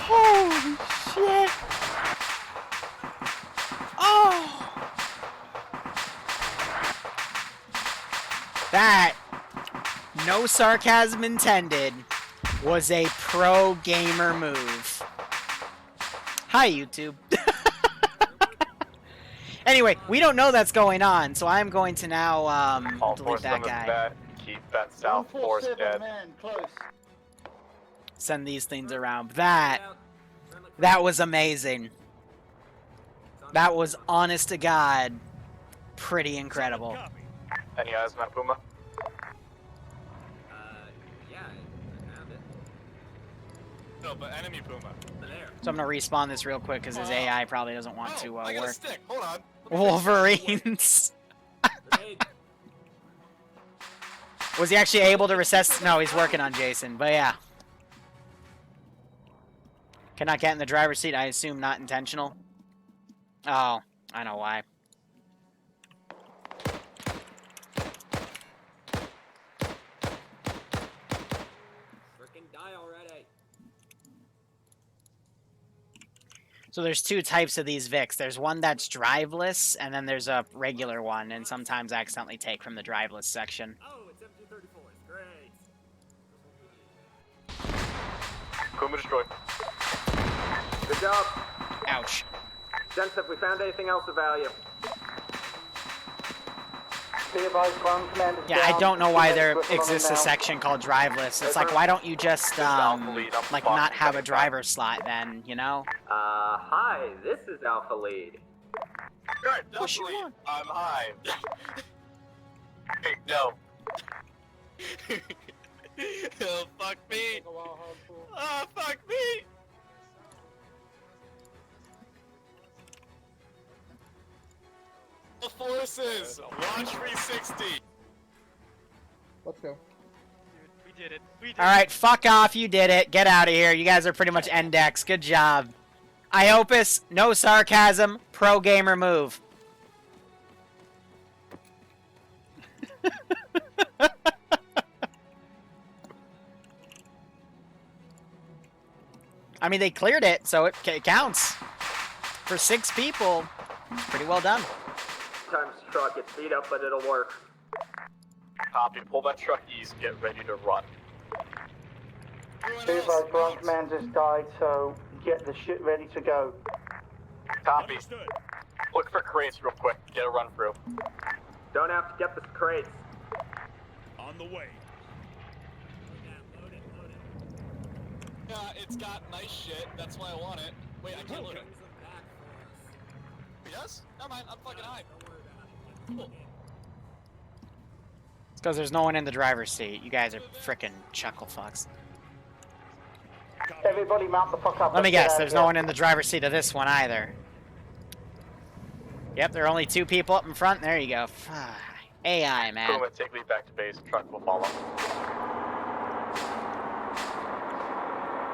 Holy shit. Oh. That, no sarcasm intended, was a pro gamer move. Hi, YouTube. Anyway, we don't know that's going on, so I'm going to now delete that guy. Keep that south force dead. Man, close. Send these things around. That was amazing. That was, honest to God, pretty incredible. Any eyes on that Puma? Yeah, I have it. No, but enemy Puma. There. So I'm gonna respawn this real quick because his AI probably doesn't want to I got a work. stick. Hold on. Wolverines. Was he actually able to recess? No, he's working on Jason, but yeah. Cannot get in the driver's seat, I assume not intentional. Oh, I know why. Frickin' die already. So there's two types of these Vics. There's one that's driveless, and then there's a regular one, and sometimes I accidentally take from the driveless section. Oh, it's MG34. Great. Puma destroyed. Good job. Ouch. Gents, have we found anything else of value? Yeah, I don't know why there exists a section called driveless. It's like, why don't you just, like, not have a driver slot then, you know? Hi, this is Alpha Lead. Right, definitely. I'm high. Hey, no. Oh, fuck me. Oh, fuck me. The forces. Launch 360. Let's go. We did it. We did Alright, fuck off, you did it. Get out of here. You guys are pretty much Endex. Good job. Iopus, no sarcasm, pro gamer move. I mean, they cleared it, so it counts. For 6 people, pretty well done. Sometimes the truck gets beat up, but it'll work. Copy. Pull that truck east. Get ready to run. Ground command just died, so get the shit ready to go. Copy. Look for crates real quick. Get a run through. Don't have to get the crates. On the way. Yeah, it's got nice shit. That's why I want it. Wait, I can't load it. He does? Never mind. I'm fucking high. Cool. It's because there's no one in the driver's seat. You guys are frickin' chuckle fucks. Everybody mount the fuck up. Let me guess, there's no one in the driver's seat of this one either. Yep, there are only 2 people up in front. There you go. AI, man. Puma, take me back to base. Truck will follow.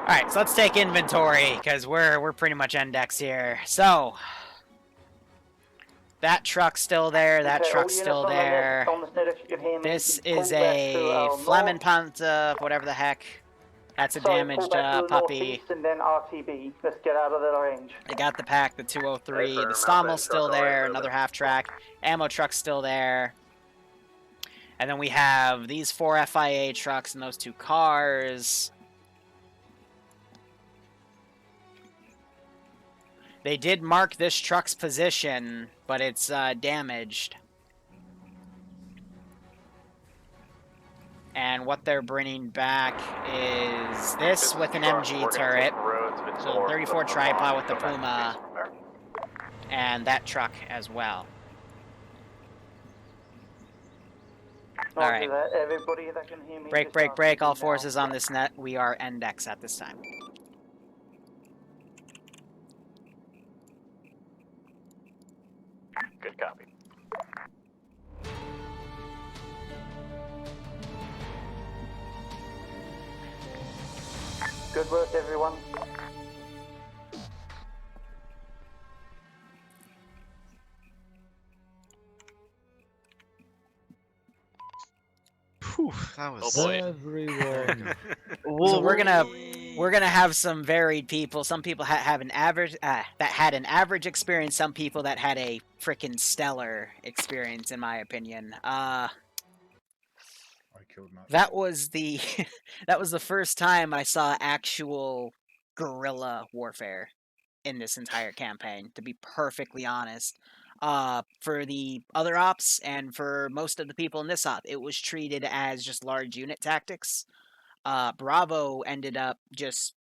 Alright, so let's take inventory, because we're pretty much index here. So, that truck's still there, that truck's still there. This is a Flemmenpanther, whatever the heck. That's a damaged puppy. And then RTB. Let's get out of their range. They got the pack, the 203. The Stommel's still there, another half track. Ammo truck's still there. And then we have these 4 FIA trucks and those 2 cars. They did mark this truck's position, but it's damaged. And what they're bringing back is this with an MG turret, so 34 tripod with the Puma, and that truck as well. All right. Everybody that can hear me. Break. All forces on this net. We are index at this time. Good copy. Good work, everyone. Whew, that was everyone. So we're gonna have some varied people. Some people have an average that had an average experience. Some people that had a freaking stellar experience, in my opinion. That was the that was the first time I saw actual guerrilla warfare in this entire campaign, to be perfectly honest. For the other ops and for most of the people in this op, it was treated as just large unit tactics. Bravo ended up just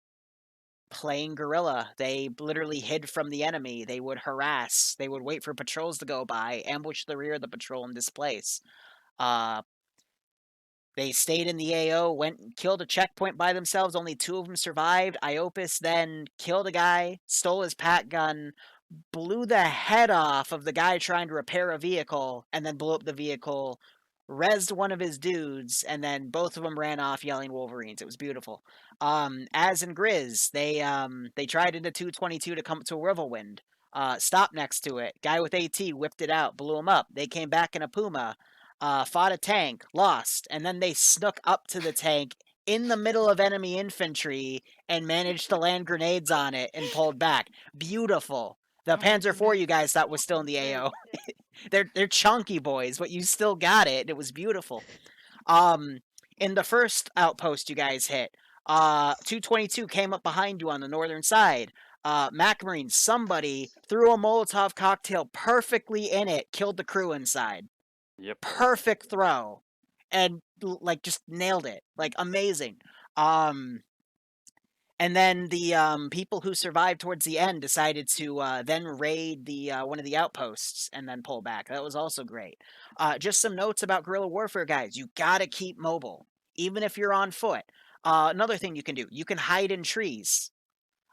playing guerrilla. They literally hid from the enemy. They would harass. They would wait for patrols to go by, ambush the rear of the patrol, and displace. They stayed in the AO, went and killed a checkpoint by themselves. Only 2 of them survived. Iopus then killed a guy, stole his pack gun, blew the head off of the guy trying to repair a vehicle, and then blew up the vehicle, rezzed one of his dudes, and then both of them ran off yelling Wolverines. It was beautiful. Az and Grizz, they tried into 222 to come to a Riverwind. Stopped next to it. Guy with AT whipped it out, blew him up. They came back in a Puma. Fought a tank, lost, and then they snuck up to the tank in the middle of enemy infantry and managed to land grenades on it and pulled back. Beautiful. The Panzer IV you guys thought was still in the AO. They're chunky boys, but you still got it. It was beautiful. In the first outpost you guys hit, 222 came up behind you on the northern side. Mac Marine, somebody threw a Molotov cocktail perfectly in it, killed the crew inside. Yep. Perfect throw. And, like, just nailed it. Like, amazing. And then the people who survived towards the end decided to then raid the one of the outposts and then pull back. That was also great. Just some notes about guerrilla warfare, guys. You gotta keep mobile, even if you're on foot. Another thing you can do, you can hide in trees.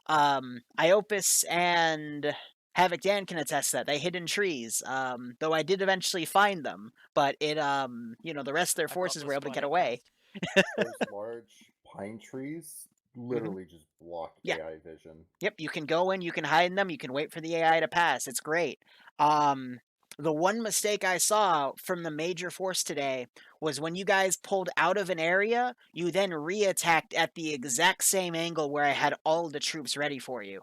Iopus and Havoc Dan can attest that. They hid in trees, though I did eventually find them, but it, the rest of their forces were able to get away. Those large pine trees literally just block AI vision. Yep, you can go in, you can hide in them, you can wait for the AI to pass. It's great. The one mistake I saw from the major force today was when you guys pulled out of an area, you then re-attacked at the exact same angle where I had all the troops ready for you.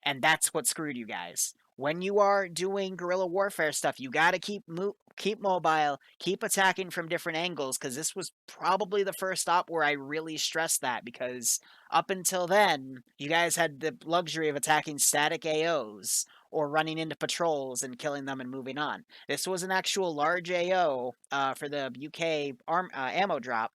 And that's what screwed you guys. When you are doing guerrilla warfare stuff, you gotta keep mobile, keep attacking from different angles, because this was probably the first stop where I really stressed that, because up until then, you guys had the luxury of attacking static AOs, or running into patrols and killing them and moving on. This was an actual large AO for the UK ammo drop,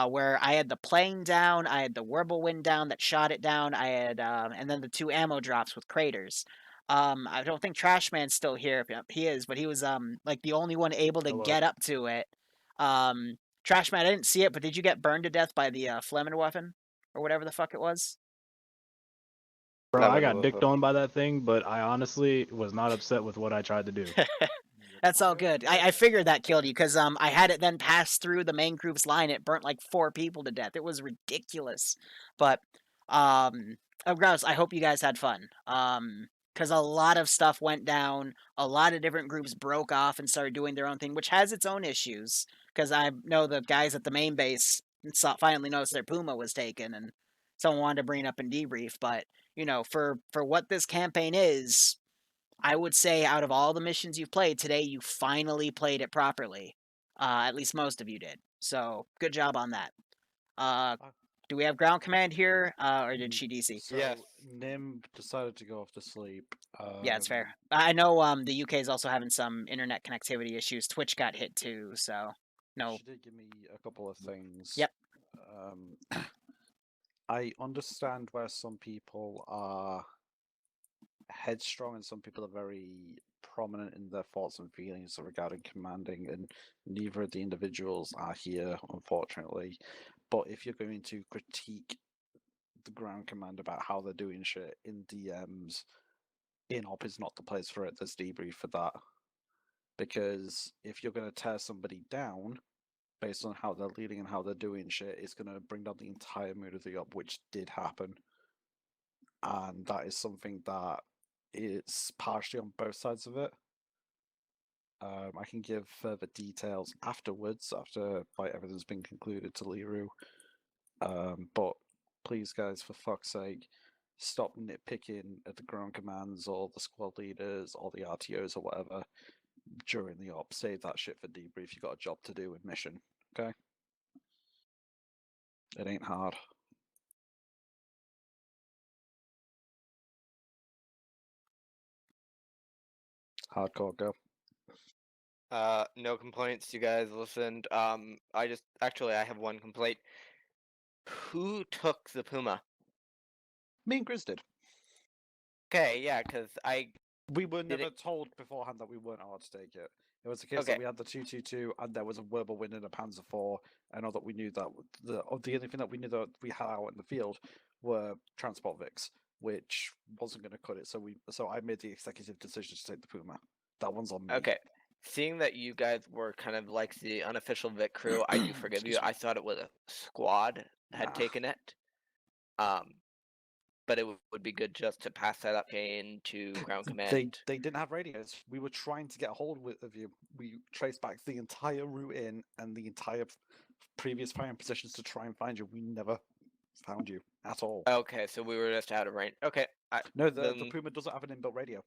where I had the plane down, I had the whirlwind down that shot it down, I had, and then the 2 ammo drops with craters. I don't think Trashman's still here. He is, but he was like the only one able to get up to it. Trashman, I didn't see it, but did you get burned to death by the Fleming weapon or whatever the fuck it was? Bro, I got dicked on by that thing, but I honestly was not upset with what I tried to do. That's all good. I figured that killed you, because I had it then pass through the main group's line. It burnt like 4 people to death. It was ridiculous. But, gross, I hope you guys had fun. Because a lot of stuff went down. A lot of different groups broke off and started doing their own thing, which has its own issues. Because I know the guys at the main base finally noticed their Puma was taken, and someone wanted to bring it up and debrief. But, you know, for what this campaign is, I would say out of all the missions you've played today, you finally played it properly. At least most of you did. So good job on that. Do we have ground command here, or did she DC? So, Nim decided to go off to sleep. Yeah, it's fair. I know the UK is also having some internet connectivity issues. Twitch got hit too, so no. She did give me a couple of things. Yep. I understand where some people are headstrong and some people are very prominent in their thoughts and feelings regarding commanding, and neither of the individuals are here, unfortunately. But if you're going to critique the ground command about how they're doing shit in DMs, in-op is not the place for it. There's debrief for that. Because if you're going to tear somebody down based on how they're leading and how they're doing shit, it's going to bring down the entire mood of the op, which did happen. And that is something that is partially on both sides of it. I can give further details afterwards, after like everything's been concluded to Liru. But please, guys, for fuck's sake, stop nitpicking at the ground commands or the squad leaders or the RTOs or whatever during the op. Save that shit for debrief. You got a job to do with mission, okay? It ain't hard. Hardcore, go. No complaints. You guys listened. I have one complaint. Who took the Puma? Me and Grizz did. Okay, yeah, because we were never told beforehand that we weren't allowed to take it. It was the case that we had the 222 and there was a Wirbelwind and a Panzer IV, and all that we knew that the only thing that we knew that we had out in the field were transport Vics, which wasn't going to cut it. So I made the executive decision to take the Puma. That one's on me. Okay. Seeing that you guys were kind of like the unofficial Vic crew, I do forgive you. I thought it was a squad had taken it. But it would be good just to pass that up into ground command. They didn't have radios. We were trying to get a hold of you. We traced back the entire route in and the entire previous firing positions to try and find you. We never found you at all. Okay, so we were just out of range. Okay. No, the Puma doesn't have an inbuilt radio.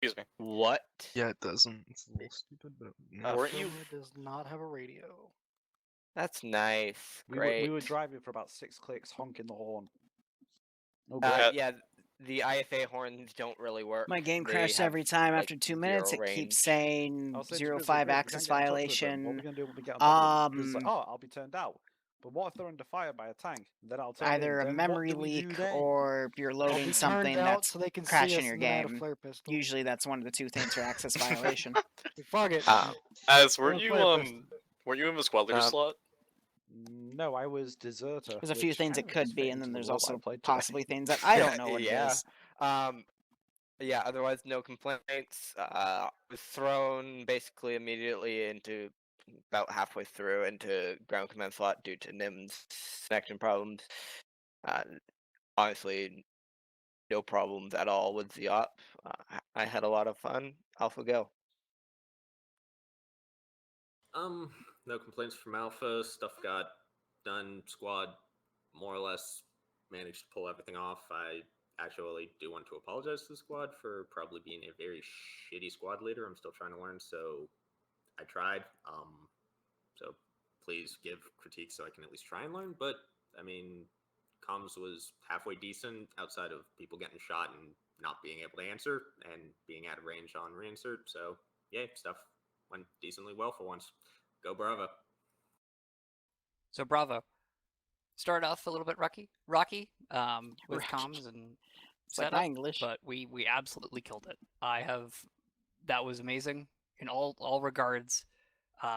Excuse me. What? Yeah, it doesn't. It's a little stupid, but weren't you? Does not have a radio. That's nice. Great. We were driving for about 6 clicks, honking the horn. Yeah, the IFA horns don't really work. My game crashed every time after 2 minutes. It keeps saying 05 access violation. I'll be turned out. But what if they're under fire by a tank? Then I'll tell either a memory leak or you're loading something that's so they can crashing your game. Usually that's one of the two things for access violation. Fuck it. As weren't you in the squad leader slot? No, I was deserter. There's a few things it could be, and then there's also possibly things that I don't know what it is. Yeah, otherwise no complaints. Was thrown basically immediately into about halfway through into ground command slot due to NIM's connection problems. Honestly, no problems at all with the op. I had a lot of fun. Alpha go. No complaints from Alpha. Stuff got done. Squad more or less managed to pull everything off. I actually do want to apologize to the squad for probably being a very shitty squad leader. I'm still trying to learn, so I tried. So please give critiques so I can at least try and learn. But I mean, comms was halfway decent outside of people getting shot and not being able to answer and being out of range on reinsert. So yeah, stuff went decently well for once. Go Bravo. So Bravo. Started off a little bit rocky with comms and It's like setup, my English. but we absolutely killed it. That was amazing in all regards.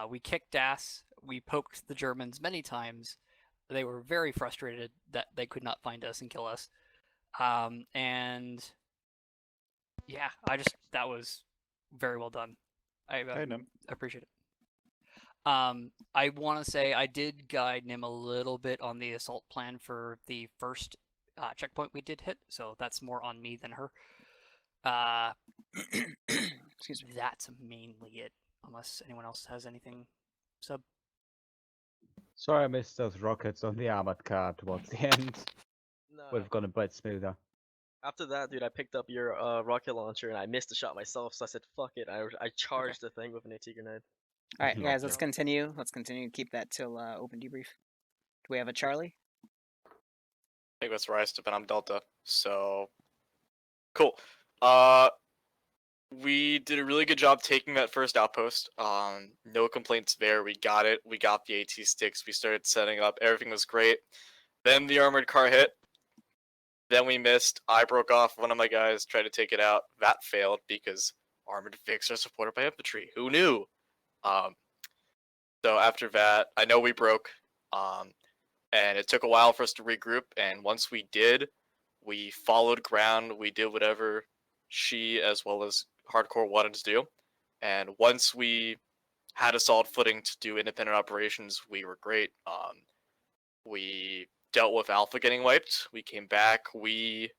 We kicked ass. We poked the Germans many times. They were very frustrated that they could not find us and kill us. And yeah, that was very well done. I appreciate it. I want to say I did guide Nim a little bit on the assault plan for the first checkpoint we did hit, so that's more on me than her. Excuse me. That's mainly it, unless anyone else has anything. Sub. Sorry, I missed those rockets on the armored car towards the end. No. Would have gone a bit smoother. After that, dude, I picked up your rocket launcher and I missed the shot myself, so I said, "Fuck it." I charged the thing with an AT grenade. All right, guys, let's continue. Let's continue. Keep that till open debrief. Do we have a Charlie? I think that's where I step in. I'm Delta. So cool. We did a really good job taking that first outpost. No complaints there. We got it. We got the AT sticks. We started setting up. Everything was great. Then the armored car hit. Then we missed. I broke off. One of my guys tried to take it out. That failed because armored Vics are supported by infantry. Who knew? So after that, I know we broke. And it took a while for us to regroup. And once we did, we followed ground. We did whatever she as well as Hardcore wanted to do. And once we had a solid footing to do independent operations, we were great. We dealt with Alpha getting wiped. We came back. We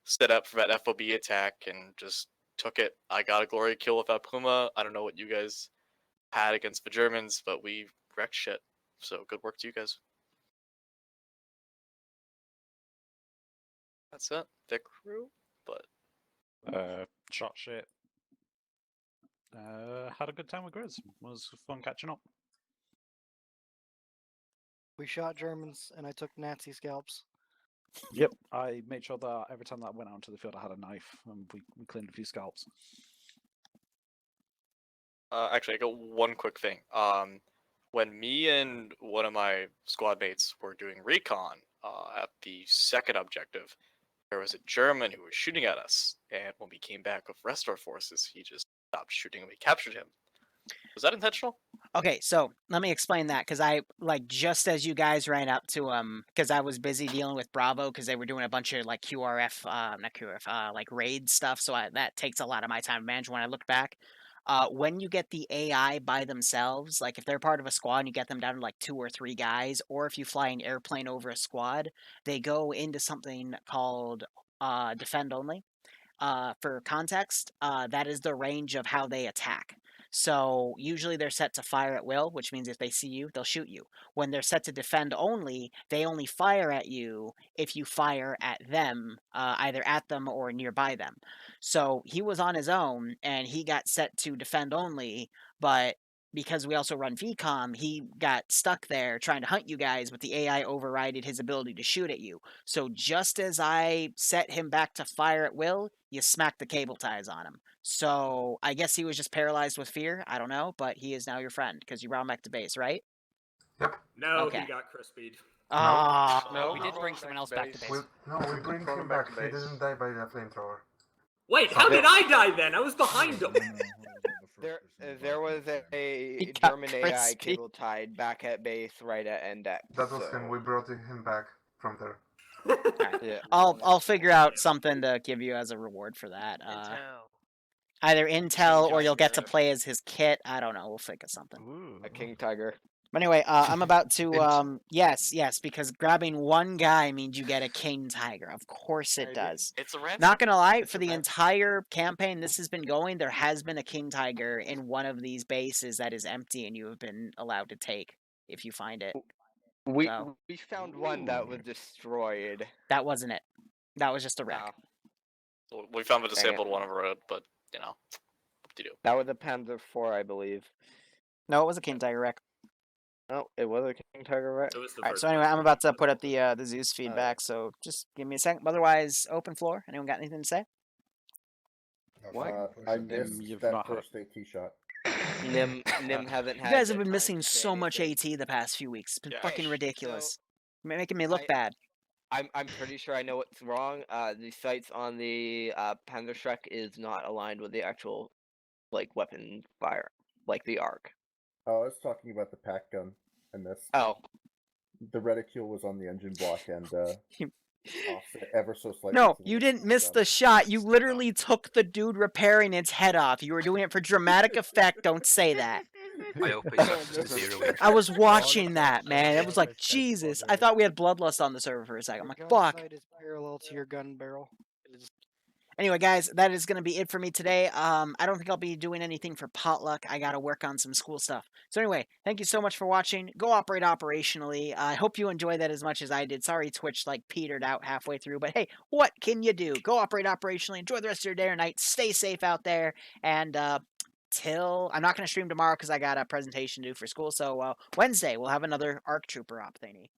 set up for that FOB attack and just took it. I got a glory kill with that Puma. I don't know what you guys had against the Germans, but we wrecked shit. So good work to you guys. That's it. The crew, but Shot shit. Had a good time with Grizz. Was fun catching up. We shot Germans, and I took Nazi scalps. Yep, I made sure that every time that I went out into the field, I had a knife, and we cleaned a few scalps. Actually, I got one quick thing. When me and one of my squad mates were doing recon at the second objective, there was a German who was shooting at us, and when we came back with rest of our forces, he just stopped shooting and we captured him. Was that intentional? Okay, so let me explain that because I just as you guys ran up to because I was busy dealing with Bravo because they were doing a bunch of like QRF, not QRF, like raid stuff. So that takes a lot of my time to manage. When I look back, when you get the AI by themselves, like if they're part of a squad and you get them down to like 2 or 3 guys, or if you fly an airplane over a squad, they go into something called defend only. For context, that is the range of how they attack. So usually they're set to fire at will, which means if they see you, they'll shoot you. When they're set to defend only, they only fire at you if you fire at them, either at them or nearby them. So he was on his own and he got set to defend only, but because we also run VCOM, he got stuck there trying to hunt you guys, but the AI overrided his ability to shoot at you. So just as I set him back to fire at will, you smacked the cable ties on him. So I guess he was just paralyzed with fear. I don't know, but he is now your friend because you brought him back to base, right? No, Okay. he got crispied. No, we did bring someone else back to base. We bring him back. He didn't die by the flamethrower. Wait, how did I die then? I was behind him. There was a German AI cable tied back at base right at Index. That was him. We brought him back from there. Yeah. I'll figure out something to give you as a reward for that. Either intel or you'll get to play as his kit. I don't know. We'll figure something. A King Tiger. But anyway, I'm about to yes, because grabbing one guy means you get a king tiger. Of course it does. It's a ransom. Not gonna lie, It's for a the ransom. entire campaign this has been going, there has been a king tiger in one of these bases that is empty, and you have been allowed to take if you find it. We So, found one that was destroyed. that wasn't it. That was just a wreck. Oh, We found a Dang it. disabled one on the road, but you know, what to do? that was a Panzer IV, I believe. No, it was a king tiger wreck. Oh, it was a King Tiger, right? It was the All right, first so anyway, one. I'm about to put up the Zeus feedback, so just give me a second. Otherwise, open floor. Anyone got anything to say? What? I missed you've that not heard- first AT shot. Nim hasn't You had. guys the have been time missing to say so much anything. AT the past few weeks. It's been Yeah. fucking So, ridiculous. Making me look I- bad. I'm pretty sure I know what's wrong. The sights on the Panzer Shrek is not aligned with the actual weapon fire, like the arc. Oh, I was talking about the pack gun. I missed. Oh, The reticule was on the engine block and offset ever so slightly. No, to the you didn't miss gun. the shot. You literally took the dude repairing its head off. You were doing it for dramatic effect. Don't say that. I was watching that, man. It was like, Jesus. I thought we had bloodlust on the server for a second. I'm like, fuck. Gun sight is parallel to your gun barrel. It is Anyway, guys, that is going to be it for me today. I don't think I'll be doing anything for potluck. I got to work on some school stuff. So anyway, thank you so much for watching. Go operate operationally. I hope you enjoyed that as much as I did. Sorry Twitch petered out halfway through, but hey, what can you do? Go operate operationally. Enjoy the rest of your day or night. Stay safe out there. And till I'm not going to stream tomorrow because I got a presentation to do for school. So Wednesday we'll have another ARC Trooper op thingy.